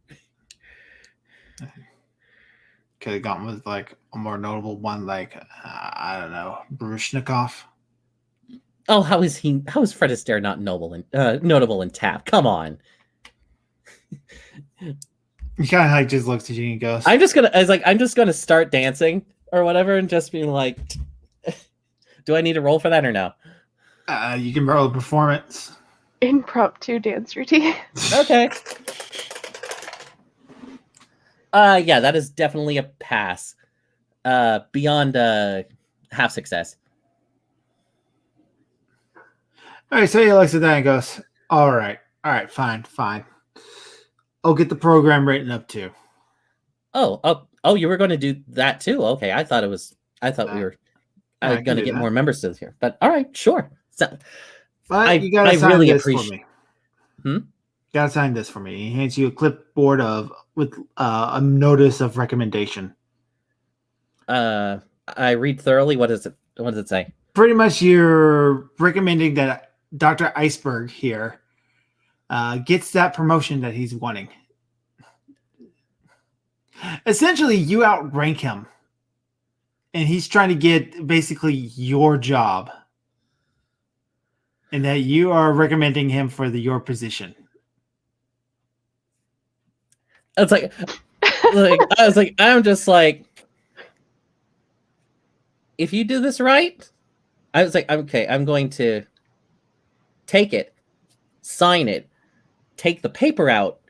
Could have gone with like a more notable one, like I don't know, Baryshnikov. Oh, how is Fred Astaire not notable in tap? Come on. He kind of like just looks at you and goes, I'm just gonna start dancing or whatever, and just being like, do I need to roll for that or no? You can roll a performance. Impromptu dance routine. Okay. Yeah, that is definitely a pass. Beyond half success. All right, so he looks at that and goes, all right, fine. I'll get the program written up too. Oh, you were going to do that too? Okay, I thought we were going to get more members to this here. But all right, sure. So, but you gotta sign this for me. You gotta sign this for me. He hands you a clipboard with a notice of recommendation. I read thoroughly. What is it? What does it say? Pretty much you're recommending that Dr. Iceberg here gets that promotion that he's wanting. Essentially, you outrank him. And he's trying to get basically your job. And that you are recommending him for your position. It's like I'm just like, if you do this right, I was like, okay, I'm going to take it, sign it, take the paper out,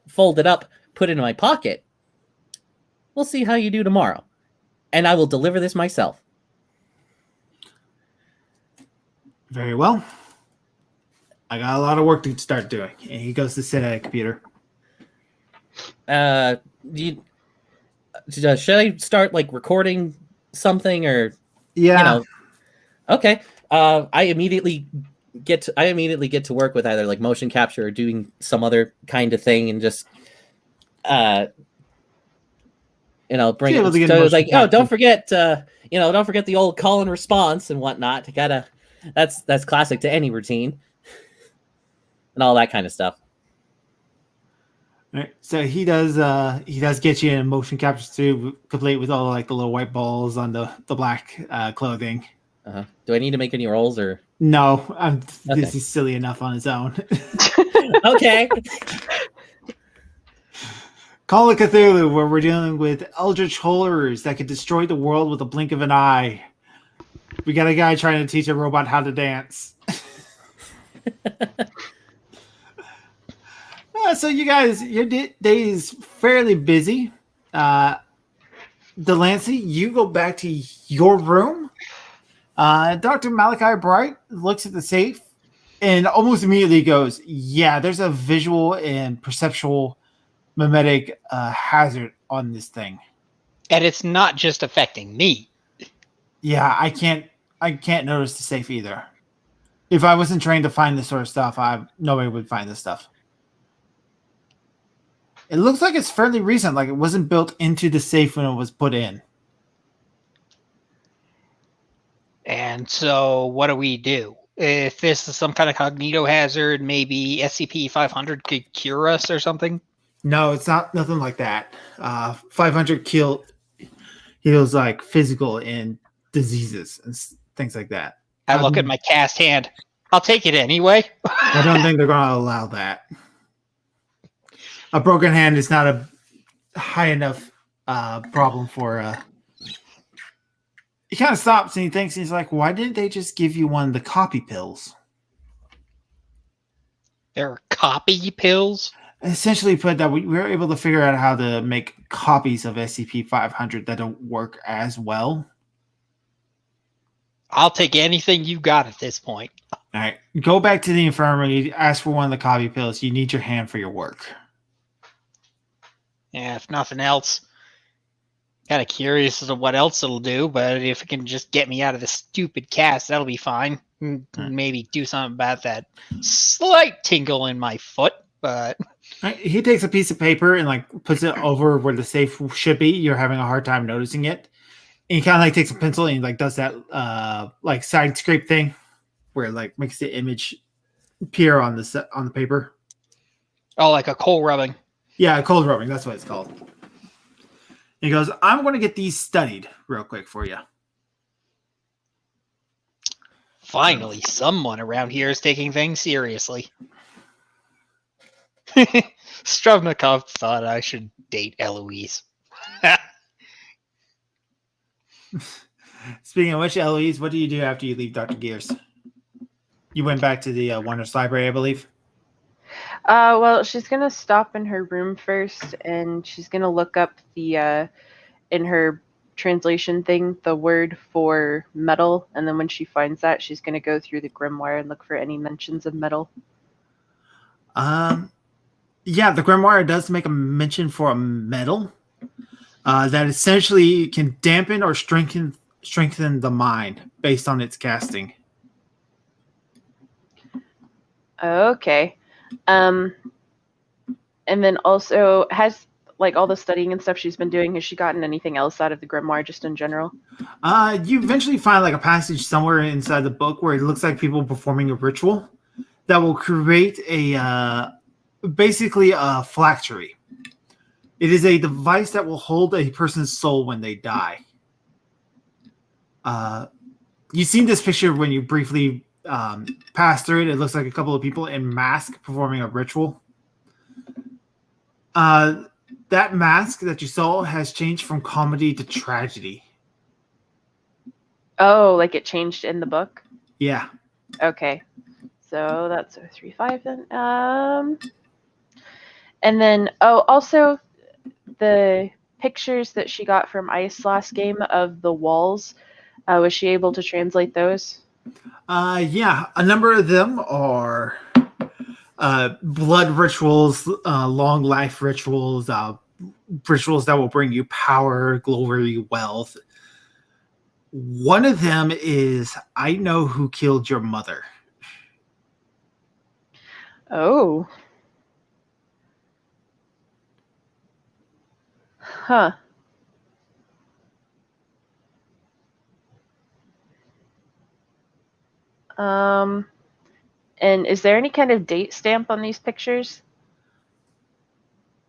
fold it up, put it in my pocket. We'll see how you do tomorrow. And I will deliver this myself. Very well. I got a lot of work to start doing. And he goes to sit at a computer. Should I start like recording something or? Yeah. You know, okay. I immediately get to work with either like motion capture or doing some other kind of thing, and just bring it. So it's like, oh, don't forget the old call and response and whatnot. That's classic to any routine, and all that kind of stuff. All right. So he does get you in motion capture too, complete with all like the little white balls on the black clothing. Uh-huh. Do I need to make any rolls or no? Okay. This is silly enough on its own. Okay. Call of Cthulhu, where we're dealing with eldritch horrors that could destroy the world with a blink of an eye. We got a guy trying to teach a robot how to dance. So you guys, your day is fairly busy. Delancey, you go back to your room. Dr. Malachi Bright looks at the safe and almost immediately goes, yeah, there's a visual and perceptual mimetic hazard on this thing. And it's not just affecting me. Yeah, I can't notice the safe either. If I wasn't trained to find this sort of stuff, nobody would find this stuff. It looks like it's fairly recent, like it wasn't built into the safe when it was put in. And so what do we do? If this is some kind of cognito hazard, maybe SCP-500 could cure us or something? No, it's nothing like that. 500 heals like physical and diseases and things like that. I look at my cast hand. I'll take it anyway. I don't think they're going to allow that. A broken hand is not a high enough problem for. He kind of stops and he thinks, he's like, why didn't they just give you one of the copy pills? There are copy pills? Essentially put that we were able to figure out how to make copies of SCP-500 that don't work as well. I'll take anything you got at this point. All right. Go back to the infirmary, ask for one of the copy pills. You need your hand for your work. Yeah, if nothing else, kind of curious as to what else it'll do, but if it can just get me out of this stupid cast, that'll be fine. Maybe do something about that slight tingle in my foot, but... Right. He takes a piece of paper and like puts it over where the safe should be. You're having a hard time noticing it. And he kind of like takes a pencil and like does that like side scrape thing where it like makes the image appear on the paper. Oh, like a coal rubbing. Yeah, cold rubbing. That's what it's called. And he goes, I'm going to get these studied real quick for you. Finally, someone around here is taking things seriously. Stravnikov thought I should date Eloise. Speaking of which, Eloise, what do you do after you leave Dr. Gears? You went back to the Wonders Library, I believe. Well, she's gonna stop in her room first, and she's gonna look up the in her translation thing the word for metal, and then when she finds that, she's gonna go through the grimoire and look for any mentions of metal. Yeah, the grimoire does make a mention for a metal that essentially can dampen or strengthen the mind based on its casting. Okay. And then also has like all the studying and stuff she's been doing, has she gotten anything else out of the grimoire just in general? You eventually find like a passage somewhere inside the book where it looks like people performing a ritual that will create a basically a phylactery. It is a device that will hold a person's soul when they die. You've seen this picture when you briefly pass through it. It looks like a couple of people in masks performing a ritual. That mask that you saw has changed from comedy to tragedy. Oh, like it changed in the book? Yeah. Okay. So that's 035 then. And then, also the pictures that she got from Ice last game of the walls, was she able to translate those? Yeah. A number of them are blood rituals, long life rituals, rituals that will bring you power, glory, wealth. One of them is, I know who killed your mother. Oh. Huh. And is there any kind of date stamp on these pictures?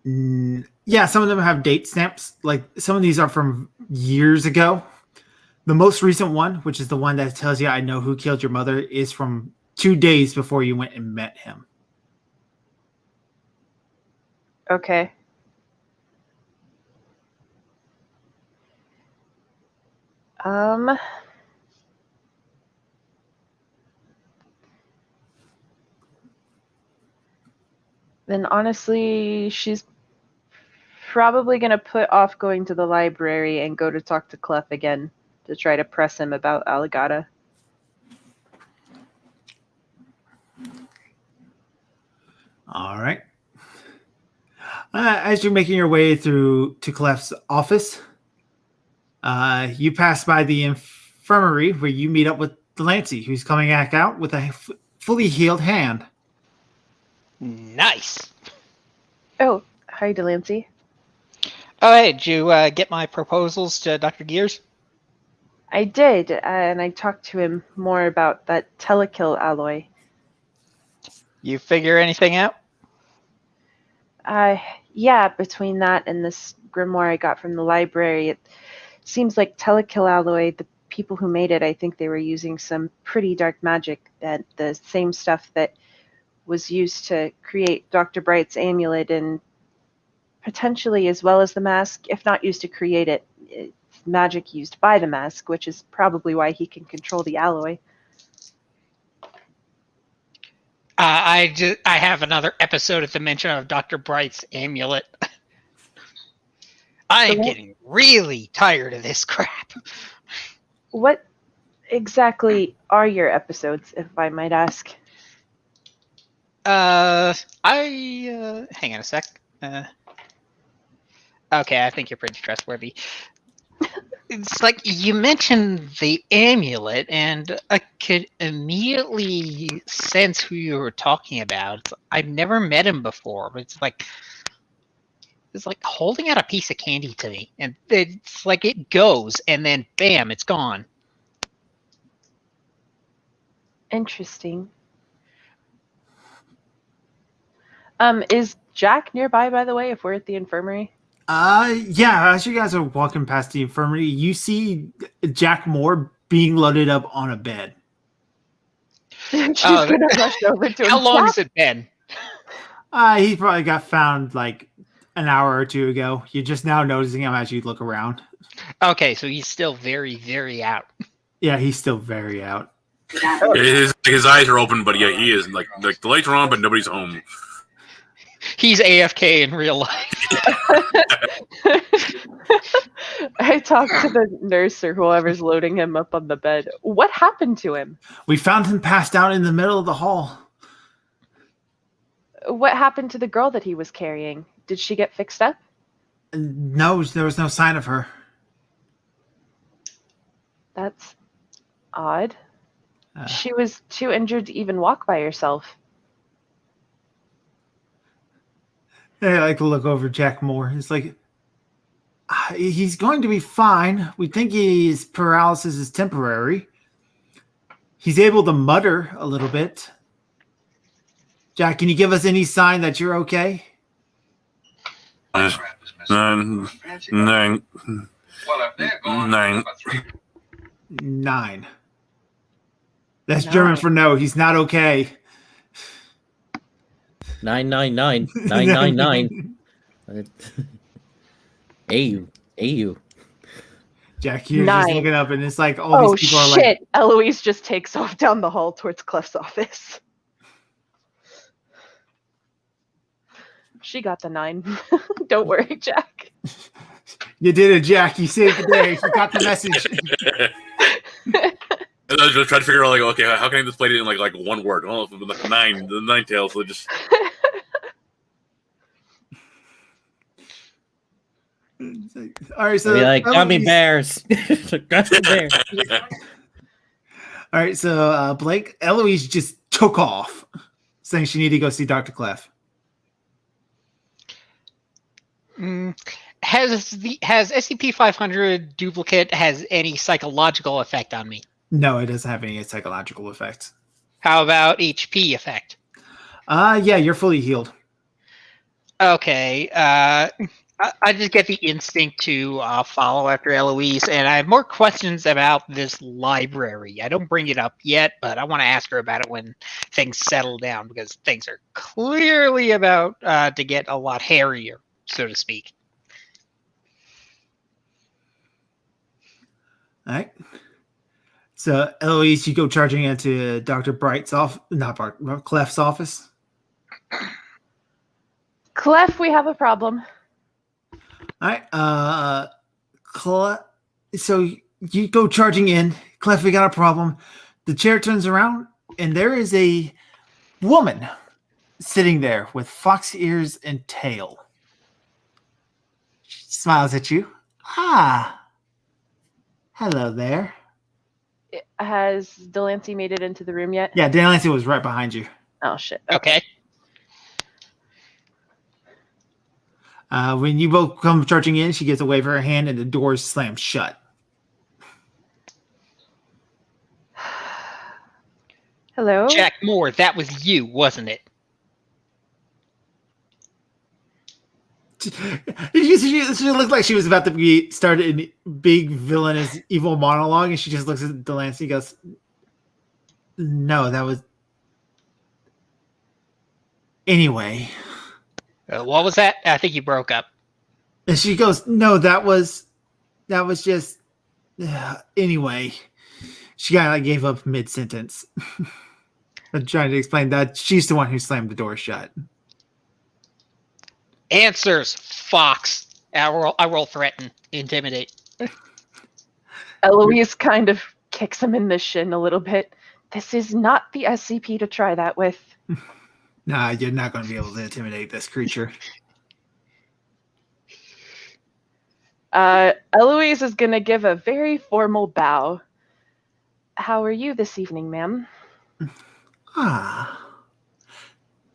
Yeah, some of them have date stamps. Like some of these are from years ago. The most recent one, which is the one that tells you I know who killed your mother, is from 2 days before you went and met him. Okay. Then honestly, she's probably going to put off going to the library and go to talk to Clef again to try to press him about Aligata. All right. As you're making your way through to Clef's office, you pass by the infirmary where you meet up with Delancey, who's coming back out with a fully healed hand. Nice. Oh, hi, Delancey. Oh, hey, did you get my proposals to Dr. Gears? I did, and I talked to him more about that telekill alloy. You figure anything out? Yeah, between that and this grimoire I got from the library, it seems like telekill alloy, the people who made it, I think they were using some pretty dark magic, that the same stuff that was used to create Dr. Bright's amulet, and potentially as well as the mask, if not used to create it, it's magic used by the mask, which is probably why he can control the alloy. I have another episode at the mention of Dr. Bright's amulet. I am getting really tired of this crap. What exactly are your episodes, if I might ask? Hang on a sec. Okay, I think you're pretty trustworthy. It's like you mentioned the amulet, and I could immediately sense who you were talking about. I've never met him before, but it's like holding out a piece of candy to me, and it's like it goes, and then bam, it's gone. Interesting. Is Jack nearby, by the way, if we're at the infirmary? Yeah, as you guys are walking past the infirmary, you see Jack Moore being loaded up on a bed. She's gonna rush over to him. How long has it been? He probably got found like an hour or two ago. You're just now noticing him as you look around. Okay, so he's still very, very out. Yeah, he's still very out. His eyes are open, but yeah, he is like the lights are on, but nobody's home. He's AFK in real life. I talked to the nurse or whoever's loading him up on the bed. What happened to him? We found him passed out in the middle of the hall. What happened to the girl that he was carrying? Did she get fixed up? No, there was no sign of her. That's odd. She was too injured to even walk by herself. I like to look over Jack more. It's like, he's going to be fine. We think his paralysis is temporary. He's able to mutter a little bit. Jack, can you give us any sign that you're okay? Nine. Well, if they're gone, Nine. number 3. 9. That's 9. German for no. He's not okay. 999 999. AU. Jack, you're 9. just looking up, and it's like all Oh these people are like, shit! Eloise just takes off down the hall towards Clef's office. She got the 9. Don't worry, Jack. "You did it, Jack. You saved the day. You got the message." I was just trying to figure out, like, okay, how can I display it in like one word? Oh, the 9, the 9 tails. So just All right, so Be like gummy Eloise- bears. Gummy bears. All right, so Blake, Eloise just took off, saying she needed to go see Dr. Clef. Has SCP-500 duplicate has any psychological effect on me? No, it doesn't have any psychological effects. How about HP effect? Yeah, you're fully healed. Okay, I just get the instinct to follow after Eloise, and I have more questions about this library. I don't bring it up yet, but I want to ask her about it when things settle down, because things are clearly about to get a lot hairier, so to speak. All right. So, Eloise, you go charging into Dr. Bright's office, not Clef's office. Clef, we have a problem. All right. So you go charging in. Clef, we got a problem. The chair turns around, and there is a woman sitting there with fox ears and tail. She smiles at you. Ah. Hello there. Has Delancey made it into the room yet? Yeah, Delancey was right behind you. Oh shit. Okay. When you both come charging in, she gives a wave of her hand, and the doors slam shut. Hello? Jack Moore, that was you, wasn't it? She looked like she was about to start a big villainous evil monologue, and she just looks at Delancey and goes, "No, that was anyway." What was that? I think you broke up. And she goes, "No, that was just anyway." She kind of like gave up mid sentence. I'm trying to explain that she's the one who slammed the door shut. Answers, Fox. I roll threaten, intimidate. Eloise kind of kicks him in the shin a little bit. This is not the SCP to try that with. Nah, you're not going to be able to intimidate this creature. Eloise is going to give a very formal bow. How are you this evening, ma'am? Ah.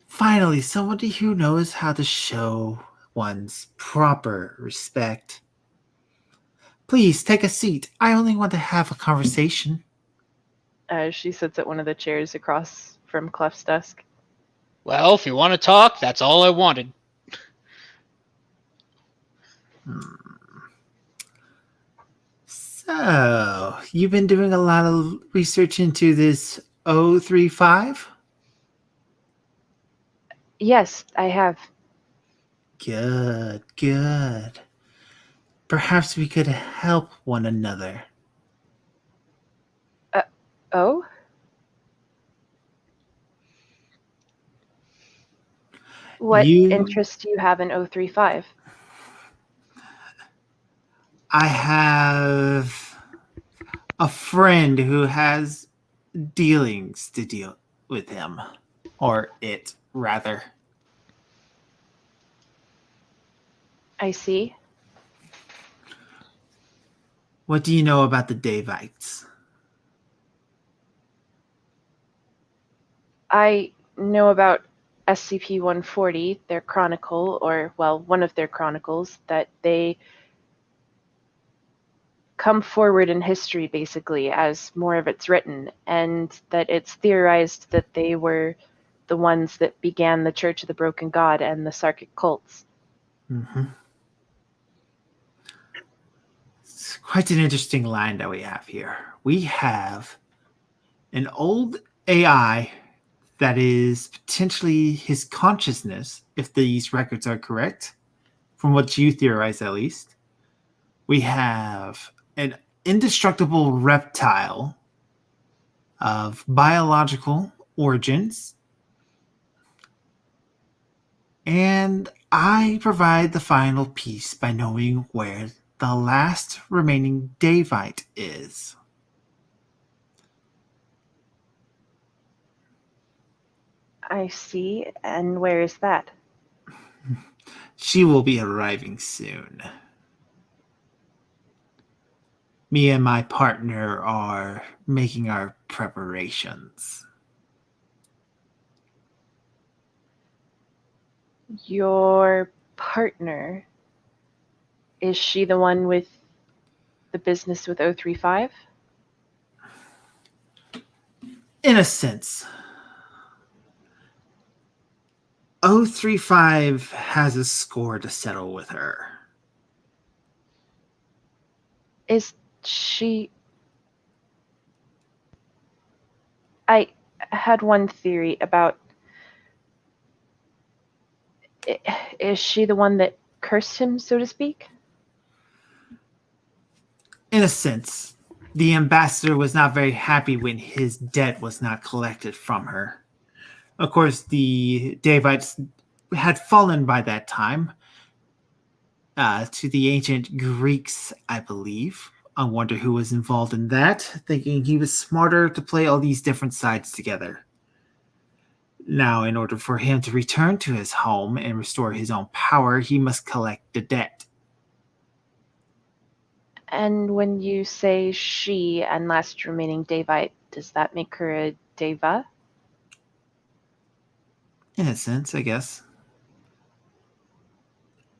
Finally, somebody who knows how to show one's proper respect. Please take a seat. I only want to have a conversation. She sits at one of the chairs across from Clef's desk. Well, if you want to talk, that's all I wanted. So, you've been doing a lot of research into this 035? Yes, I have. Good, good. Perhaps we could help one another. Oh? What interest do you have in 035? I have a friend who has dealings to deal with him. Or it, rather. I see. What do you know about the Davites? I know about SCP-140, their chronicle, or, well, one of their chronicles, that they come forward in history, basically, as more of it's written, and that it's theorized that they were the ones that began the Church of the Broken God and the Sarkic cults. Mm-hmm. It's quite an interesting line that we have here. We have an old AI that is potentially his consciousness, if these records are correct, from what you theorize at least. We have an indestructible reptile of biological origins. And I provide the final piece by knowing where the last remaining Davite is. I see. And where is that? She will be arriving soon. Me and my partner are making our preparations. Your partner, is she the one with the business with 035? In a sense. 035 has a score to settle with her. Is she... I had one theory about... Is she the one that cursed him, so to speak? In a sense, the ambassador was not very happy when his debt was not collected from her. Of course, the Davites had fallen by that time to the ancient Greeks, I believe. I wonder who was involved in that, thinking he was smarter to play all these different sides together. Now, in order for him to return to his home and restore his own power, he must collect the debt. And when you say she and last remaining Davite, does that make her a Deva? In a sense, I guess.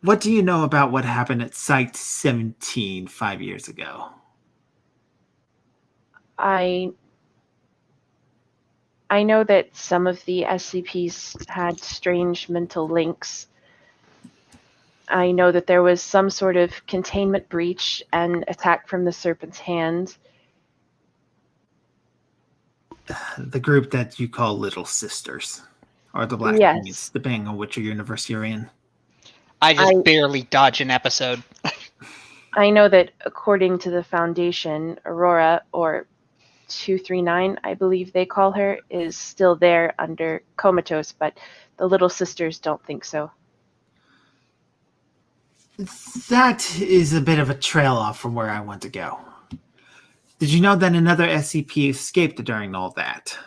What do you know about what happened at Site 17 5 years ago? I know that some of the SCPs had strange mental links. I know that there was some sort of containment breach and attack from the Serpent's Hand. The group that you call Little Sisters, or the Black Yes. Queens, depending on which universe you're in. I just barely dodge an episode. I know that according to the Foundation, Aurora, or 239, I believe they call her, is still there under comatose, but the Little Sisters don't think so. That is a bit of a trail off from where I want to go. Did you know that another SCP escaped during all that?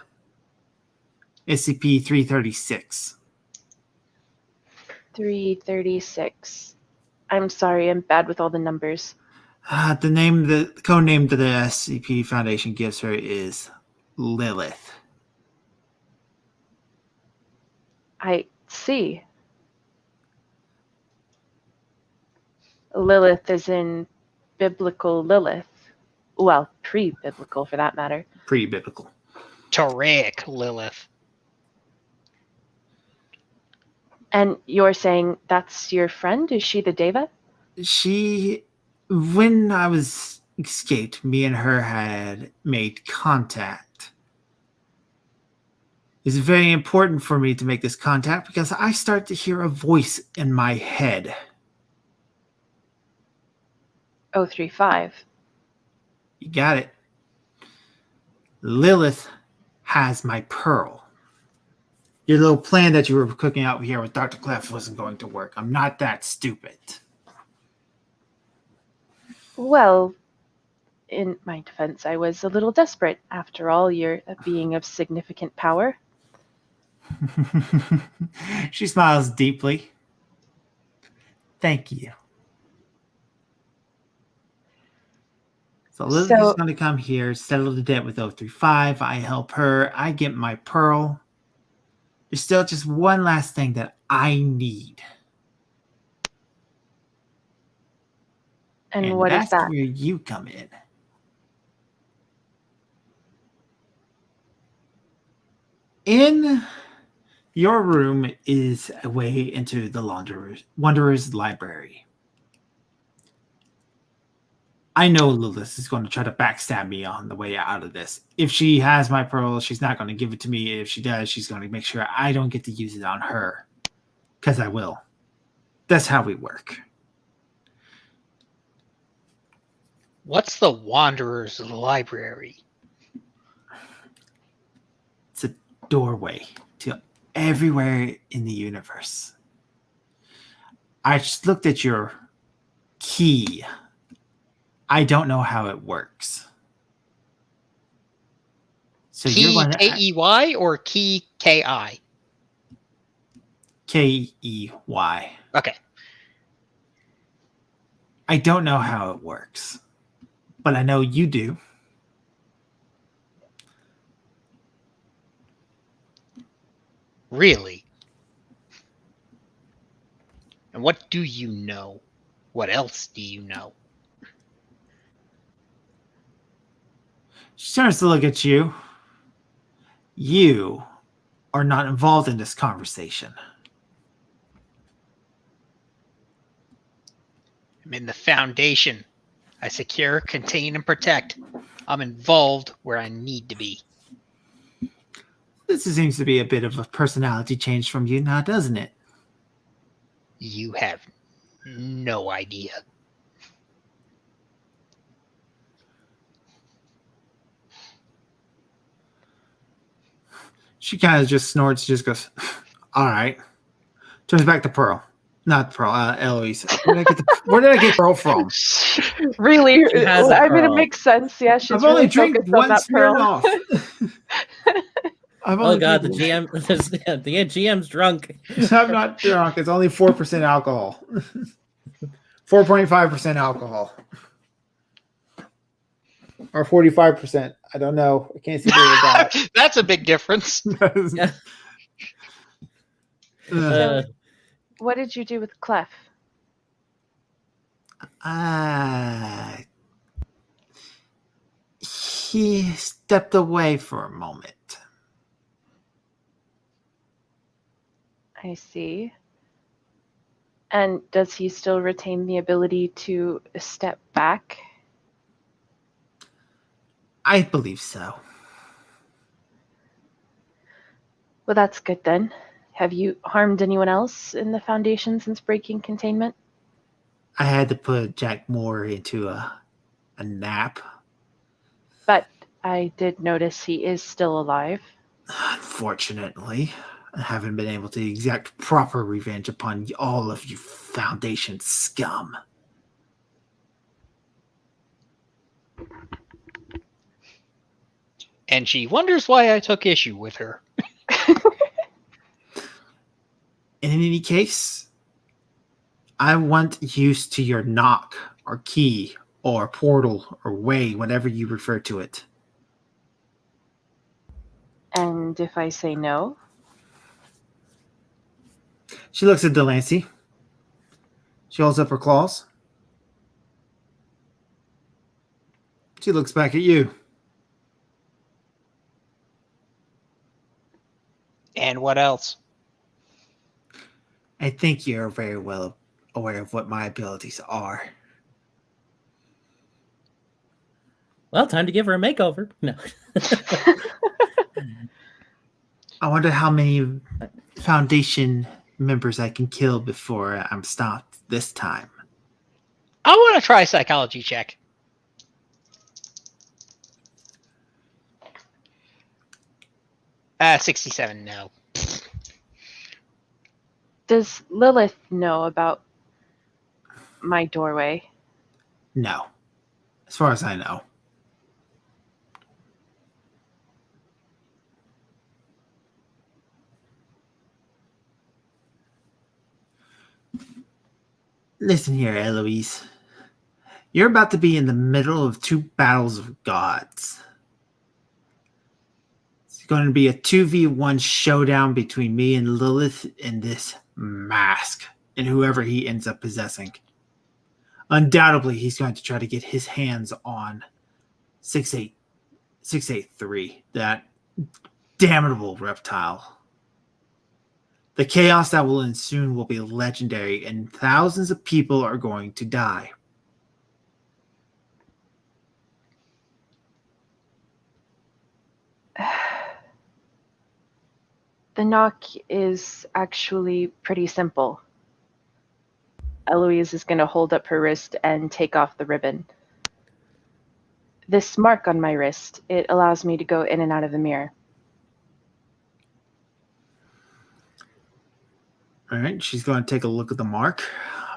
SCP-336. 336. I'm sorry, I'm bad with all the numbers. The code name that the SCP Foundation gives her is Lilith. I see. Lilith is in biblical Lilith. Well, pre-biblical for that matter. Pre-biblical. Tarek, Lilith. And you're saying that's your friend? Is she the Deva? When I was escaped, me and her had made contact. It's very important for me to make this contact because I start to hear a voice in my head. 035. You got it. Lilith has my pearl. Your little plan that you were cooking out here with Dr. Clef wasn't going to work. I'm not that stupid. Well, in my defense, I was a little desperate. After all, you're a being of significant power. She smiles deeply. Thank you. So Lilith is going to come here, settle the debt with 035. I help her. I get my pearl. There's still just one last thing that I need. And what is that's that? where you come in. In your room is a way into the Wanderer's library. I know Lilith is going to try to backstab me on the way out of this. If she has my pearl, she's not going to give it to me. If she does, she's going to make sure I don't get to use it on her. Because I will. That's how we work. What's the Wanderer's Library? It's a doorway to everywhere in the universe. I just looked at your key. I don't know how it works. So Key you're going to K-E-Y or Key K-I? Key. Okay. I don't know how it works, but I know you do. Really? And what do you know? What else do you know? She starts to look at you. You are not involved in this conversation. I'm in the Foundation. I secure, contain, and protect. I'm involved where I need to be. This seems to be a bit of a personality change from you now, doesn't it? You have no idea. She kind of just snorts, just goes, all right. Turns back to Pearl. Not Pearl, Eloise. Where did I get Pearl from? Really? She has a I mean, it pearl. makes sense. Yeah, she's I've really only drank focused on one that pearl. Smirnoff. Oh god, the GM, the GM's drunk. I'm not drunk. It's only 4% alcohol. 4.5% alcohol. Or 45%. I don't know. I can't see the That's a big difference. that. Uh, What did you do with Clef? He stepped away for a moment. I see. And does he still retain the ability to step back? I believe so. Well, that's good then. Have you harmed anyone else in the Foundation since breaking containment? I had to put Jack Moore into a nap. But I did notice he is still alive. Unfortunately, I haven't been able to exact proper revenge upon all of you Foundation scum. And she wonders why I took issue with her. In any case, I want use to your knock or key or portal or way, whatever you refer to it. And if I say no? She looks at Delancey. She holds up her claws. She looks back at you. And what else? I think you're very well aware of what my abilities are. well, time to give her a makeover. No. I wonder how many Foundation members I can kill before I'm stopped this time. I want to try a psychology check. Uh, 67, no. Does Lilith know about my doorway? No. As far as I know. Listen here, Eloise. You're about to be in the middle of two battles of gods. It's going to be a 2v1 showdown between me and Lilith and this mask and whoever he ends up possessing. Undoubtedly, he's going to try to get his hands on 683, that damnable reptile. The chaos that will ensue will be legendary, and thousands of people are going to die. The knock is actually pretty simple. Eloise is going to hold up her wrist and take off the ribbon. This mark on my wrist, it allows me to go in and out of the mirror. All right, she's going to take a look at the mark.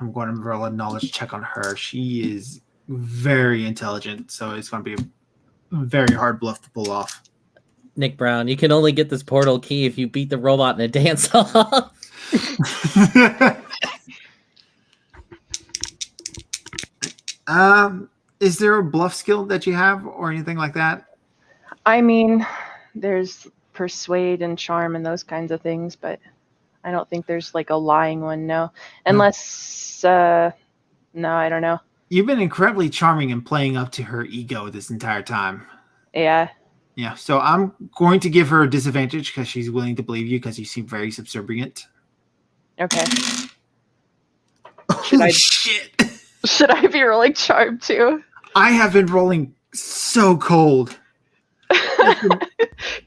I'm going to roll a knowledge check on her. She is very intelligent, so it's going to be a very hard bluff to pull off. Nick Brown, you can only get this portal key if you beat the robot in a dance-off. Is there a bluff skill that you have or anything like that? I mean, there's persuade and charm and those kinds of things, but I don't think there's like a lying one, no. Unless, no, I don't know. You've been incredibly charming and playing up to her ego this entire time. Yeah. Yeah, so I'm going to give her a disadvantage because she's willing to believe you because you seem very subservient. Okay. Holy shit! Should I be rolling charm too? I have been rolling so cold.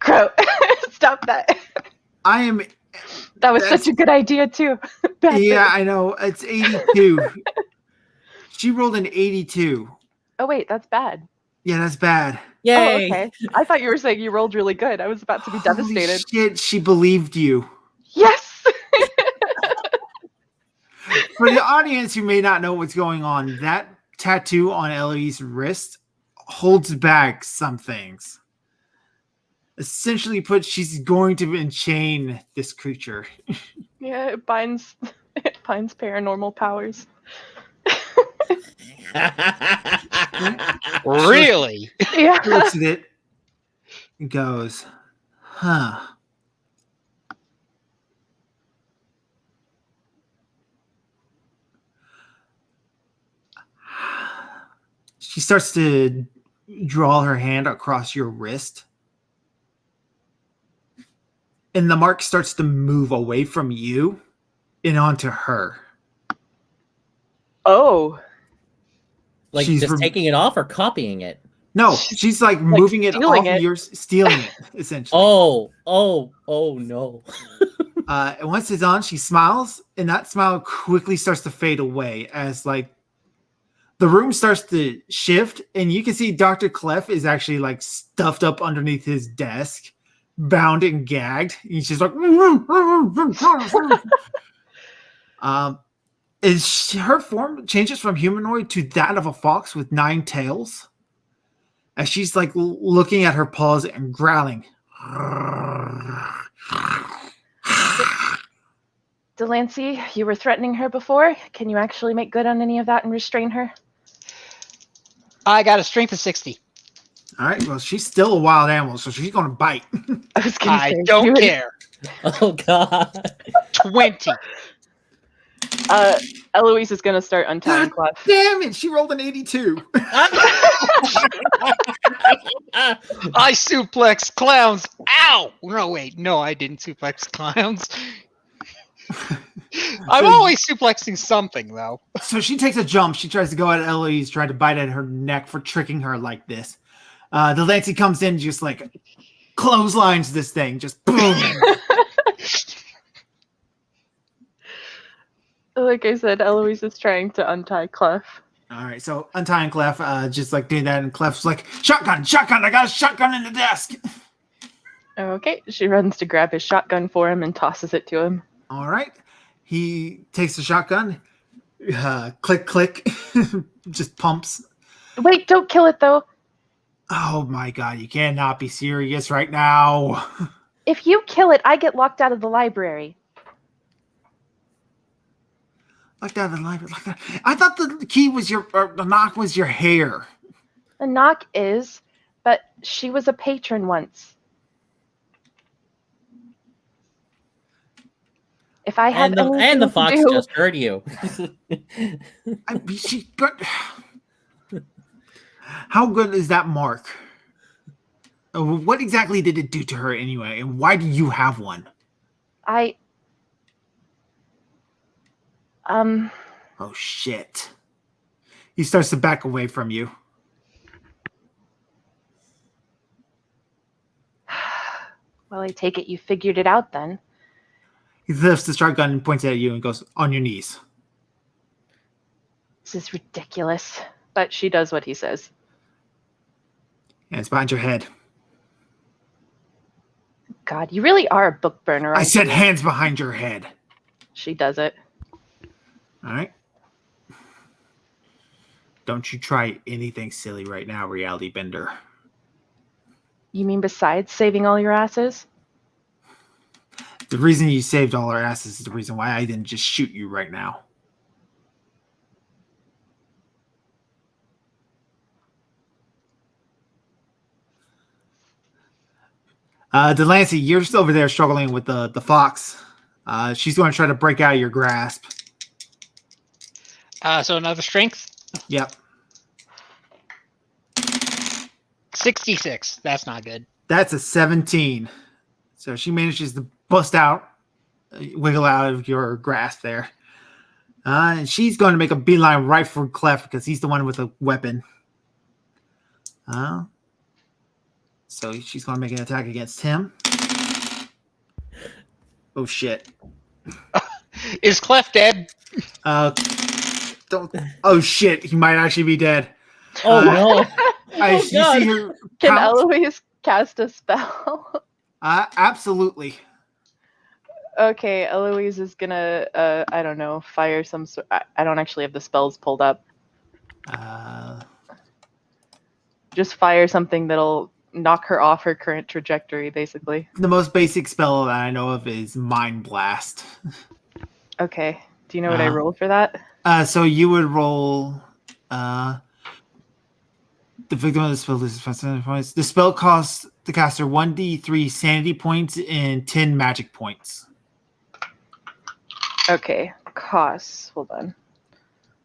Crow, stop that. I am... That was such a good idea too. Yeah, I know. It's 82. She rolled an 82. Oh wait, that's bad. Yeah, that's bad. Yay! Oh, okay. I thought you were saying you rolled really good. I was about to be devastated. Holy shit, she believed you. Yes! For the audience who may not know what's going on, that tattoo on Eloise's wrist holds back some things. Essentially put, she's going to enchain this creature. Yeah, it binds paranormal powers. Really? Yeah. He looks at it and goes, huh. She starts to draw her hand across your wrist. And the mark starts to move away from you and onto her. Oh. Like She's just taking it off or copying it? No, she's like moving it stealing off it. of yours, stealing it, essentially. Oh no. And once it's on, she smiles, and that smile quickly starts to fade away as like the room starts to shift, and you can see Dr. Clef is actually like stuffed up underneath his desk, bound and gagged. And she's like, her form changes from humanoid to that of a fox with 9 tails, as she's like looking at her paws and growling. Delancey, you were threatening her before. Can you actually make good on any of that and restrain her? I got a strength of 60. All right, well, she's still a wild animal, so she's going to bite. I was gonna I say, don't care. Oh god. 20. Eloise is gonna start untying God Clef. damn it, she rolled an 82. I suplex clowns. Ow! No, wait. No, I didn't suplex clowns. I'm always suplexing something, though. So she takes a jump. She tries to go at Eloise, try to bite at her neck for tricking her like this. The Lancey comes in, just like clotheslines this thing, just boom. Like I said, Eloise is trying to untie Clef. All right, so untying Clef, just like doing that, and Clef's like, shotgun, I got a shotgun in the desk. Okay, she runs to grab his shotgun for him and tosses it to him. All right, he takes the shotgun, click, click, just pumps. Wait, don't kill it though. Oh my god, you cannot be serious right now. If you kill it, I get locked out of the library. Like that in the library, like that. I thought the key was the knock was your hair. The knock is, but she was a patron once. If I had And the anything fox to do, just heard you. I mean, how good is that mark? What exactly did it do to her anyway? And why do you have one? Oh, shit. He starts to back away from you. Well, I take it you figured it out then. He lifts the shotgun and points it at you and goes, on your knees. This is ridiculous. But she does what he says. Hands behind your head. God, you really are a book burner. I aren't said you? hands behind your head. She does it. All right. Don't you try anything silly right now, Reality Bender. You mean besides saving all your asses? The reason you saved all our asses is the reason why I didn't just shoot you right now. Delancey, you're still over there struggling with the fox. She's going to try to break out of your grasp. So another strength. Yep. 66. That's not good. That's a 17. So she manages to bust out, wiggle out of your grasp there. And she's going to make a beeline right for Clef because he's the one with a weapon. So she's going to make an attack against him. Oh, shit. Is Clef dead? Don't. Oh, shit. He might actually be dead. Oh no! You see her Can pounce? Eloise cast a spell? Absolutely. Okay, Eloise is gonna, I don't know, fire some sort. I don't actually have the spells pulled up. Just fire something that'll knock her off her current trajectory, basically. The most basic spell that I know of is Mind Blast. Okay. Do you know what I rolled for that? So you would roll. The victim of the spell loses 5 sanity points. The spell costs the caster 1d3 sanity points and 10 magic points. Okay. Costs. Hold on.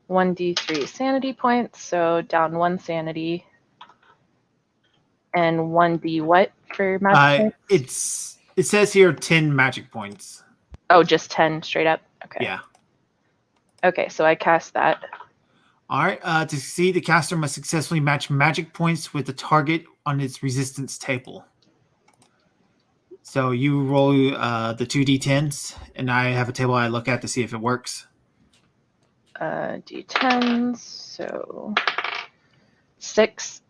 1d3 sanity points, so down 1 sanity. And 1d what for magic points? It says here 10 magic points. Oh, just 10 straight up? Okay. Yeah. Okay, so I cast that. All right. To succeed, the caster must successfully match magic points with the target on its resistance table. So you roll the 2d10s, and I have a table I look at to see if it works. D10s, so 6.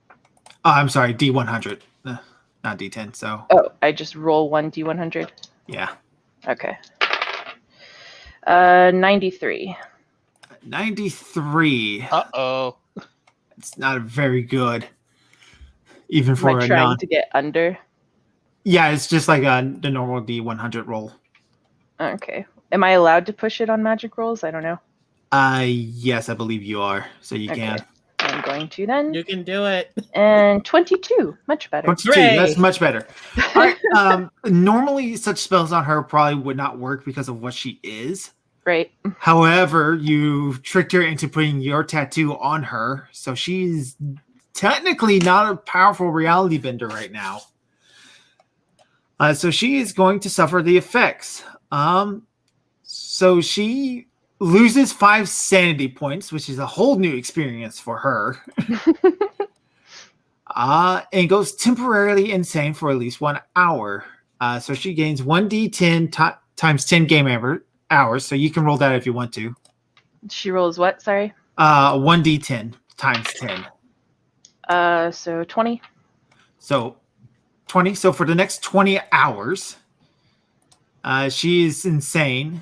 Oh, I'm sorry, d100, not d10. So Oh, I just roll 1 d100. yeah, Okay. 93. 93. Uh-oh. It's not very good, even for Am I a trying to get under? Yeah, it's just like the normal d100 roll. Okay. Am I allowed to push it on magic rolls? I don't know. Yes, I believe you are. So you Okay. can. I'm going to then. You can do it. And 22. Much better. 22. Hooray! That's much better. All right. Normally, such spells on her probably would not work because of what she is. Right. However, you tricked her into putting your tattoo on her, so she's technically not a powerful reality bender right now. So she is going to suffer the effects. So she loses 5 sanity points, which is a whole new experience for her. And goes temporarily insane for at least 1 hour. So she gains 1d10 times 10 game hours. So you can roll that if you want to. She rolls what? Sorry. 1d10 times 10. So 20. So 20. So for the next 20 hours, she is insane.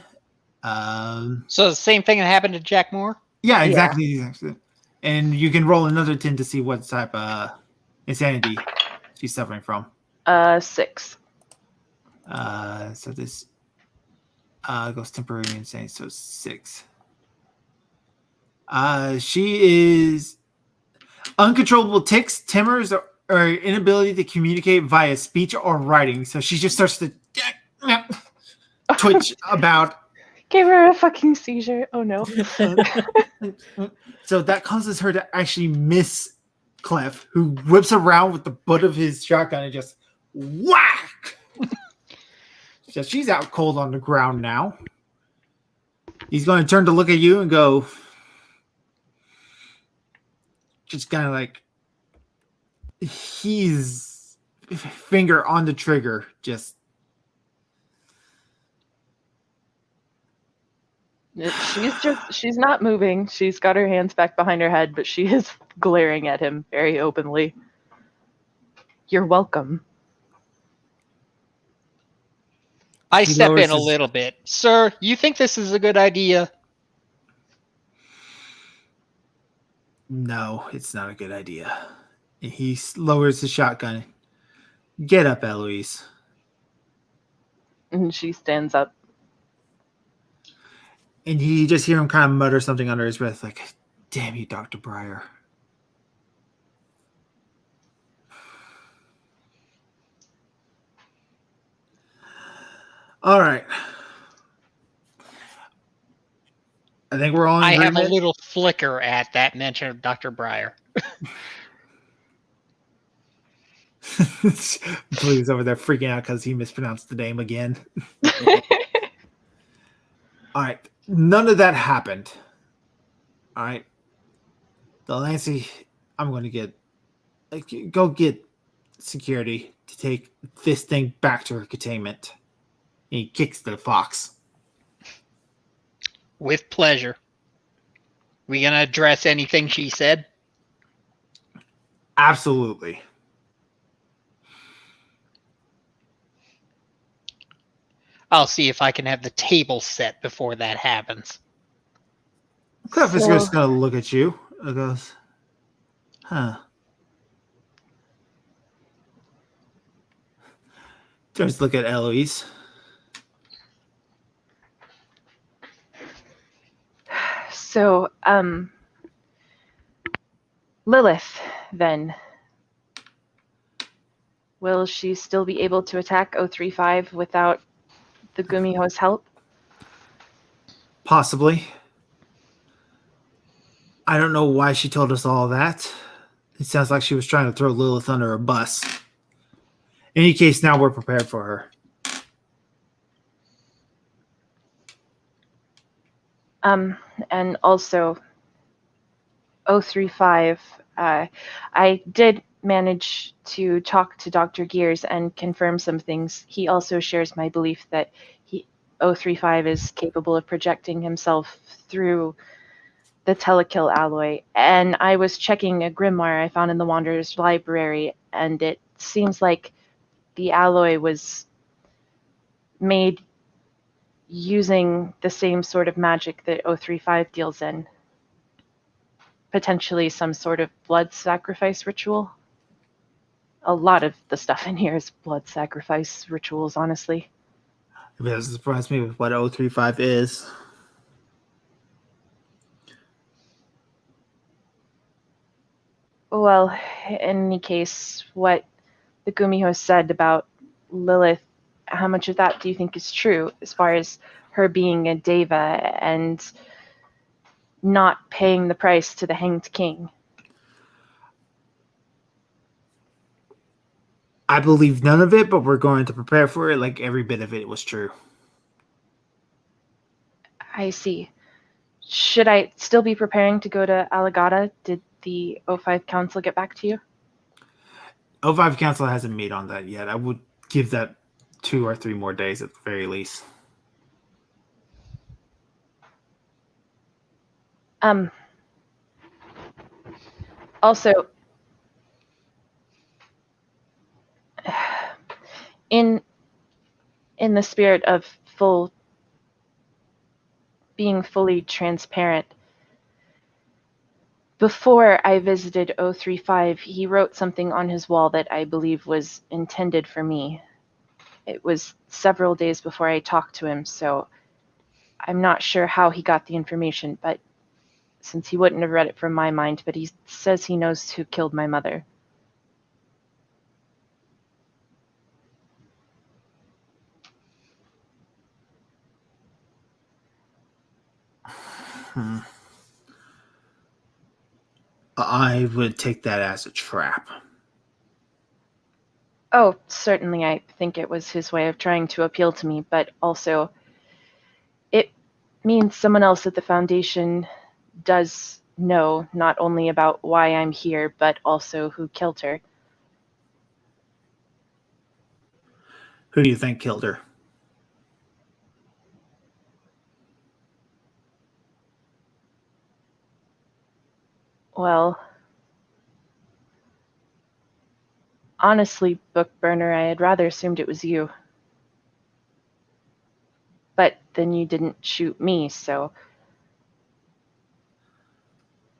So the same thing that happened to Jack Moore? Yeah, exactly. And you can roll another 10 to see what type of insanity she's suffering from. 6. So this goes temporary insane, so 6. She is uncontrollable tics, tremors, or inability to communicate via speech or writing. So she just starts to twitch about Gave her a fucking seizure. Oh no. So that causes her to actually miss Clef, who whips around with the butt of his shotgun and just whack. So she's out cold on the ground now. He's going to turn to look at you and go, just kind of like, he's finger on the trigger, just. She's not moving. She's got her hands back behind her head, but she is glaring at him very openly. You're welcome. I He step lowers in a his- little bit. Sir, you think this is a good idea? No, it's not a good idea. He lowers the shotgun. Get up, Eloise. And she stands up. And you just hear him kind of mutter something under his breath, like, damn you, Dr. Breyer. All right. I think we're all in I have a agreement. little flicker at that mention of Dr. Breyer. Blue's over there freaking out because he mispronounced the name again. All right. None of that happened. All right. Delancey, I'm going to go get security to take this thing back to her containment. And he kicks the fox. With pleasure. We gonna address anything she said? Absolutely. I'll see if I can have the table set before that happens. Cliff is So- just going to look at you. It goes, huh. Turns to look at Eloise. So, Lilith, then. Will she still be able to attack 035 without the Gumiho's help? Possibly. I don't know why she told us all that. It sounds like she was trying to throw Lilith under a bus. In any case, now we're prepared for her. And also, 035, I did manage to talk to Dr. Gears and confirm some things. He also shares my belief that 035 is capable of projecting himself through the telekill alloy. And I was checking a grimoire I found in the Wanderer's library, and it seems like the alloy was made using the same sort of magic that 035 deals in. Potentially some sort of blood sacrifice ritual. A lot of the stuff in here is blood sacrifice rituals, honestly. It doesn't surprise me with what 035 is. Well, in any case, what the Gumiho said about Lilith, how much of that do you think is true as far as her being a deva and not paying the price to the Hanged King? I believe none of it, but we're going to prepare for it like every bit of it was true. I see. Should I still be preparing to go to Alagata? Did the O5 Council get back to you? 05 Council hasn't made on that yet. I would give that 2 or 3 more days at the very least. Also, in the spirit of being fully transparent, before I visited 035, he wrote something on his wall that I believe was intended for me. It was several days before I talked to him, so I'm not sure how he got the information, but since he wouldn't have read it from my mind, but he says he knows who killed my mother. I would take that as a trap. Oh, certainly I think it was his way of trying to appeal to me, but also it means someone else at the Foundation does know not only about why I'm here, but also who killed her. Who do you think killed her? Well, honestly, Book Burner, I had rather assumed it was you. But then you didn't shoot me, so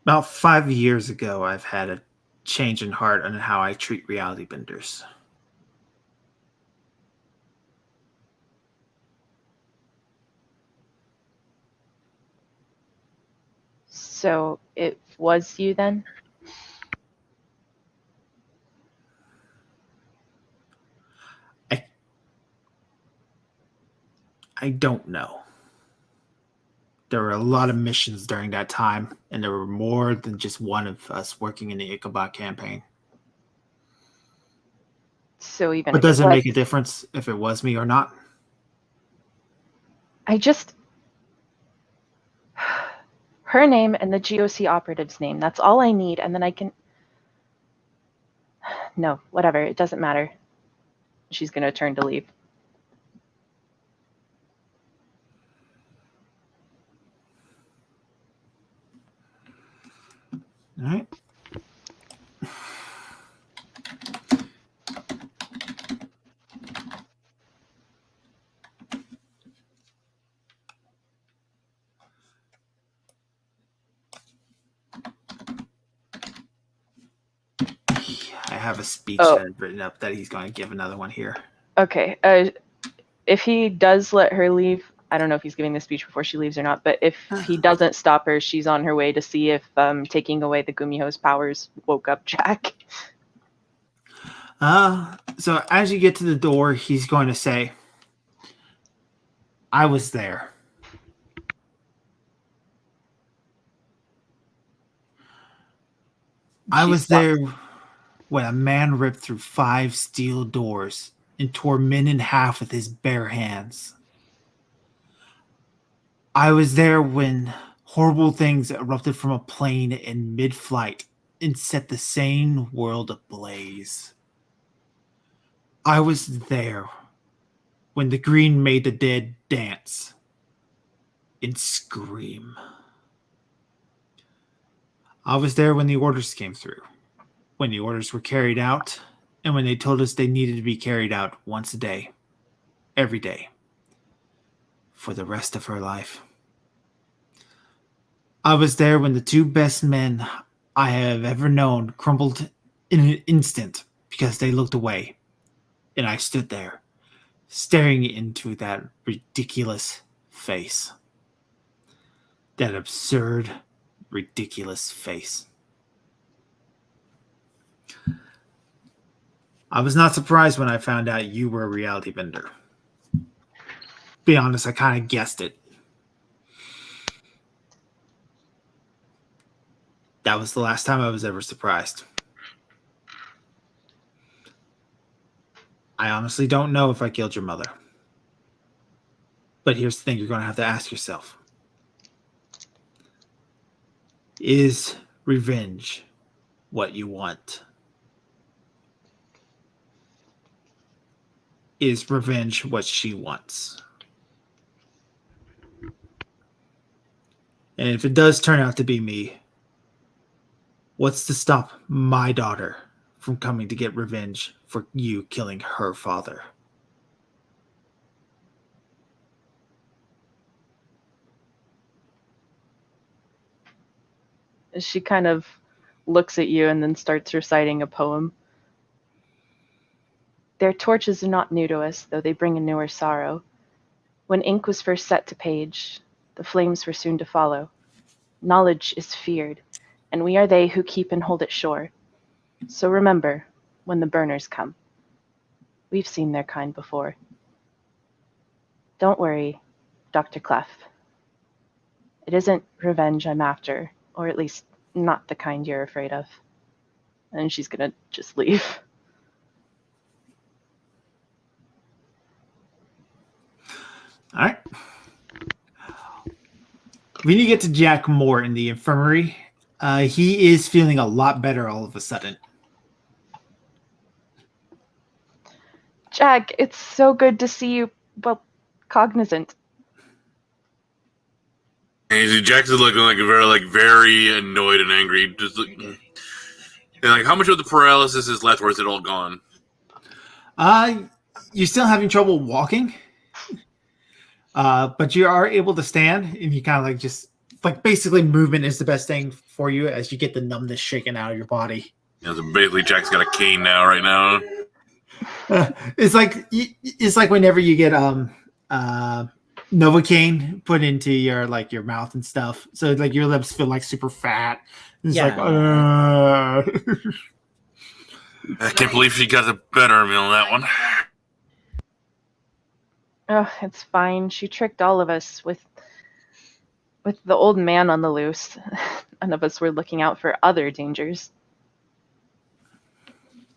About 5 years ago, I've had a change in heart on how I treat reality benders. it was you then? I don't know. There were a lot of missions during that time, and there were more than just one of us working in the Ichabod campaign. So even But if it does it was, make a difference if it was me or not? I just her name and the GOC operative's name. That's all I need, and then I can. No, whatever. It doesn't matter. She's gonna turn to leave. All right. I have a speech Oh. that I've written up that he's going to give another one here. Okay. If he does let her leave, I don't know if he's giving the speech before she leaves or not, but if he doesn't stop her, she's on her way to see if taking away the Gumiho's powers woke up Jack. So as you get to the door, he's going to say, I was there. I was there when a man ripped through 5 steel doors and tore men in half with his bare hands. I was there when horrible things erupted from a plane in mid-flight and set the sane world ablaze. I was there when the green made the dead dance and scream. I was there when the orders came through, when the orders were carried out, and when they told us they needed to be carried out once a day, every day, for the rest of her life. I was there when the 2 best men I have ever known crumbled in an instant because they looked away, and I stood there, staring into that ridiculous face. That absurd, ridiculous face. I was not surprised when I found out you were a reality bender. Be honest, I kind of guessed it. That was the last time I was ever surprised. I honestly don't know if I killed your mother. But here's the thing you're going to have to ask yourself. Is revenge what you want? Is revenge what she wants? And if it does turn out to be me, what's to stop my daughter from coming to get revenge for you killing her father? She kind of looks at you and then starts reciting a poem. Their torches are not new to us, though they bring a newer sorrow. When ink was first set to page, the flames were soon to follow. Knowledge is feared, and we are they who keep and hold it sure. So remember, when the burners come. We've seen their kind before. Don't worry, Dr. Clef. It isn't revenge I'm after, or at least not the kind you're afraid of. And she's gonna just leave. All right. We need to get to Jack Moore in the infirmary. He is feeling a lot better all of a sudden. Jack, it's so good to see you, well, cognizant. And Jackson's looking very annoyed and angry. Just and like, how much of the paralysis is left, or is it all gone? You're still having trouble walking, but you are able to stand, and you kind of like just like basically movement is the best thing for you as you get the numbness shaken out of your body. Yeah, so basically, Jack's got a cane now, right now. It's like whenever you get Novocaine put into your your mouth and stuff, so like your lips feel like super fat. It's Yeah. I can't believe she got the better of me on that one. Oh, it's fine. She tricked all of us with the old man on the loose. None of us were looking out for other dangers.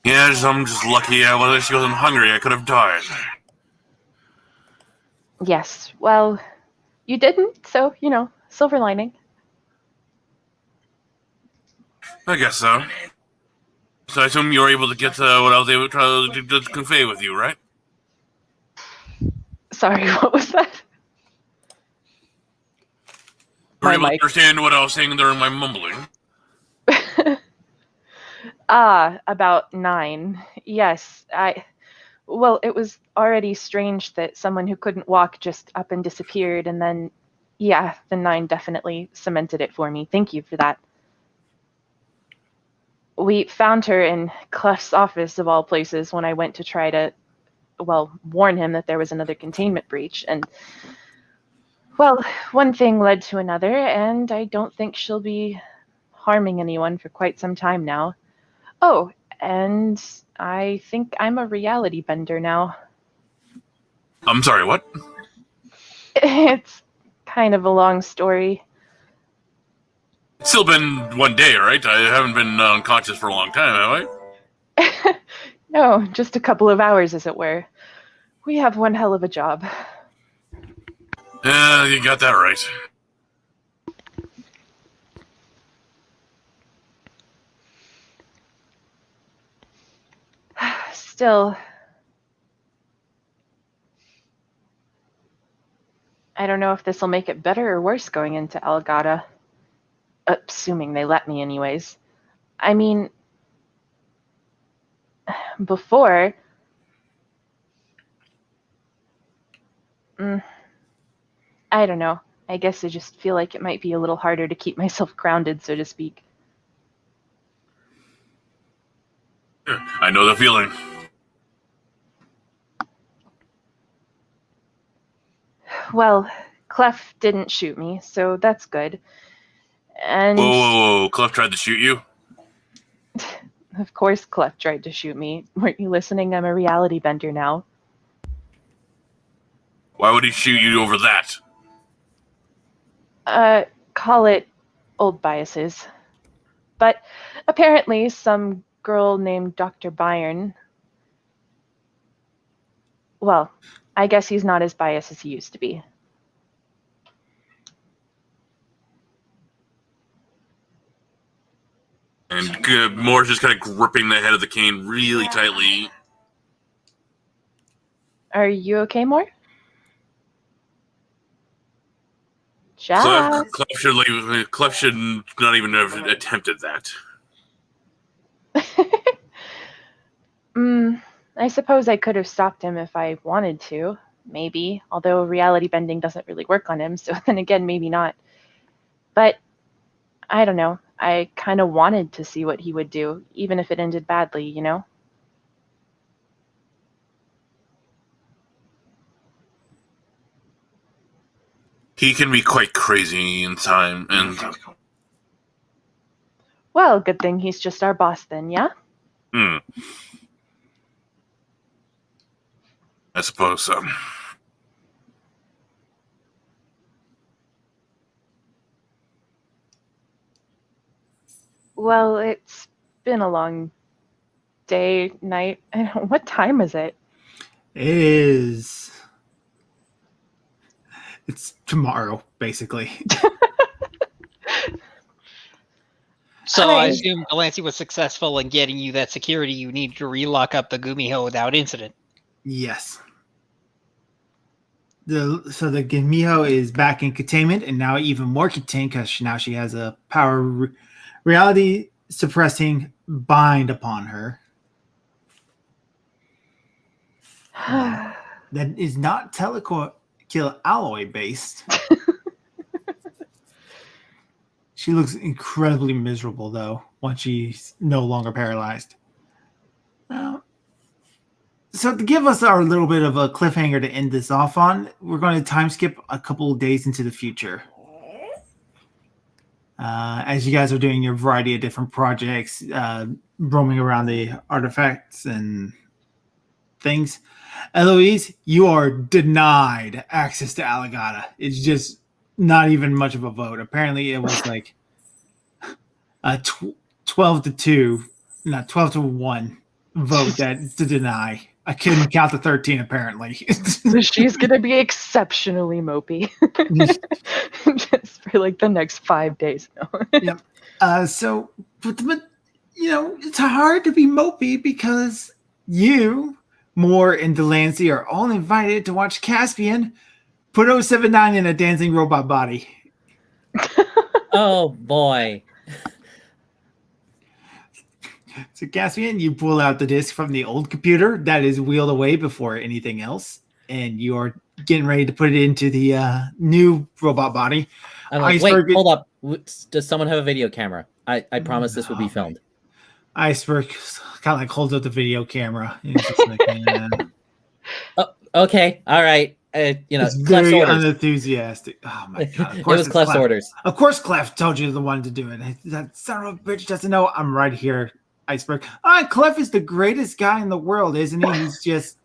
Yeah, I'm just lucky she wasn't hungry. I could have died. Yes, well, you didn't, so, silver lining. I guess so. So I assume you were able to get what I was able to convey with you, right? Sorry, what was that? You were My able to mic. understand what I was saying during my mumbling. About 9. Yes, well, it was already strange that someone who couldn't walk just up and disappeared, and then, yeah, the 9 definitely cemented it for me. Thank you for that. We found her in Clef's office, of all places, when I went to try to, warn him that there was another containment breach, and, well, one thing led to another, and I don't think she'll be harming anyone for quite some time now. Oh, and I think I'm a reality bender now. I'm sorry, what? It's kind of a long story. It's still been one day, right? I haven't been unconscious for a long time, have I? No, just a couple of hours, as it were. We have one hell of a job. Yeah, you got that right. Still, I don't know if this will make it better or worse going into Algata. Assuming they let me anyways. I mean, before... I don't know. I guess I just feel like it might be a little harder to keep myself grounded, so to speak. I know the feeling. Well, Clef didn't shoot me, so that's good. And Whoa. Clef tried to shoot you? of course Clef tried to shoot me. Weren't you listening? I'm a reality bender now. Why would he shoot you over that? Call it old biases. But apparently some girl named Dr. Byron... Well, I guess he's not as biased as he used to be. And Moore's just kind of gripping the head of the cane really tightly. Are you okay, Moore? Jack? Clef should not even have attempted that. I suppose I could have stopped him if I wanted to, maybe, although reality bending doesn't really work on him, so then again, maybe not. But, I don't know, I kind of wanted to see what he would do, even if it ended badly, you know? He can be quite crazy in time, and... Well, good thing he's just our boss then, yeah? I suppose so. Well, it's been a long day, night. What time is it? It's tomorrow, basically. So I Hi. assume Delancey was successful in getting you that security you need to relock up the Gumiho without incident. Yes. So the Gimiho is back in containment and now even more contained because now she has a reality suppressing bind upon her that is not telekill alloy based. She looks incredibly miserable though once she's no longer paralyzed. So to give us our little bit of a cliffhanger to end this off on, we're going to time skip a couple of days into the future. As you guys are doing your variety of different projects, roaming around the artifacts and things. Eloise, you are denied access to Alagata. It's just not even much of a vote. Apparently it was like a 12 to 2, not 12 to 1 vote that to deny. I couldn't count to 13 apparently. So she's gonna be exceptionally mopey. Just for like the next 5 days now. Yep. But it's hard to be mopey because you, Moore, and Delancey are all invited to watch Caspian put 079 in a dancing robot body. Oh boy. So Caspian, you pull out the disc from the old computer that is wheeled away before anything else, and you are getting ready to put it into the new robot body. I'm like, Iceberg- wait, hold up. Does someone have a video camera? I promise this would be filmed. Iceberg kind of like holds up the video camera. And he's just like, yeah. Okay, all right. It's Clef's very orders. unenthusiastic. Oh my god! It was Clef's orders. Of course, Clef told you the one to do it. That son of a bitch doesn't know I'm right here, Iceberg. Clef is the greatest guy in the world, isn't he? He's just.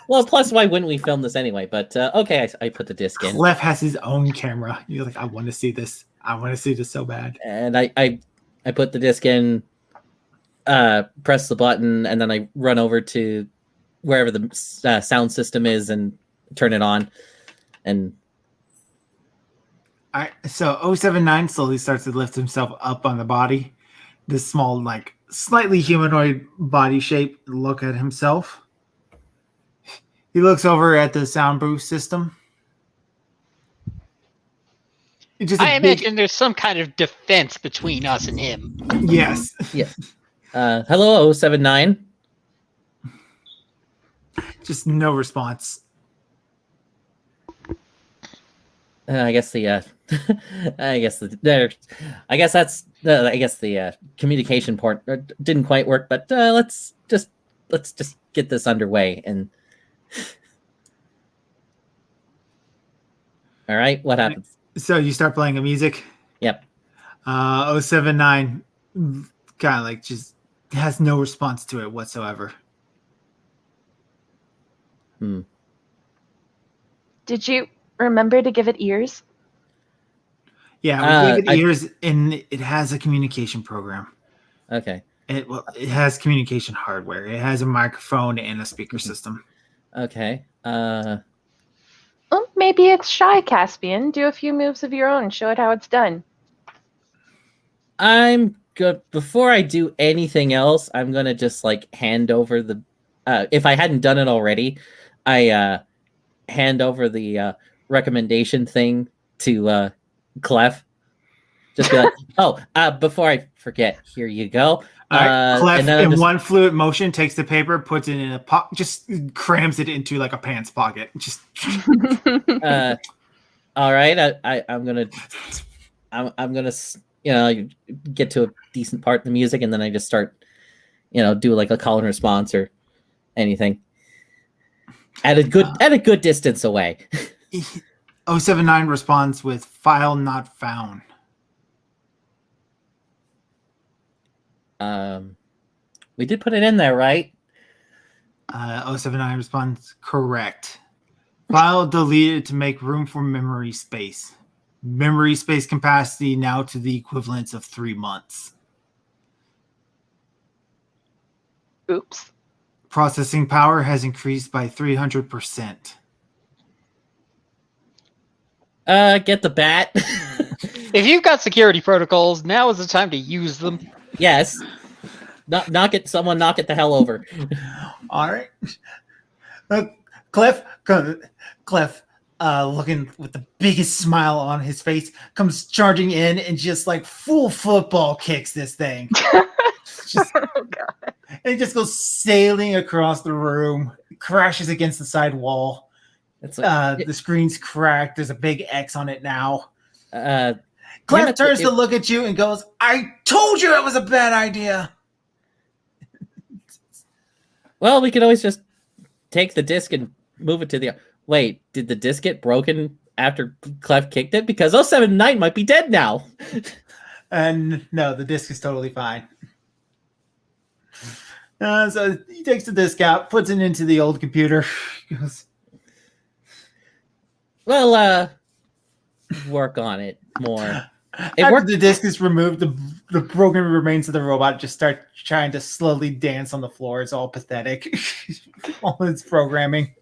Well, plus, why wouldn't we film this anyway? But okay, I put the disc in. Clef has his own camera. You're like, I want to see this. I want to see this so bad. And I put the disc in, press the button, and then I run over to wherever the sound system is and turn it on. And so 079 slowly starts to lift himself up on the body. This small, like slightly humanoid body shape. Look at himself. He looks over at the sound boost system. I imagine there's some kind of defense between us and him. Yes. yeah. Hello, 079. Just no response. I guess the communication port didn't quite work, but let's just get this underway. And all right, what happens? So you start playing the music. Yep. 079 kind of like just has no response to it whatsoever. Did you remember to give it ears? Yeah, we gave it ears, and it has a communication program. Okay. It has communication hardware. It has a microphone and a speaker system. Okay. Well, maybe it's shy, Caspian. Do a few moves of your own. Show it how it's done. I'm good. Before I do anything else, I'm gonna just like hand over the. If I hadn't done it already, I hand over the recommendation thing to Clef. Just be like, before I forget, here you go. All right, Clef, in one fluid motion, takes the paper, puts it in a just crams it into like a pants pocket. Just. All right, I'm gonna get to a decent part of the music, and then I just start do like a call and response or anything at a good distance away. 079 responds with file not found. We did put it in there, right? 079 responds correct. File deleted to make room for memory space. Memory space capacity now to the equivalence of 3 months. Oops. Processing power has increased by 300%. Get the bat. If you've got security protocols, now is the time to use them. Yes. Knock it the hell over. All right. Cliff, looking with the biggest smile on his face, comes charging in and just like full football kicks this thing. Oh god. And it just goes sailing across the room, crashes against the side wall. It's like, The screen's cracked. There's a big X on it now. damn Cliff it, turns to look at you and goes, "I told you it was a bad idea." well, we could always just take the disc and move it to the. Wait, did the disc get broken after Clef kicked it? Because 079 might be dead now. And no, the disc is totally fine. So he takes the disc out, puts it into the old computer. He goes, Well, work on it more. It after worked. the disc is removed, the broken remains of the robot just start trying to slowly dance on the floor. It's all pathetic. All its programming.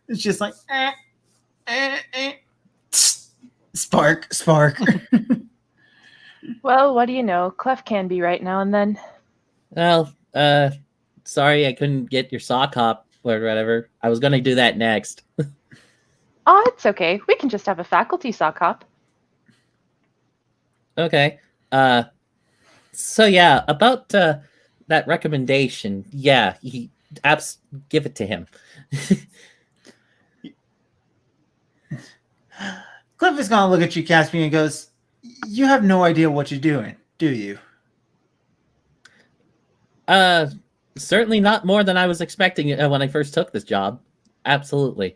It's just like spark. Well, what do you know? Clef can be right now and then. Well, sorry I couldn't get your sock hop or whatever. I was gonna do that next. Oh, it's okay. We can just have a faculty sock hop. Okay. So yeah, about that recommendation. Yeah, give it to him. Cliff is gonna look at you, Caspian, and goes, "You have no idea what you're doing, do you?" Certainly not more than I was expecting when I first took this job. Absolutely.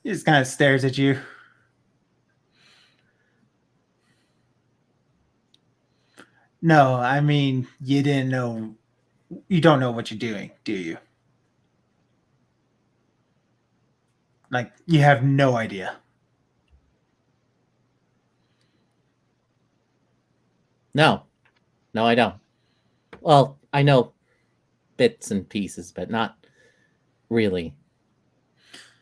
He just kind of stares at you. No, I mean, you don't know what you're doing, do you? Like, you have no idea. No, I don't. Well, I know bits and pieces, but not really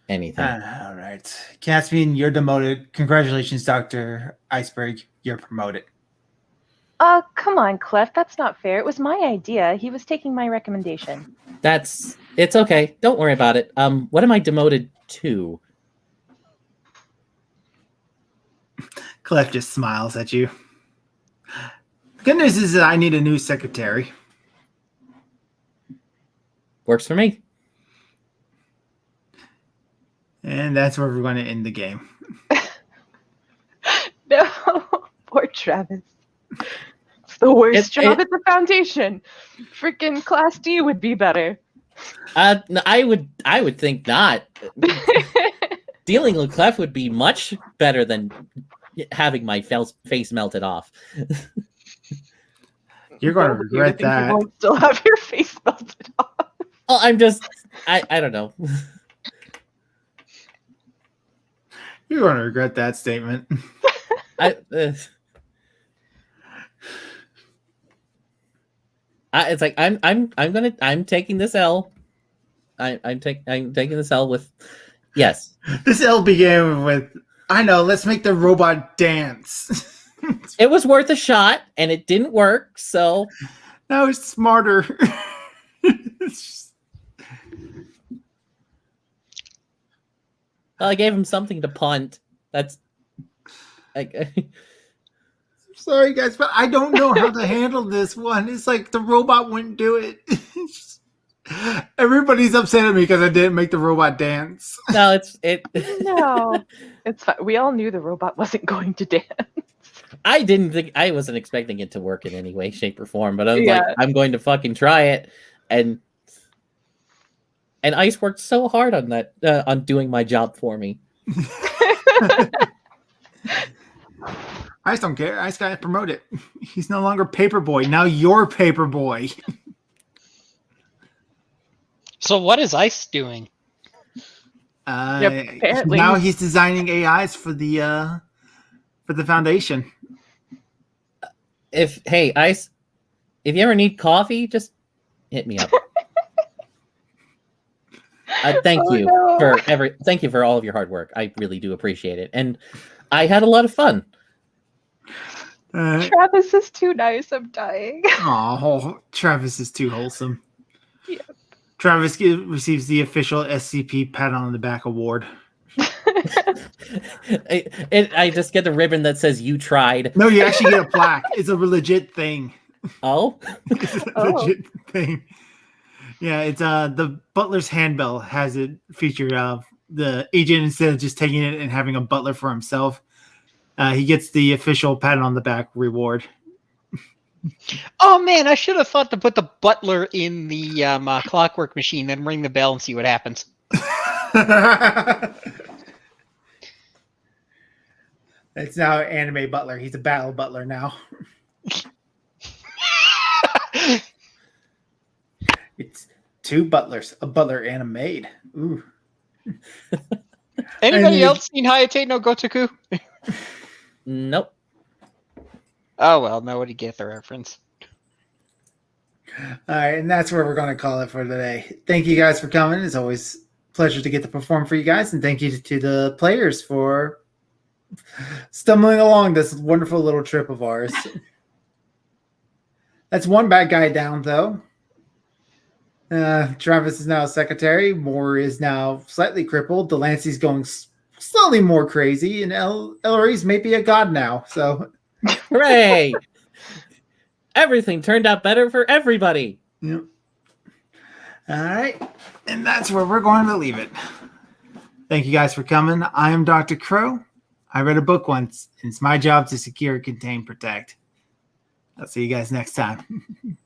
anything. All right. Caspian, you're demoted. Congratulations, Dr. Iceberg. You're promoted. Come on, Clef. That's not fair. It was my idea. He was taking my recommendation. It's okay. Don't worry about it. What am I demoted to? Clef just smiles at you. Good news is that I need a new secretary. Works for me. And that's where we're going to end the game. No, poor Travis. It's the worst job at the Foundation. Freaking Class D would be better. No, I would think not. Dealing with Clef would be much better than having my face melted off. You're going to regret that. You won't still have your face melted off. Oh, I don't know. You're going to regret that statement. It's like I'm taking this L. I'm taking this L with yes. This L began with, I know, let's make the robot dance. It was worth a shot, and it didn't work. So now it's smarter. Well, I gave him something to punt. That's like. Sorry, guys, but I don't know how to handle this one. It's like the robot wouldn't do it. Everybody's upset at me because I didn't make the robot dance. No, No, it's fine. We all knew the robot wasn't going to dance. I wasn't expecting it to work in any way, shape, or form. But I was like, I'm going to fucking try it, and Ice worked so hard on that, on doing my job for me. Ice don't care. Ice got promoted. He's no longer Paperboy. Now you're Paperboy. So what is Ice doing? apparently. Now he's designing AIs for the Foundation. Hey, Ice, if you ever need coffee, just hit me up. Thank you for all of your hard work. I really do appreciate it, and I had a lot of fun. Travis is too nice. I'm dying. Oh, Travis is too wholesome. Yep. Travis receives the official SCP pat on the back award. I just get the ribbon that says "You tried." No, you actually get a plaque. It's a legit thing. Oh, It's a legit thing. Yeah, it's the butler's handbill has it featured of the agent, instead of just taking it and having a butler for himself, he gets the official pat on the back reward. Oh man, I should have thought to put the butler in the clockwork machine, then ring the bell and see what happens. It's now anime butler. He's a battle butler now. It's two butlers, a butler and a maid. Ooh. Anybody else seen Hayate no Gotoku? nope. Oh well, nobody get the reference. All right, and that's where we're going to call it for today. Thank you guys for coming. It's always a pleasure to get to perform for you guys, and thank you to the players for stumbling along this wonderful little trip of ours. That's one bad guy down, though. Travis is now secretary. Moore is now slightly crippled. Delancey's going slowly more crazy, and Ellery's maybe a god now. So, hooray! Everything turned out better for everybody. Yep. All right, and that's where we're going to leave it. Thank you guys for coming. I am Dr. Crow. I read a book once, and it's my job to secure, contain, protect. I'll see you guys next time.